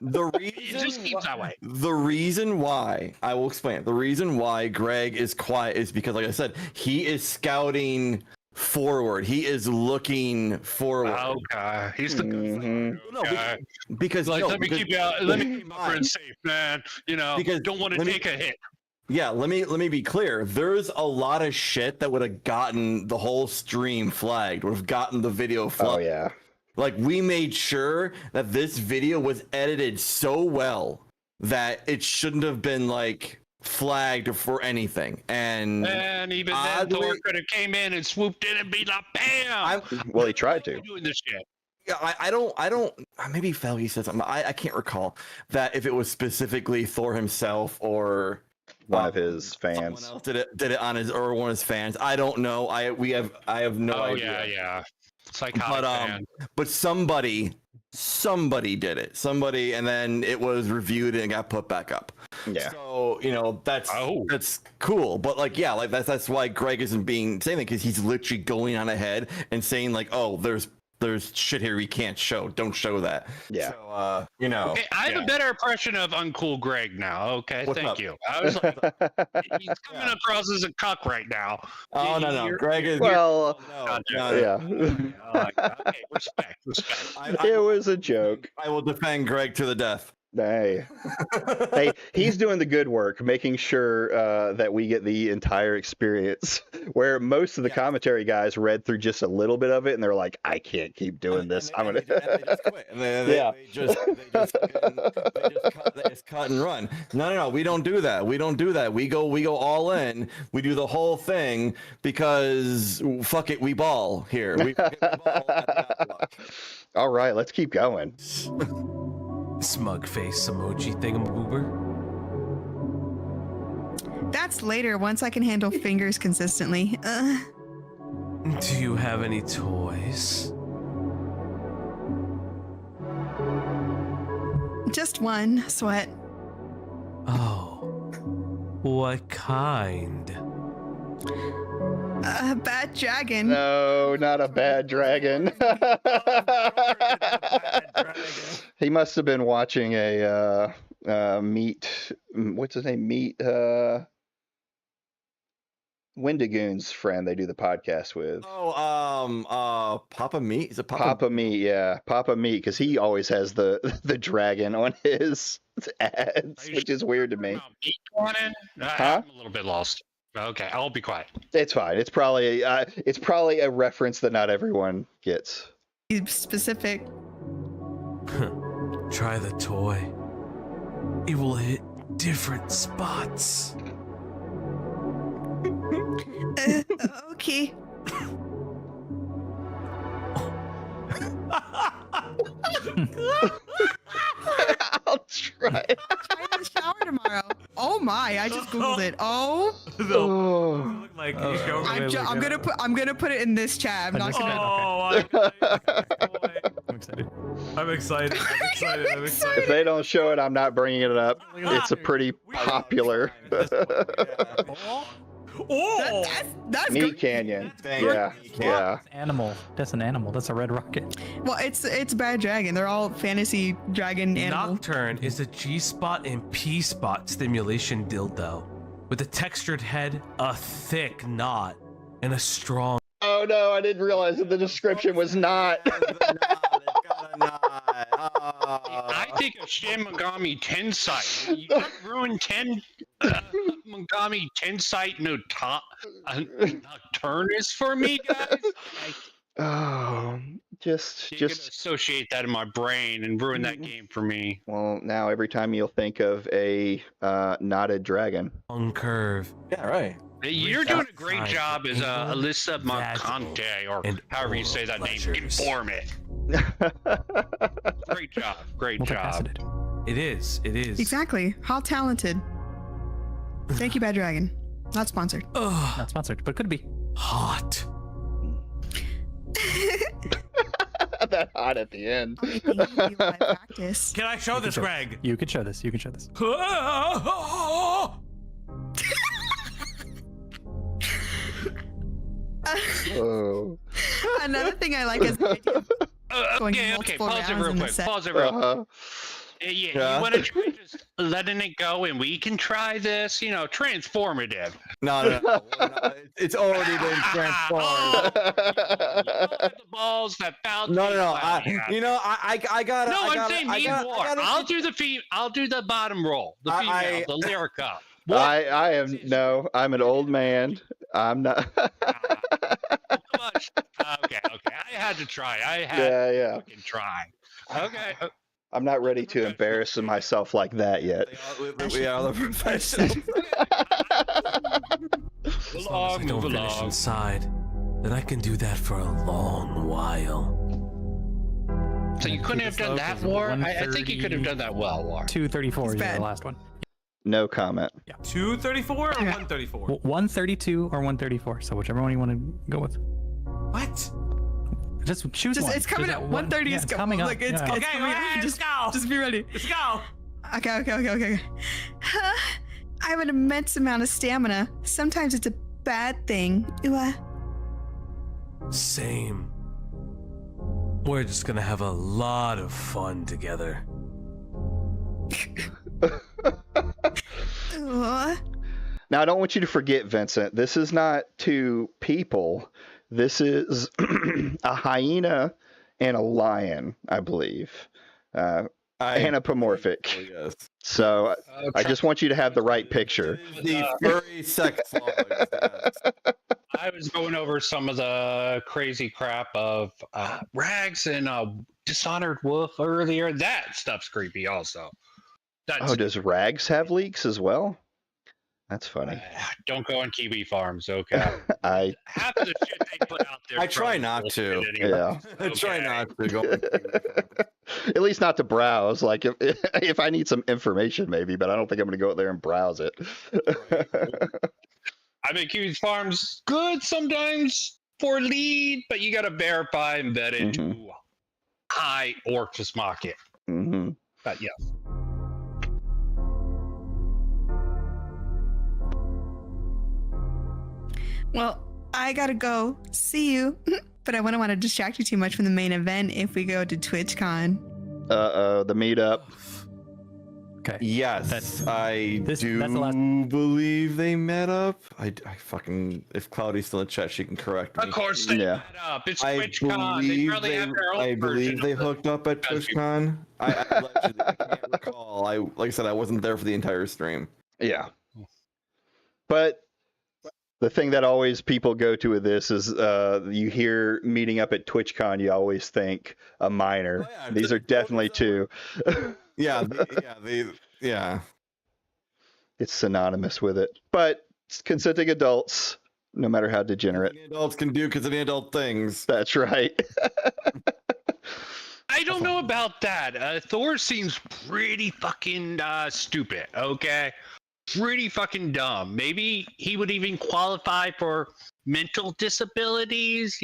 It just seems that way. The reason why, I will explain. The reason why Greg is quiet is because, like I said, he is scouting forward. He is looking forward. Okay, he's the good guy. Because like, no, let me because, keep you out. Let me keep my friends safe, man. You know, because don't want to take a hit. Yeah, let me be clear. There's a lot of shit that would have gotten the whole stream flagged, would have gotten the video flagged. Oh yeah. Like, we made sure that this video was edited so well that it shouldn't have been like flagged for anything. And even then, Thor could have came in and swooped in and be like, "Bam!" Well, he tried to. Doing this shit. Yeah, I don't. Maybe Felgi said something. I can't recall that if it was specifically Thor himself or one of his fans. Someone else did it on his or one of his fans. I don't know. I have no idea. Yeah. Psychotic but somebody did it. Somebody, and then it was reviewed and it got put back up. Yeah. So that's cool. But that's why Greg isn't saying that, because he's literally going on ahead and saying like, oh, there's shit here we can't show. Don't show that. Yeah. So Okay, I have a better impression of Uncool Greg now. Okay, What's thank up? you. I was like, he's coming across as a cuck right now. Oh no, Greg is well. Yeah. Okay, respect. It was a joke. I will defend Greg to the death. Hey, he's doing the good work, making sure that we get the entire experience. Where most of the commentary guys read through just a little bit of it, and they're like, "I can't keep doing this. I'm gonna." They just quit. They just cut and run. No. We don't do that. We go all in. We do the whole thing because fuck it, we ball here. We ball at all right, let's keep going. Smug face emoji thingamaboober. That's later, once I can handle fingers consistently. Do you have any toys? Just one, Sweat. Oh. What kind? A bad dragon. No, not a bad dragon. He must have been watching a Meat. What's his name? Meat. Wendigoon's friend. They do the podcast with. Oh, Papa Meat. Is it Papa Meat? Yeah, Papa Meat, because he always has the dragon on his ads, which is weird to me. I'm a little bit lost. Okay, I'll be quiet. It's fine. It's probably a reference that not everyone gets. Be specific. Try the toy. It will hit different spots. Okay. I'll try. Try in the shower tomorrow. Oh my! I just googled it. Oh. Look like I'm gonna put it in this chat. I'm not gonna. I'm excited. If they don't show it, I'm not bringing it up. It's a pretty popular. Oh, that's Meat good. Canyon. Yeah. Yeah. Animal. That's an animal. That's a red rocket. Well, it's bad dragon. They're all fantasy dragon animals. Nocturne is a G-spot and P-spot stimulation dildo with a textured head, a thick knot, and a strong. Oh no! I didn't realize that the description was not. I think of Shin Megami Tensei. You can't ruin Megami Tensei Nocturnus for me, guys. Oh, just associate that in my brain and ruin that game for me. Well, now every time you'll think of a knotted dragon. On curve. Yeah, right. You're doing a great job as Alyssa Mercantes, or however you say that name. Informant. Great job. Great job. It is. Exactly. How talented. Thank you, Bad Dragon. Not sponsored. Not sponsored, but could be. Hot. That hot at the end. Practice. Can I show this, Greg? You could show this. You can show this. Oh. Another thing I like is the idea of going multiple Pause it rounds real in the quick. set. Pause it real quick. Yeah, you want to try just letting it go and we can try this, transformative. No. It's already been transformed. The balls that foul. No. I got. No, I'm saying me and War. I'll do the I'll do the bottom roll. The female, the Lyrica. I am no. I'm an old man. I'm not. Okay. I had to try. I had to fucking try. Okay. I'm not ready to embarrass myself like that yet. We are the professionals. As long as I don't finish inside, then I can do that for a long while. So you couldn't have done that, War? I think you could have done that well, War. 234 is the last one. No comment. Yeah. 234 or 134? 132 or 134. So whichever one you want to go with. What? Just choose one. It's coming up. 130 is coming up. Like, it's coming up. Let's go. Just be ready. Let's go. Okay. I have an immense amount of stamina. Sometimes it's a bad thing. Same. We're just gonna have a lot of fun together. Now, I don't want you to forget, Vincent. This is not two people. This is a hyena and a lion, I believe. Anthropomorphic. Yes. So I just want you to have the right picture. The furry sex slugs. Yes. I was going over some of the crazy crap of Rags and Dishonored Wolf earlier. That stuff's creepy also. Does Rags have leaks as well? That's funny. Don't go on Kiwi Farms, okay? Half of the shit they put out there. I try not to. Anyway. Yeah. I try not to go. At least not to browse. Like if I need some information, maybe, but I don't think I'm going to go out there and browse it. I mean, Kiwi Farms good sometimes for lead, but you got to verify and vet it to high Orctus market. Mm-hmm. But yeah. Well, I gotta go. See you. But I wouldn't want to distract you too much from the main event if we go to TwitchCon. The meetup. Okay. Yes, That's do the last... believe they met up. I fucking, if Cloudy's still in chat, she can correct me. Of course they met up. It's TwitchCon. They probably have their own I believe they version of hooked up at TwitchCon. I allegedly, I can't recall. Like I said, I wasn't there for the entire stream. Yeah. But the thing that always people go to with this is you hear meeting up at TwitchCon, you always think a minor. Oh, yeah, These are definitely two. Yeah, It's synonymous with it. But consenting adults, no matter how degenerate. Adults can do consenting adult things. That's right. I don't know about that. Thor seems pretty fucking stupid, okay? Pretty fucking dumb. Maybe he would even qualify for mental disabilities.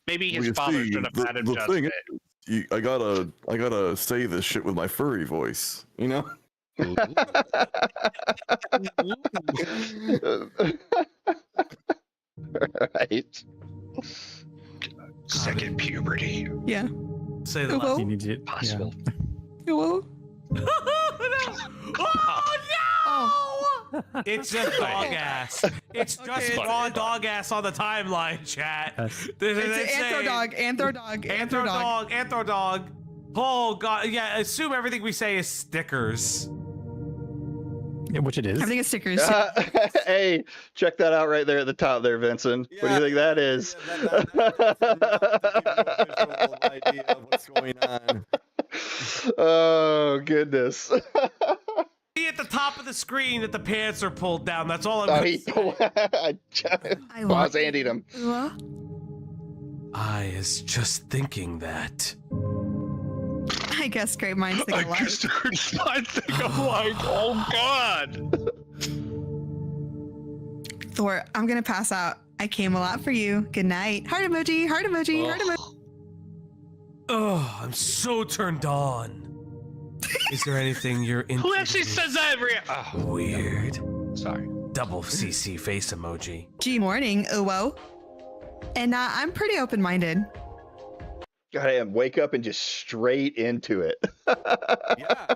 Maybe his father should have had him just it. I gotta say this shit with my furry voice, Right. Second puberty. Yeah. Say the last. You need to, Possible. Hello? Oh no! Oh. It's just dog ass. It's just raw dog ass on the timeline, chat. Yes. It's Anthro dog. Oh god, yeah. Assume everything we say is stickers. Which it is. Everything is stickers. Hey, check that out right there at the top there, Vincent. What do you think that is? Idea of what's going on. Oh goodness. See at the top of the screen that the pants are pulled down. That's all I'm Oh, gonna he say. Boss Andy'd him. Well, I is just thinking that. I guess great minds think alike. Oh God. Thor, I'm gonna pass out. I came a lot for you. Good night. Heart emoji, heart emoji, heart emoji. Oh, I'm so turned on. Is there anything you're into? Who actually says that every? Weird. Sorry. Double CC face emoji. G morning, Uwo. And I'm pretty open-minded. Goddamn, wake up and just straight into it. Yeah.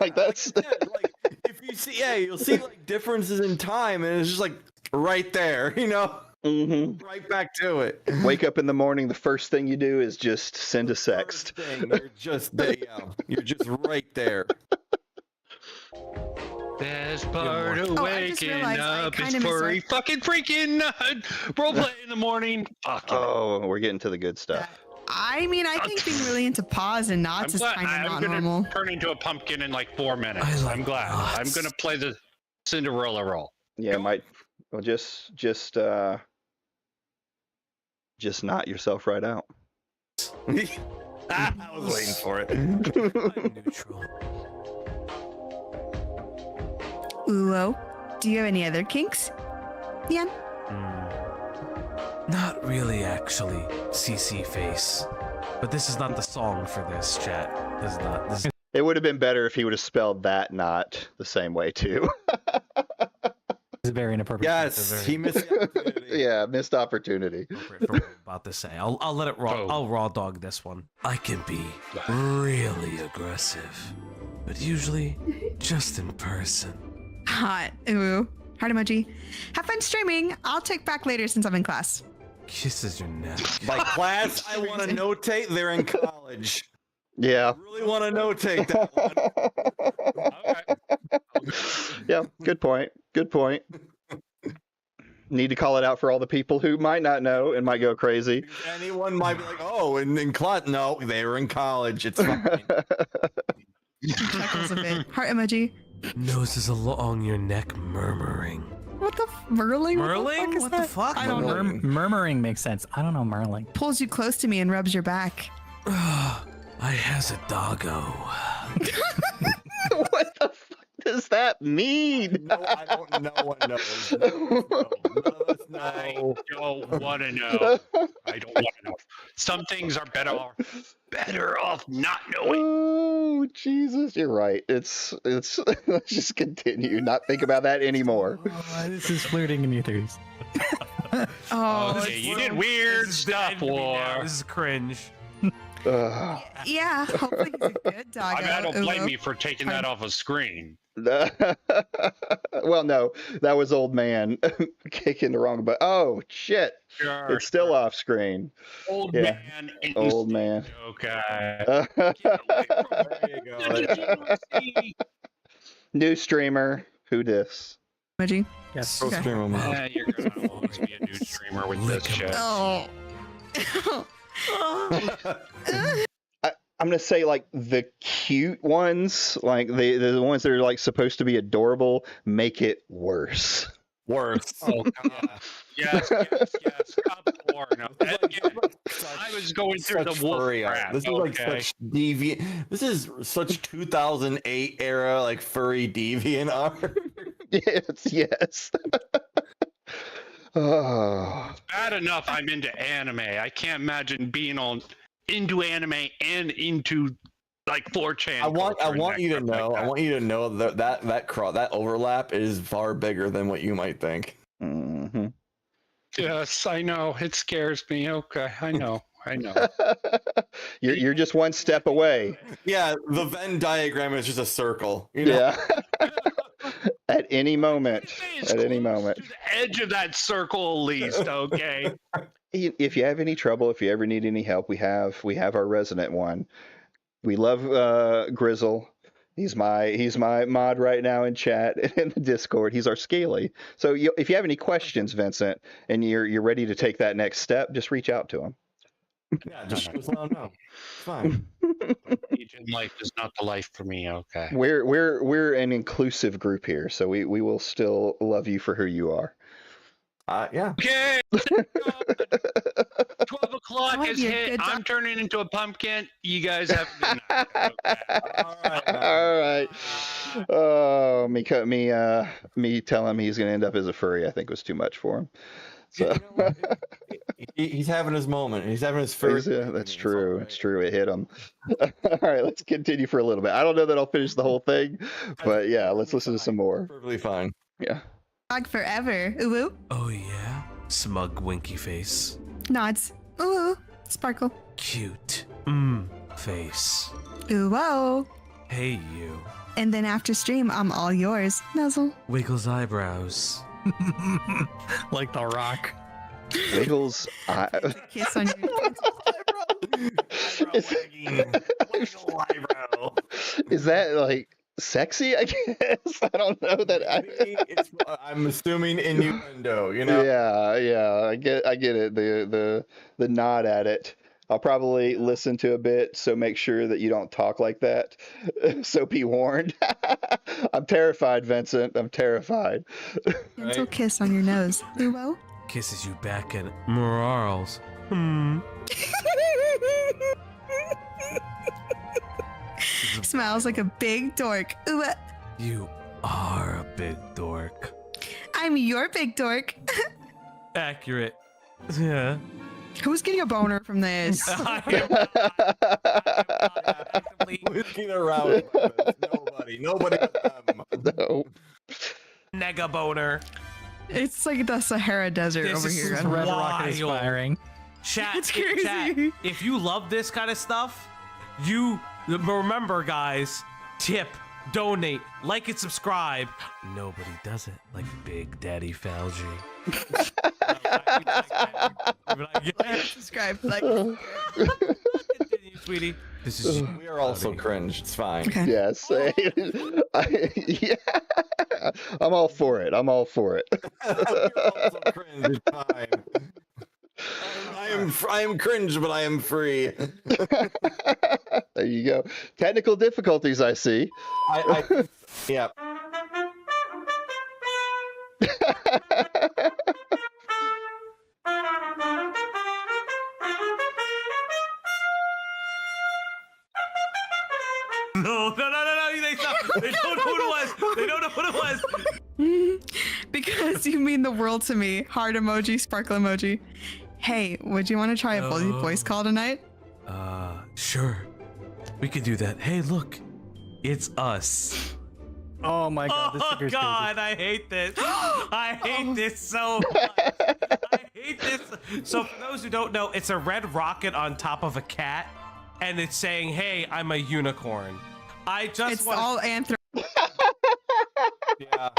Like that's Like, I said, like, if you see, you'll see like differences in time, and it's just like right there, right back to it. wake up in the morning, the first thing you do is just send a sext. First thing, you're just there, you're just right there. Best part of Oh, I just waking realized I up is kinda furry misread- fucking freaking roleplay in the morning. Fuck it. Oh, we're getting to the good stuff. I mean, I think being really into paws and I'm knots is glad kind of I'm not gonna normal. turn into a pumpkin in like 4 minutes. I like I'm glad. I'm knots. gonna play the Cinderella role. Yeah, might well just knot yourself right out. I was waiting for it. I'm neutral. Uwo, do you have any other kinks? Yan? Not really, actually. CC face. But this is not the song for this, chat. This is not. This is It would have been better if he would have spelled that knot the same way too. It's very inappropriate. Yes, he missed the opportunity. Yeah, missed opportunity. appropriate for what I'm about to say. I'll let it raw. Oh. I'll raw dog this one. I can be really aggressive, but usually just in person. Hot. Ooh. Heart emoji. Have fun streaming. I'll check back later since I'm in class. Kisses your neck. Like class, I want to notate they're in college. Yeah. I really want to notate that one. Yeah, good point. Good point. Need to call it out for all the people who might not know and might go crazy. Anyone might be like, oh, and in class, no, they were in college. It's fine. Chuckles a bit. Heart emoji. Nose is along your neck, murmuring. What the merling? Merling? What the fuck? I don't know. Murmuring makes sense. I don't know Merling. Pulls you close to me and rubs your back. I has a doggo. What the fuck does that mean? No, I don't know what knows. None of us I know. don't want to know. I don't want to know. Some things are better off not knowing. Oh Jesus, you're right. It's let's just continue. Not think about that anymore. Oh, this is flirting in ethers. Oh, Okay, you did weird This is stuff, dead to me now. War. This is cringe. Ugh. yeah. Hopefully he's a good doggo. I mean, I don't blame Uwo. you for taking that off a screen. Well, no, that was old man kicking the wrong button. Oh shit, Sure. it's still off screen. Old Yeah. man. Old man. Okay. New streamer. Who dis? Emoji. Yes. Okay. Yeah, you're gonna always be a new streamer with this shit. Oh. I'm gonna say like the cute ones, like the ones that are like supposed to be adorable, make it worse. Worse. Oh, God. Yes. Cup porn. Again, I was going through the wolf furry art. crap. This is like Okay. such deviant. This is such 2008 era like furry deviant art. Yes. Oh. Bad enough I'm into anime. I can't imagine being into anime and into like 4chan. I want culture and you to that crap know. like I want you to know that overlap is far bigger than what you might think. Mm-hmm. Yes, I know. It scares me. Okay, I know. You're just one step away. Yeah, the Venn diagram is just a circle. You know? Yeah. At any moment. It's At any close moment. to the edge of that circle, at least. Okay. If you have any trouble, if you ever need any help, we have our resident one. We love Grizzle. He's my mod right now in chat and in the Discord. He's our Scaly. So if you have any questions, Vincent, and you're ready to take that next step, just reach out to him. Yeah, just let them know. It's fine. Agent life is not the life for me. Okay. We're an inclusive group here, so we will still love you for who you are. Yeah. Okay. 12 o'clock Might has be a hit. good I'm time. turning into a pumpkin. You guys have a good night. Okay. All right. Man. All right. Oh, me telling him he's gonna end up as a furry, I think was too much for him. So You know what? He's having his moment. He's having his first. that's true. It's true. It hit him. All right, let's continue for a little bit. I don't know that I'll finish the whole thing, but yeah, let's listen to some more. Perfectly fine. Yeah. Dog forever. Ooh, ooh. Oh yeah, smug winky face. Nods. Ooh, ooh. Sparkle. Cute. Face. Ooh, whoa. Hey you. And then after stream, I'm all yours. Nuzzle. Wiggles eyebrows. Like The Rock. Wiggles. Kiss on your Is that like sexy? I guess I don't know that. I'm assuming innuendo. You know. Yeah. I get it. The nod at it. I'll probably listen to a bit, so make sure that you don't talk like that. So be warned. I'm terrified, Vincent. I'm terrified. gentle kiss on your nose. Ooh, whoa. Kisses you back and morals. Smiles like a big dork. Ooh, You are a big dork. I'm your big dork. Accurate. Yeah. Who's getting a boner from this? I am not actively Whisking around. Nobody but them. No. nega boner. It's like the Sahara Desert This over is here. Red Rocket is wild. firing. Chat, It's crazy. chat, if you love this kind of stuff, you remember, guys, tip, donate, like and subscribe. Nobody does it like Big Daddy Falgy. Subscribe. Like. Continue, sweetie. This is We are also cringe. It's fine. Okay. Yes. Yeah. I'm all for it. You're also cringe. It's fine. I am cringe, but I am free. There you go. Technical difficulties, I see. Yeah. No. They don't know what it was. They don't know what it was. Because you mean the world to me. Heart emoji, sparkle emoji. Hey, would you want to try a voice call tonight? Sure. We could do that. Hey, look. It's us. Oh my god, this Oh figure's god, I hate this. I hate this so much. I hate this. So for those who don't know, it's a red rocket on top of a cat, and it's saying, "Hey, I'm a unicorn." I just It's want. all anthro. Yeah.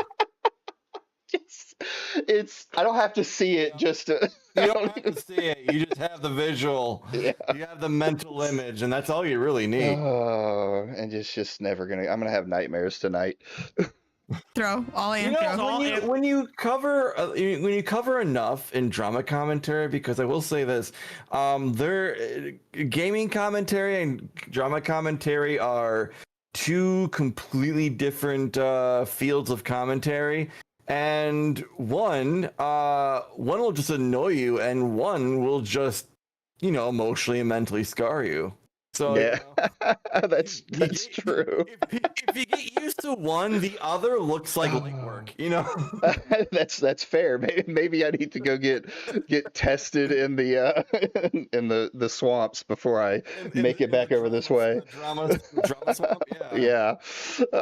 It's. I don't have to see it. Just. To, You don't have to see it. You just have the visual. Yeah. You have the mental image, and that's all you really need. Oh, and it's just never gonna. I'm gonna have nightmares tonight. Throw all You anthro. know, when you cover enough in drama commentary, because I will say this, gaming commentary and drama commentary are two completely different fields of commentary, and one will just annoy you, and one will just emotionally and mentally scar you. So Yeah, that's true. If you get used to one, the other looks like light work. That's fair. Maybe I need to go get tested in the in the swamps before I make it back over this way. Drama swamp. Yeah.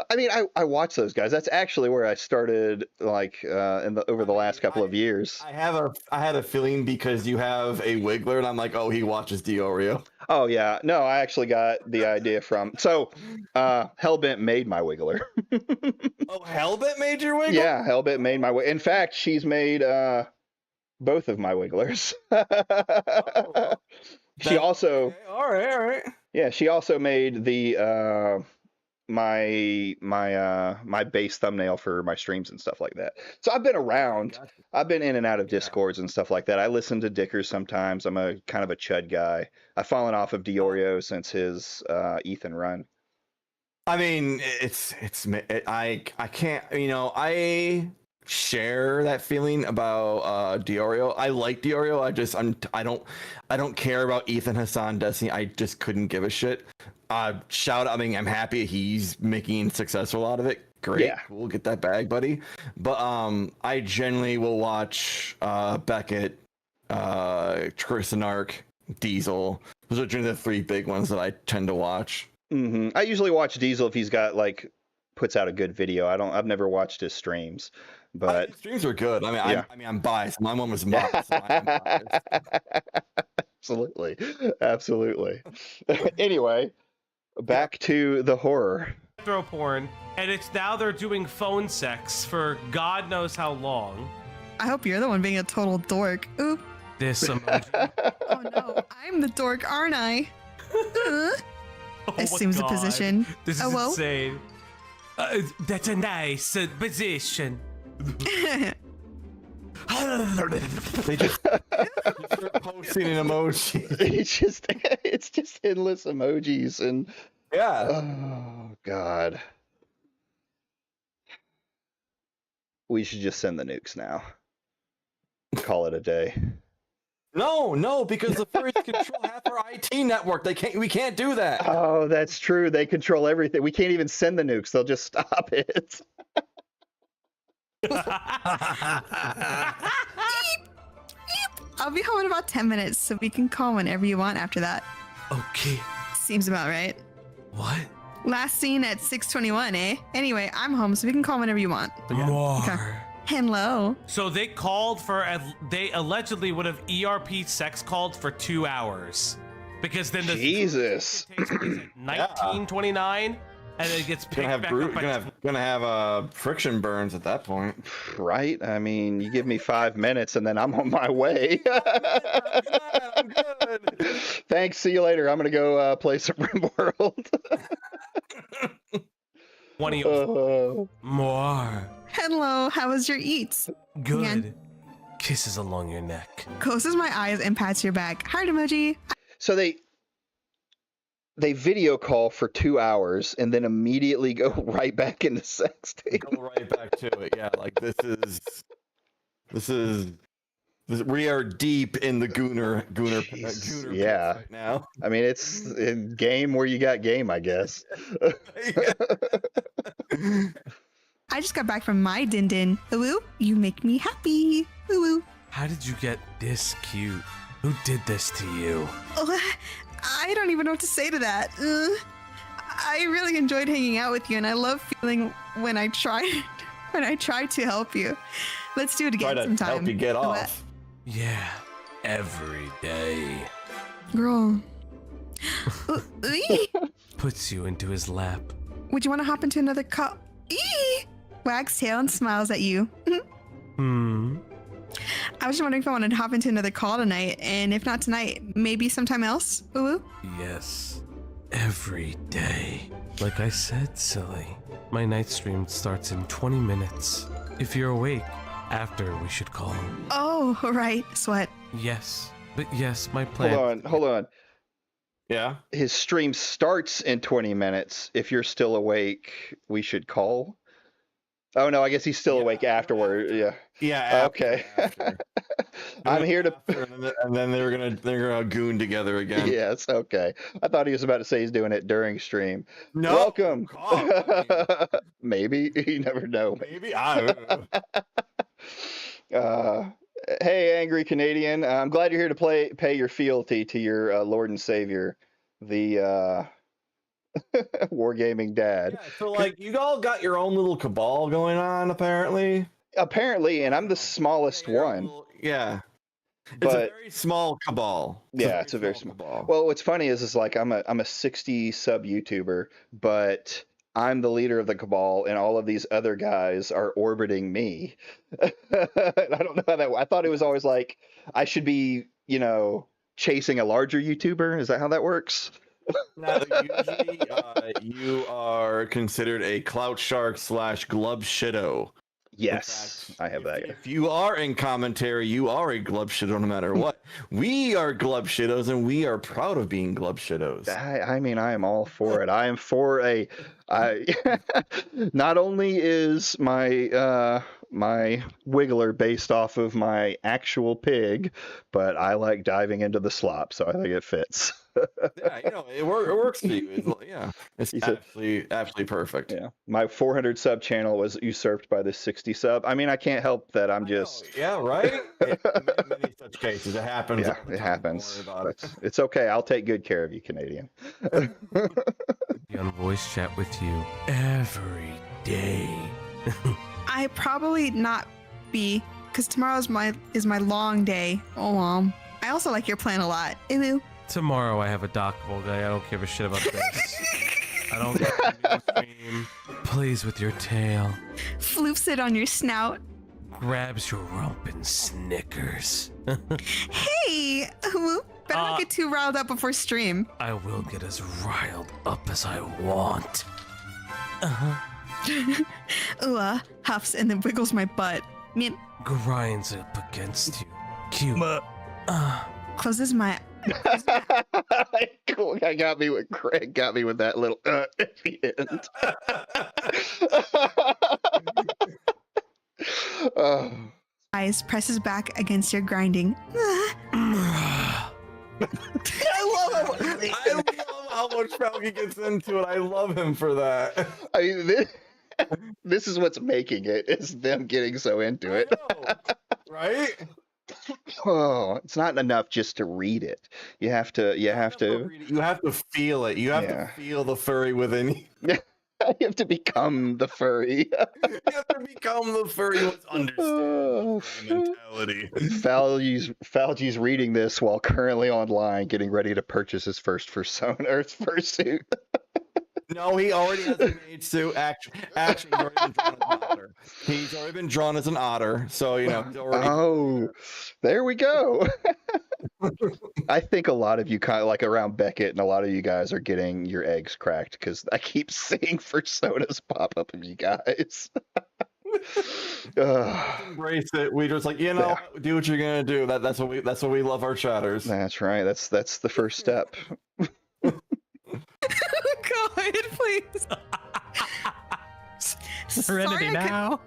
I mean, I watch those guys. That's actually where I started, like over the last couple of years. I had a feeling because you have a Wiggler, and I'm like, oh, he watches Diorio. Oh yeah, no, I actually got the idea from Hellbent made my Wiggler. Oh, Hellbent made your Wiggler? Yeah, Hellbent made my Wiggler. In fact, she's made both of my Wigglers. She also okay. All right. yeah, she also made the my base thumbnail for my streams and stuff like that. So I've been around. I've been in and out of Discords and stuff like that. I listen to Dickers sometimes. I'm a kind of a Chud guy. I've fallen off of Diorio since his Ethan run. I mean, I can't, I share that feeling about Diorio. I like Diorio. I don't care about Ethan Hassan Destiny. I just couldn't give a shit. Shout out, I mean, I'm happy he's making successful out of it. Great, Yeah. Cool, get that bag, buddy. But I generally will watch Beckett, Chris and Ark, Diesel. Those are generally the three big ones that I tend to watch. I usually watch Diesel if he's got puts out a good video. I've never watched his streams, but his streams are good. I mean, yeah. I'm biased. My one was mine, so I'm biased. Absolutely. Anyway, back to the horror. Throw porn, and it's now they're doing phone sex for God knows how long. I hope you're the one being a total dork. Oop. This emoji. Oh no, I'm the dork, aren't I? Oh Assumes my a God. position. This is Oh, well. insane. That's a nice position. They just start posting an emoji. It's just endless emojis and Yeah. oh god. We should just send the nukes now. Call it a day. No, because the furries control half our IT network. We can't do that. Oh, that's true. They control everything. We can't even send the nukes. They'll just stop it. I'll be home in about 10 minutes, so we can call whenever you want after that. Okay. Seems about right. What? Last seen at 6:21, eh? Anyway, I'm home, so we can call whenever you want. More. Okay. Hello. So they called for, they allegedly would have ERP sex called for 2 hours. Because then the Jesus. takes place at 1929, and then it gets picked back up. Gonna have friction burns at that point. Right? I mean, you give me 5 minutes and then I'm on my way. I'm good. Thanks. See you later. I'm gonna go play some RimWorld. One of you. More. Hello. How was your eats? Good. Again. Kisses along your neck. Closes my eyes and pats your back. Heart emoji. So they video call for 2 hours and then immediately go right back into sexting. Go right back to it. Yeah, like this is we are deep in the gooner yeah. right now. I mean, it's a game where you got game, I guess. I just got back from my din. Ooh, you make me happy. Ooh. How did you get this cute? Who did this to you? Oh, I don't even know what to say to that. I really enjoyed hanging out with you, and I love feeling when I try to help you. Let's do it again Try to sometime. help you get What? off. Yeah, every day. Girl. Eee. Puts you into his lap. Would you want to hop into another call? Wags tail and smiles at you. I was just wondering if I wanted to hop into another call tonight, and if not tonight, maybe sometime else. Ooh. Yes, every day. Like I said, silly. My night stream starts in 20 minutes. If you're awake, after we should call. Oh, right. Sweat. Yes, but yes, my plan. Hold on. Yeah. His stream starts in 20 minutes. If you're still awake, we should call. Oh no, I guess he's still awake afterward. Yeah. Yeah. Okay. After. I'm here to. And then they're gonna goon together again. Yes. Okay. I thought he was about to say he's doing it during stream. No. Welcome. God. Maybe you never know. Maybe I don't know. Hey, angry Canadian. I'm glad you're here to pay your fealty to your Lord and Savior, the wargaming dad. Yeah, so like you all got your own little cabal going on, apparently. Apparently, and I'm the smallest one. Yeah. It's But a very small cabal. it's a very small cabal. Well, what's funny is like I'm a 60 sub YouTuber, but I'm the leader of the cabal, and all of these other guys are orbiting me. I don't know how that. I thought it was always like I should be, chasing a larger YouTuber. Is that how that works? Now, usually, you are considered a clout shark / glub shido. Yes, I have that. If you are in commentary, you are a glub shido no matter what. We are glub shidos, and we are proud of being glub shidos. I mean, I am all for it. I am for a. Not only is my my wiggler based off of my actual pig, but I like diving into the slop, so I think it fits. Yeah, it works for you. It's absolutely perfect. Yeah, my 400 sub channel was usurped by this 60 sub. I mean, I can't help that. I'm just. Yeah, right. Many such cases, it happens. Yeah, it happens. It's okay. I'll take good care of you, Canadian. Be on voice chat with you every day. I probably not be, because tomorrow is my long day. Oh, Mom. I also like your plan a lot. Ew. Tomorrow I have a dockable guy. I don't give a shit about this. I don't care if you stream. Plays with your tail. Floofs it on your snout. Grabs your rump and snickers. Hey! Better not get too riled up before stream. I will get as riled up as I want. Huffs and then wiggles my butt. Grinds up against you. Cute. Closes my... Cool. Got me with Craig. Got me with that little at the end. Eyes presses back against your grinding. I love how much Falky gets into it. I love him for that. I mean, this is what's making it. Is them getting so into it. Right? Oh, it's not enough just to read it. You have to feel it. You have to feel the furry within you. You have to become the furry. You have to become the furry who's understanding mentality. Falgy's reading this while currently online getting ready to purchase his first persona or his first suit. No, he already has a mage suit. Actually, he's already been drawn as an otter. So, he's already... Oh, there we go. I think a lot of you kind of like around Beckett and a lot of you guys are getting your eggs cracked because I keep seeing personas pop up of you guys. Embrace it. We just do what you're gonna do. That's what we love our chatters. That's right. That's the first step. God, please. Serenity now.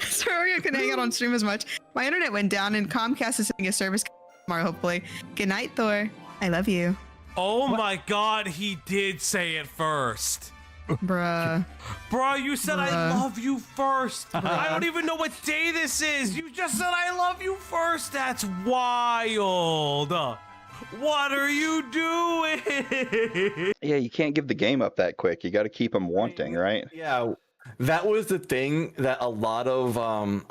Sorry I couldn't hang out on stream as much. My internet went down and Comcast is sending a service tomorrow, hopefully. Good night, Thor. I love you. Oh my God, he did say it first. Bruh. Bruh, you said I love you first. I don't even know what day this is. You just said I love you first. That's wild. What are you doing? Yeah, you can't give the game up that quick. You got to keep them wanting, right? Yeah, that was the thing that a lot of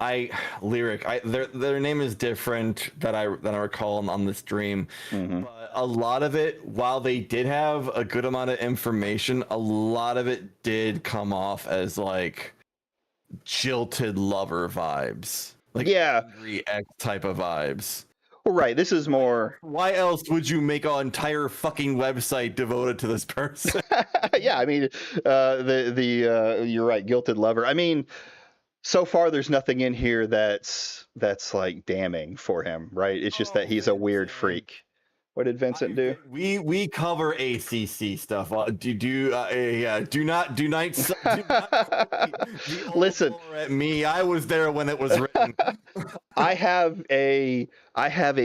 their name is different that I recall on the stream. Mm-hmm. But a lot of it, while they did have a good amount of information, a lot of it did come off as like jilted lover vibes, like angry ex type of vibes. Well, right. This is more. Why else would you make an entire fucking website devoted to this person? Yeah, I mean, you're right, guilted lover. I mean, so far there's nothing in here that's like damning for him, right? It's just that he's a weird freak. What did Vincent do? We cover ACC stuff. Do not listen at me. I was there when it was written. I have a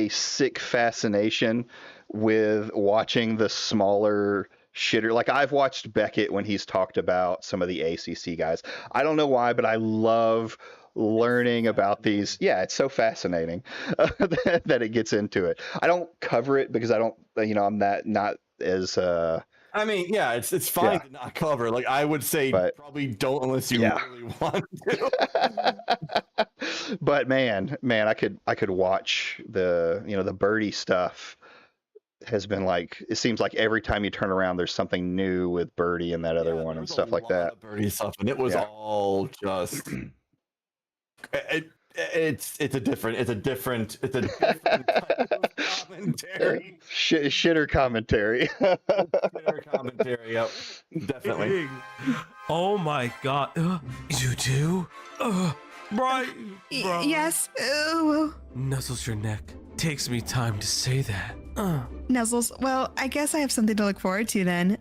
sick fascination with watching the smaller shitter. Like I've watched Beckett when he's talked about some of the ACC guys. I don't know why, but I love learning about these. Yeah, it's so fascinating that it gets into it. I don't cover it because I don't, I'm not as I mean, yeah, it's fine to not cover. Like I would say, probably don't unless you really want to. But man, I could watch the Birdie stuff. Has been like, it seems like every time you turn around, there's something new with Birdie and that other one and stuff like that. Birdie stuff, and it was all just. It's a different type of commentary. Shitter commentary. Shitter commentary. Yep, definitely. Oh my god. You do? Brian. Yes. Ooh. Nuzzles your neck. Takes me time to say that. Nuzzles. Well, I guess I have something to look forward to then.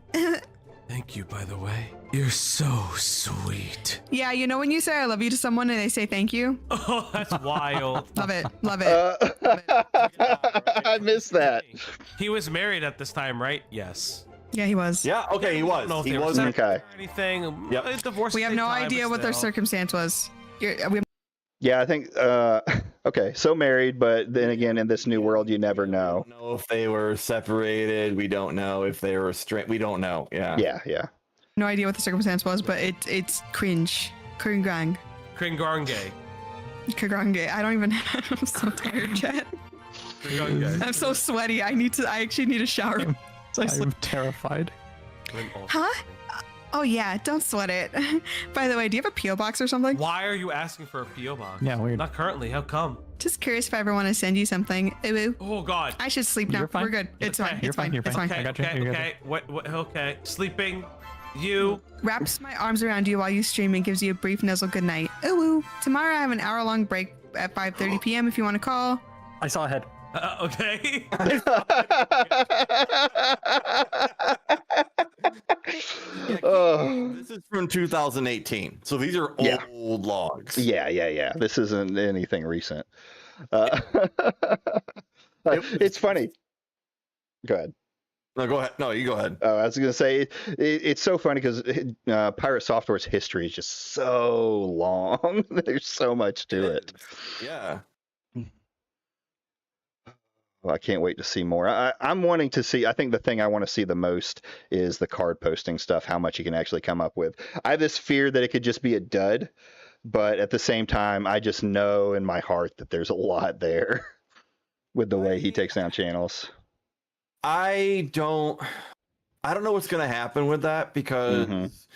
Thank you, by the way. You're so sweet. Yeah, you know when you say I love you to someone and they say thank you? Oh, that's wild. Love it. Love it. I missed that. He was married at this time, right? Yes. Yeah, he was. Yeah. Okay, he was. I don't know if He they were was. separated Okay. or anything. Yep. Divorced We at have the no time, idea but what their still. circumstance was. Yeah, I think. Okay, so married, but then again, in this new world, you never know. We don't know if they were separated. We don't know if they were straight. We don't know. Yeah. Yeah. No idea what the circumstance was, but it's cringe. Kringrang. Kringarnge. Kringrang. I don't even. I'm so tired, Chad. Kringarnge. I'm so sweaty. I actually need a shower. So I I'm sleep. terrified. Huh? Oh yeah, don't sweat it. By the way, do you have a PO box or something? Why are you asking for a PO box? Yeah, weird. Not currently. How come? Just curious if I ever want to send you something. Ooh. Oh God. I should sleep now. You're fine. We're good. It's Okay. fine. You're It's fine, fine. you're It's fine. fine. I got you. Okay. You're Okay. What? Okay. Sleeping. You. Wraps my arms around you while you stream and gives you a brief nuzzle goodnight. Ooh. Tomorrow I have an hour-long break at 5:30 p.m. if you want to call. I saw a head. Okay. Oh. This is from 2018, so these are Yeah. old logs. Yeah. This isn't anything recent. It's funny. Go ahead. No, go ahead. No, you go ahead. I was gonna say it's so funny because Pirate Software's history is just so long. There's so much to it. Yeah. Well, I can't wait to see more. I'm wanting to see. I think the thing I want to see the most is the card posting stuff. How much you can actually come up with. I have this fear that it could just be a dud, but at the same time, I just know in my heart that there's a lot there with the way he takes down channels. I don't know what's gonna happen with that because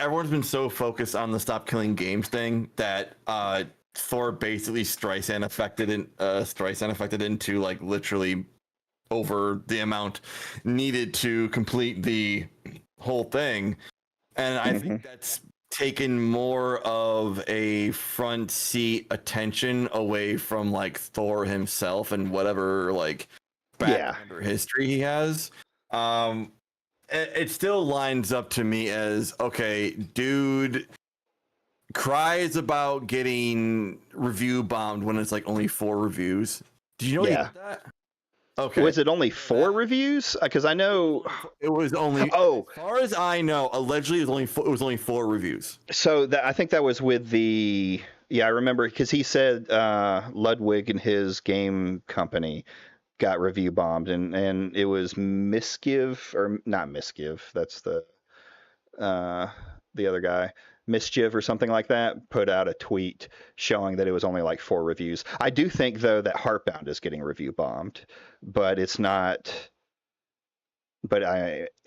everyone's been so focused on the stop killing games thing that Thor basically Streisand affected into like literally over the amount needed to complete the whole thing, and I think that's taken more of a front seat attention away from like Thor himself and whatever like background or history he has. It still lines up to me as okay, dude cries about getting review bombed when it's like only 4 reviews. Did you know he did that? Okay. Was it only 4 reviews? Because I know it was only. Oh, as far as I know, allegedly it was only 4 reviews. So I think that was with the. Yeah, I remember because he said Ludwig and his game company got review bombed, and it was Misgive or not Misgive. That's the other guy. Mischief or something like that put out a tweet showing that it was only like 4 reviews. I do think though that Heartbound is getting review bombed, but it's not. But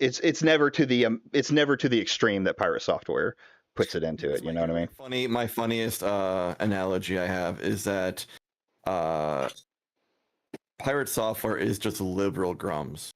it's never to the extreme that Pirate Software puts it into it. You know what I mean? My funniest analogy I have is that Pirate Software is just liberal Grums.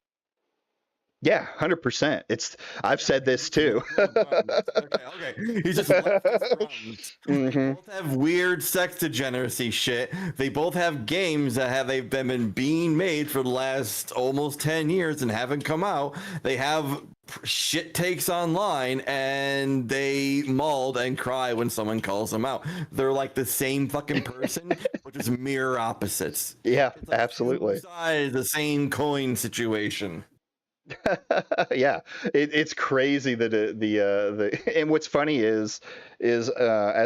Yeah, 100%. I've said this too. Okay. He's just They both have weird sex degeneracy shit. They both have games that they've been being made for the last almost 10 years and haven't come out. They have shit takes online and they mauled and cry when someone calls them out. They're like the same fucking person, but just mirror opposites. Yeah, It's like absolutely. 2 sides, the same coin situation. Yeah, it's crazy that the and what's funny is as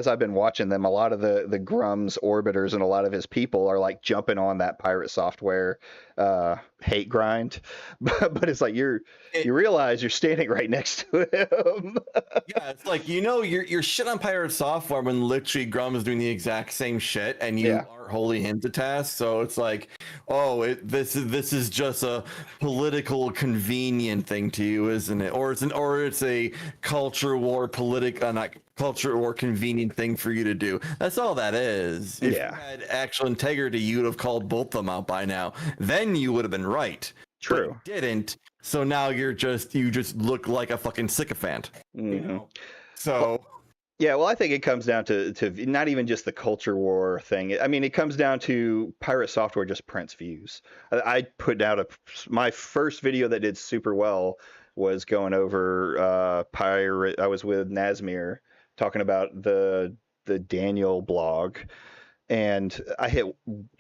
I've been watching them, a lot of the Grum's orbiters and a lot of his people are like jumping on that Pirate Software hate grind, but it's like you realize you're standing right next to him. Yeah, it's like you're shit on Pirate Software when literally Grum is doing the exact same shit and you aren't holding him to task. So it's like, oh, this is just a political convenient thing to you, isn't it? Or it's a culture war not culture war convenient thing for you to do. That's all that is. If you had actual integrity, you'd have called both of them out by now. Then you would have been right. True. But you didn't. So now you just look like a fucking sycophant. You know? So. Yeah, well, I think it comes down to not even just the culture war thing. I mean, it comes down to pirate software just prints views. I put out my first video that did super well was going over pirate. I was with Nazmir talking about the Daniel blog, and I hit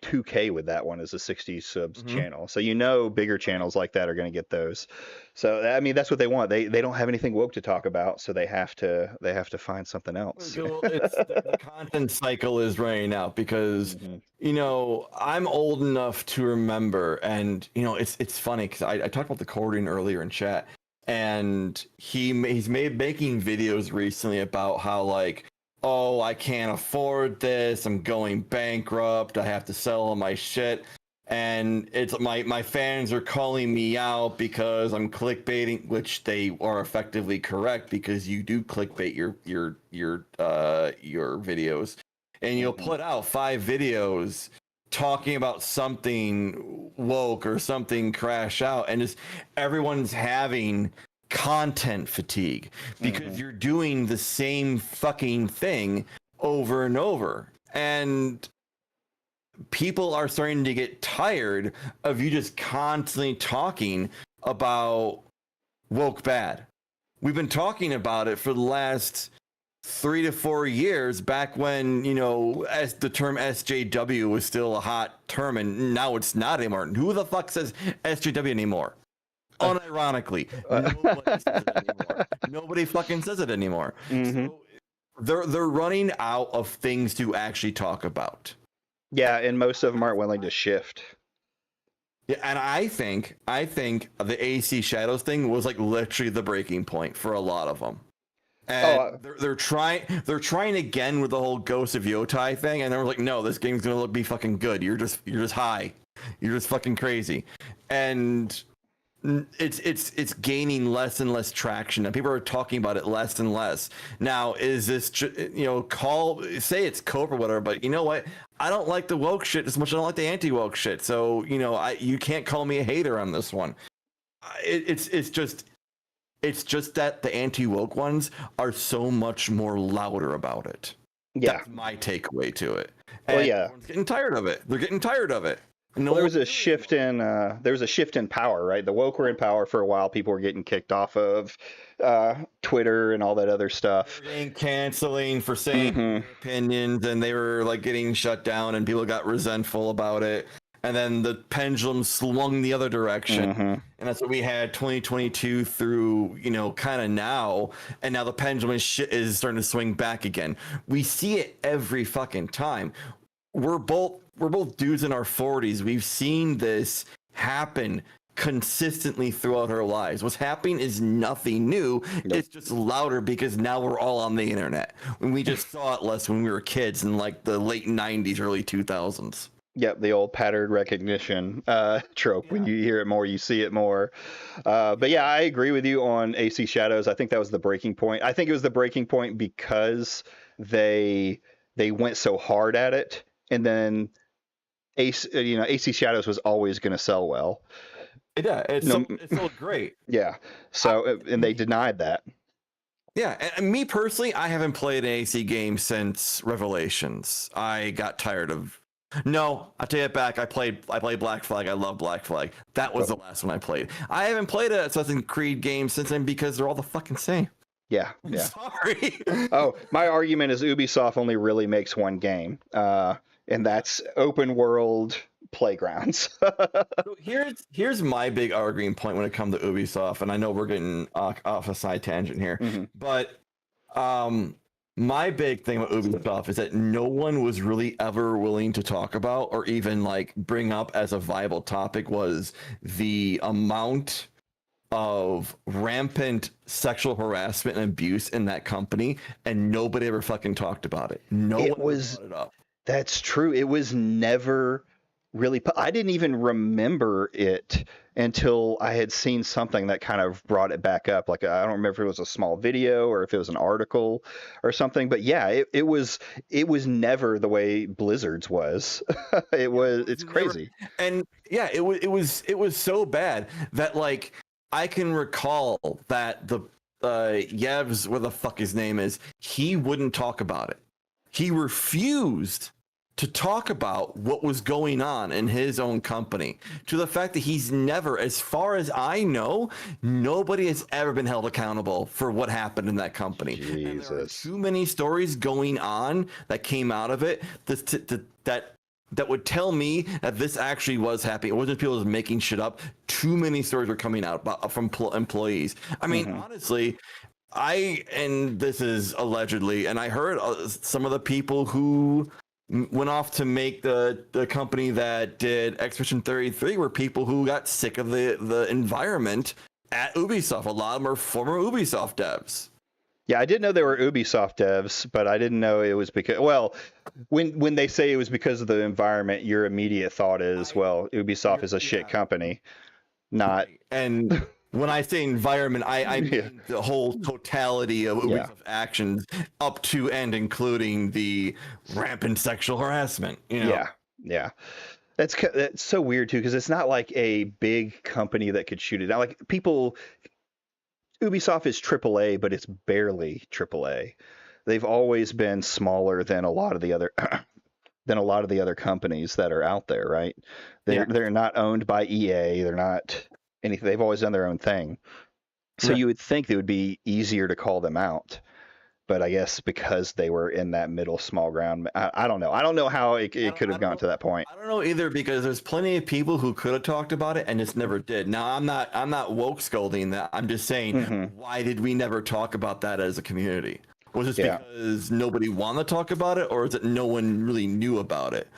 2K with that one as a 60 subs channel. So bigger channels like that are going to get those. So I mean that's what they want. They don't have anything woke to talk about, so they have to find something else. Well, the content cycle is running out because I'm old enough to remember, and it's funny because I talked about the Cordian earlier in chat, and he's making videos recently about how like, oh, I can't afford this, I'm going bankrupt, I have to sell all my shit, and it's my fans are calling me out because I'm clickbaiting, which they are effectively correct because you do clickbait your videos, and you'll put out 5 videos talking about something woke or something crash out, and just everyone's having content fatigue because you're doing the same fucking thing over and over, and people are starting to get tired of you just constantly talking about woke bad. We've been talking about it for the last 3 to 4 years, back when as the term SJW was still a hot term, and now it's not anymore. Who the fuck says SJW anymore? Unironically, nobody says it anymore. Nobody fucking says it anymore. So they're running out of things to actually talk about. Yeah, and most of them aren't willing to shift. Yeah, and I think the AC Shadows thing was like literally the breaking point for a lot of them. And they're trying again with the whole Ghost of Yotai thing, and they were like, no, this game's gonna be fucking good. You're just high. You're just fucking crazy. And it's gaining less and less traction, and people are talking about it less and less. Now, is this say it's cope or whatever, but you know what? I don't like the woke shit as much as I don't like the anti-woke shit. So you can't call me a hater on this one. It's just that the anti-woke ones are so much more louder about it. Yeah, that's my takeaway to it. Well, and yeah, everyone's getting tired of it. They're getting tired of it. No, there was a shift in power, right? The woke were in power for a while. People were getting kicked off of Twitter and all that other stuff. They were getting canceling for saying their opinions, and they were like getting shut down, and people got resentful about it. And then the pendulum swung the other direction, and that's what we had 2022 through kind of now. And now the pendulum is starting to swing back again. We see it every fucking time. We're both dudes in our 40s. We've seen this happen consistently throughout our lives. What's happening is nothing new. Nope. It's just louder because now we're all on the internet. When we just saw it less when we were kids in like the late 90s, early 2000s. Yep, the old pattern recognition trope. Yeah. When you hear it more, you see it more. But yeah, I agree with you on AC Shadows. I think that was the breaking point. I think it was the breaking point because they went so hard at it, and then AC Shadows was always going to sell well. Yeah, it's so great. Yeah, so and they denied that. Yeah, and me personally, I haven't played an AC game since Revelations. I got tired of. No, I take it back. I played Black Flag. I love Black Flag. That was the last one I played. I haven't played an Assassin's Creed game since then because they're all the fucking same. Yeah. Sorry. My argument is Ubisoft only really makes one game, and that's open world playgrounds. So here's my big arguing point when it comes to Ubisoft, and I know we're getting off a side tangent here, but my big thing about Ubisoft is that no one was really ever willing to talk about or even like bring up as a viable topic was the amount of rampant sexual harassment and abuse in that company, and nobody ever fucking talked about it. No one brought it up. That's true. It was never really I didn't even remember it until I had seen something that kind of brought it back up. Like, I don't remember if it was a small video or if it was an article or something, but yeah, it was never the way Blizzard's was. It's crazy. And yeah, it was so bad that, like, I can recall that the Yevs, what the fuck his name is, he wouldn't talk about it. He refused to talk about what was going on in his own company, to the fact that he's never, as far as I know, nobody has ever been held accountable for what happened in that company. Jesus. And there are too many stories going on that came out of it that would tell me that this actually was happening. It wasn't people just making shit up. Too many stories were coming out from employees. I mean, honestly, and this is allegedly, and I heard some of the people who went off to make the company that did Expedition 33 were people who got sick of the environment at Ubisoft. A lot of them are former Ubisoft devs. Yeah, I didn't know they were Ubisoft devs, but I didn't know it was because, well, when they say it was because of the environment, your immediate thought is, well, Ubisoft is a shit company, not. And when I say environment, I mean the whole totality of Ubisoft actions, up to and including the rampant sexual harassment. You know? Yeah. That's so weird too, because it's not like a big company that could shoot it down. Like, Ubisoft is AAA, but it's barely AAA. They've always been smaller than a lot of the other companies that are out there, right? They're not owned by EA. They're not anything. They've always done their own thing. So you would think it would be easier to call them out. But I guess because they were in that middle small ground, I don't know. I don't know how it could have gone to that point. I don't know either, because there's plenty of people who could have talked about it and just never did. Now, I'm not woke scolding that. I'm just saying, why did we never talk about that as a community? Was it because nobody wanted to talk about it, or is it no one really knew about it?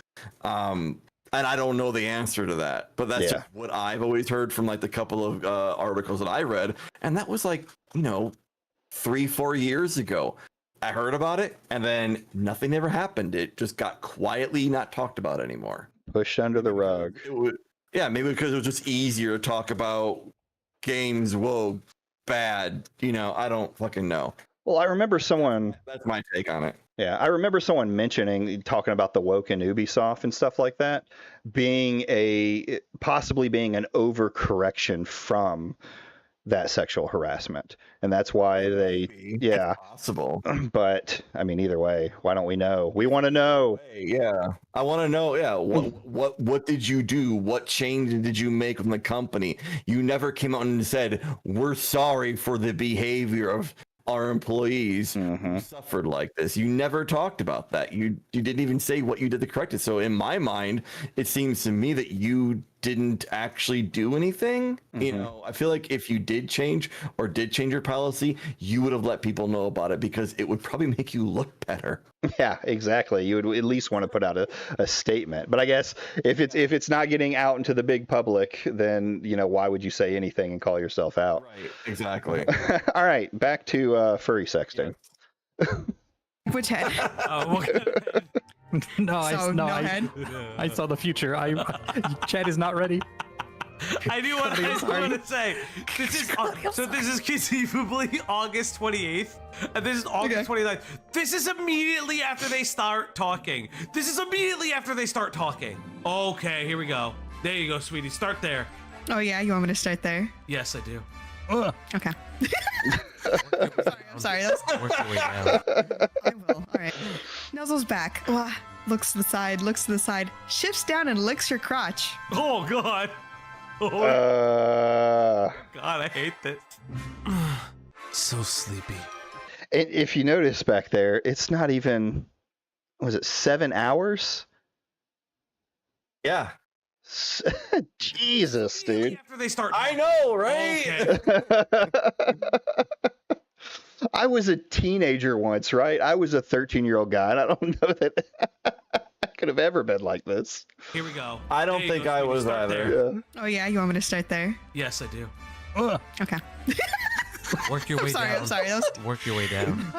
And I don't know the answer to that, but that's just what I've always heard from, like, the couple of articles that I read, and that was, like, 3-4 years ago. I heard about it, and then nothing ever happened. It just got quietly not talked about anymore. Pushed under the rug. Maybe because it was just easier to talk about games. Whoa, bad. I don't fucking know. Well, I remember someone. That's my take on it. Yeah, I remember someone talking about the woke in Ubisoft and stuff like that, possibly being an overcorrection from that sexual harassment, and that's why it's possible. But I mean, either way, why don't we know? We want to know. I want to know. What did you do? What change did you make from the company? You never came out and said, we're sorry for the behavior of our employees who suffered like this. You never talked about that. You didn't even say what you did to correct it. So in my mind, it seems to me that you didn't actually do anything. I feel like if you did change your policy, you would have let people know about it, because it would probably make you look better. Yeah, exactly. You would at least want to put out a statement. But I guess if it's not getting out into the big public, then why would you say anything and call yourself out? Right. Exactly. All right, back to furry sexting. Which head? I saw the future. Chad is not ready. I do want to say this is conceivably August 28th, and this is August 29th. This is immediately after they start talking. Okay, here we go. There you go, sweetie. Start there. Oh yeah, you want me to start there? Yes, I do. Okay. I'm sorry. Work your way down. I will. All right. Nuzzle's back. Looks to the side, shifts down and licks your crotch. Oh God. Oh God, I hate this. So sleepy. And if you notice back there, it's not even. Was it 7 hours? Yeah. Jesus, dude. After they start. I know, right? Okay. I was a teenager once, right? I was a 13-year-old guy, and I don't know that I could have ever been like this. Here we go. I don't think I was either. Yeah. Oh yeah, you want me to start there? Yes, I do. Okay. Work your way down. I'm sorry. Work your way down.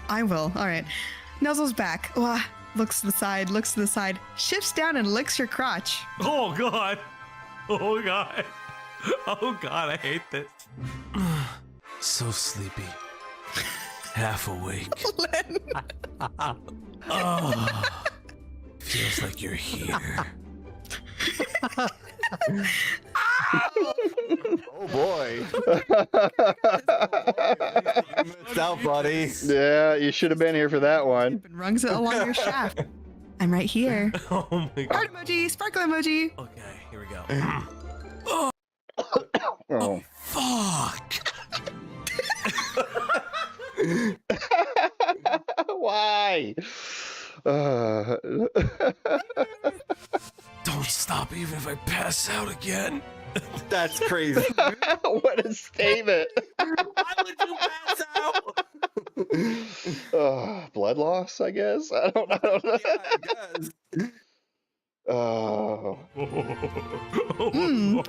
I will. All right. Nuzzle's back. looks to the side, shifts down and licks your crotch. Oh god. Oh god. Oh god, I hate this. So sleepy. Half awake. Oh, feels like you're here. Oh boy. You missed out, buddy. Yeah, you should have been here for that one. And rungs it along your shaft. I'm right here. Oh my god. Heart emoji, sparkle emoji. Okay, here we go. Oh. Fuck. Why? Don't stop even if I pass out again. That's crazy. What a statement. Why would you pass out? Blood loss, I guess. I don't know. Yeah, I guess. Oh. Mm.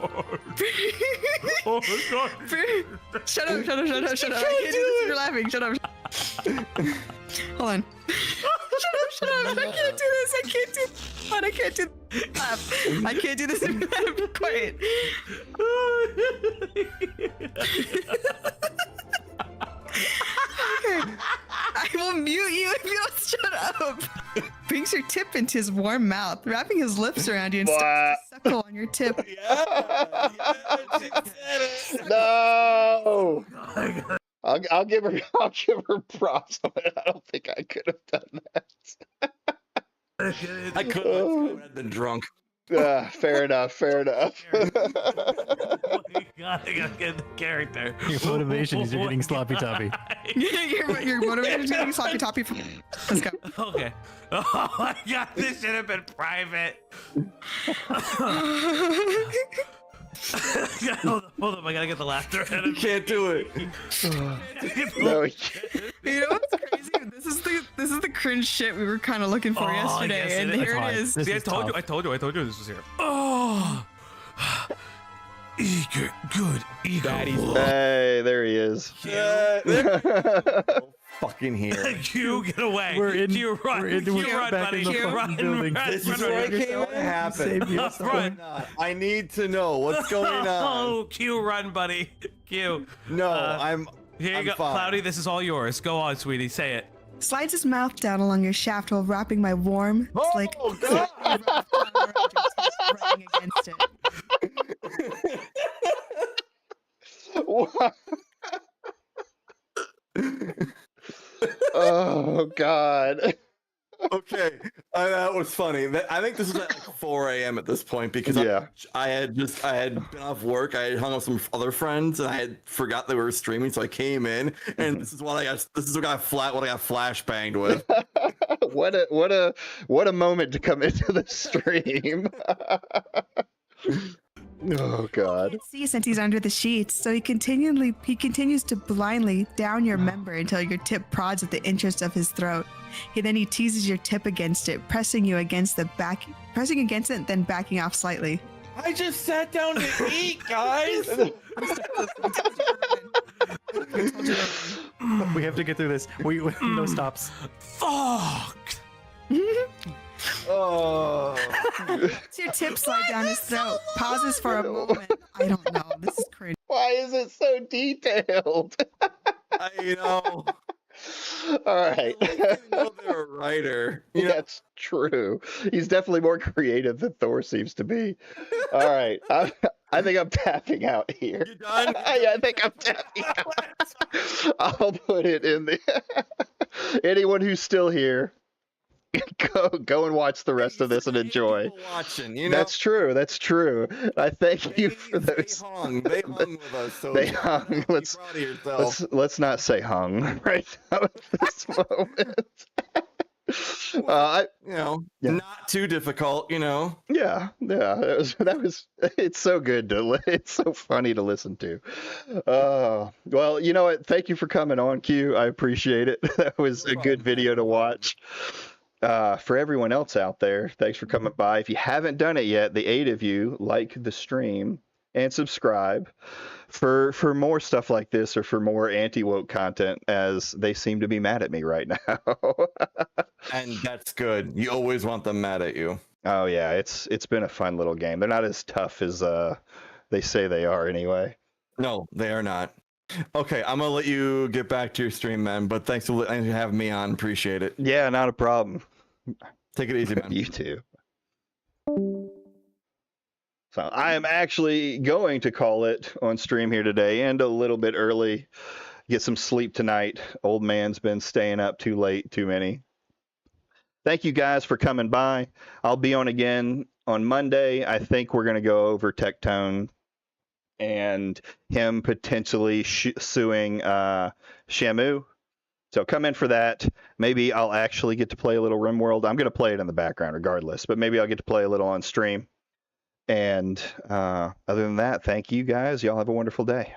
Oh god. Shut up. I can't do this if you're laughing. Shut up. Hold on. Shut up. I can't do this. I can't do laugh. I can't do this if you're laughing. Quiet. Okay. I will mute you if you don't shut up. Brings your tip into his warm mouth, wrapping his lips around you and starts to suckle on your tip. No. I'll give her props on it. I don't think I could have done that. I could have been drunk. Fair enough. Oh my god, I gotta get the character. Your motivation is you're getting sloppy toppy. your motivation is getting sloppy toppy. Let's go. Okay. Oh my god, this should have been private. Hold up, I gotta get the laughter out of You can't do it. No, You know what's crazy? This is the cringe shit we were kind of looking for yesterday, yes, and it is. here it is. This See, I is told tough. you this was here. Oh, eager, good, eager. hey, there he is. Fucking here. Q, get away. We're in- Q, run. we're in- Q, we're run, back buddy. in the Q, fucking run, building. run, This run, is run, where I run. came to happen. Save you. Run. I need to know what's going on. Oh, Q, run, buddy. Q. No, I'm. Here you I'm go, fine. Cloudy. This is all yours. Go on, sweetie. Say it. Slides his mouth down along your shaft while wrapping my warm, slick, Oh, God. rubbing against it. What? Oh God. Okay, that was funny. I think this is at like 4 a.m. at this point because Yeah. I had been off work. I had hung up with some other friends and I had forgot they were streaming, so I came in and this is what I got flashbanged with. What a moment to come into the stream. Oh God. See, since he's under the sheets, so he continues to blindly down your member until your tip prods at the entrance of his throat. He teases your tip against it, pressing against it, then backing off slightly. I just sat down to eat, guys. We have to get through this. We no stops. Fuck. Oh. Lets your tip slide down his throat, pauses for a moment. I don't know. This is cringe. Why is it so detailed? You know. All right. I didn't know they were a writer. You know? That's true. He's definitely more creative than Thor seems to be. All right. I think I'm tapping out here. You done? Yeah, I think I'm tapping out. I'll put it in the. Anyone who's still here, go and watch the rest of this and enjoy. People watching, you know? That's true. That's true. I thank you for those. They hung with us. So They you hung. be Let's proud of yourself. let's not say hung right now at this moment. You know, Yeah. not too difficult. You know. Yeah. That was. It's so good it's so funny to listen to. Well, you know what? Thank you for coming on, Q. I appreciate it. That was a good video to watch. For everyone else out there, thanks for coming by. If you haven't done it yet, the 8 of you, like the stream, and subscribe for more stuff like this, or for more anti-woke content, as they seem to be mad at me right now. And that's good. You always want them mad at you. Oh yeah, it's been a fun little game. They're not as tough as they say they are anyway. No, they are not. Okay, I'm gonna let you get back to your stream, man. But thanks for having me on. Appreciate it. Yeah, not a problem. Take it easy, man. You too. So I am actually going to call it on stream here today, and a little bit early. Get some sleep tonight. Old man's been staying up too late, too many. Thank you guys for coming by. I'll be on again on Monday. I think we're going to go over Tectone and him potentially suing Shamu. So come in for that. Maybe I'll actually get to play a little RimWorld. I'm going to play it in the background regardless, but maybe I'll get to play a little on stream. And other than that, thank you guys. Y'all have a wonderful day.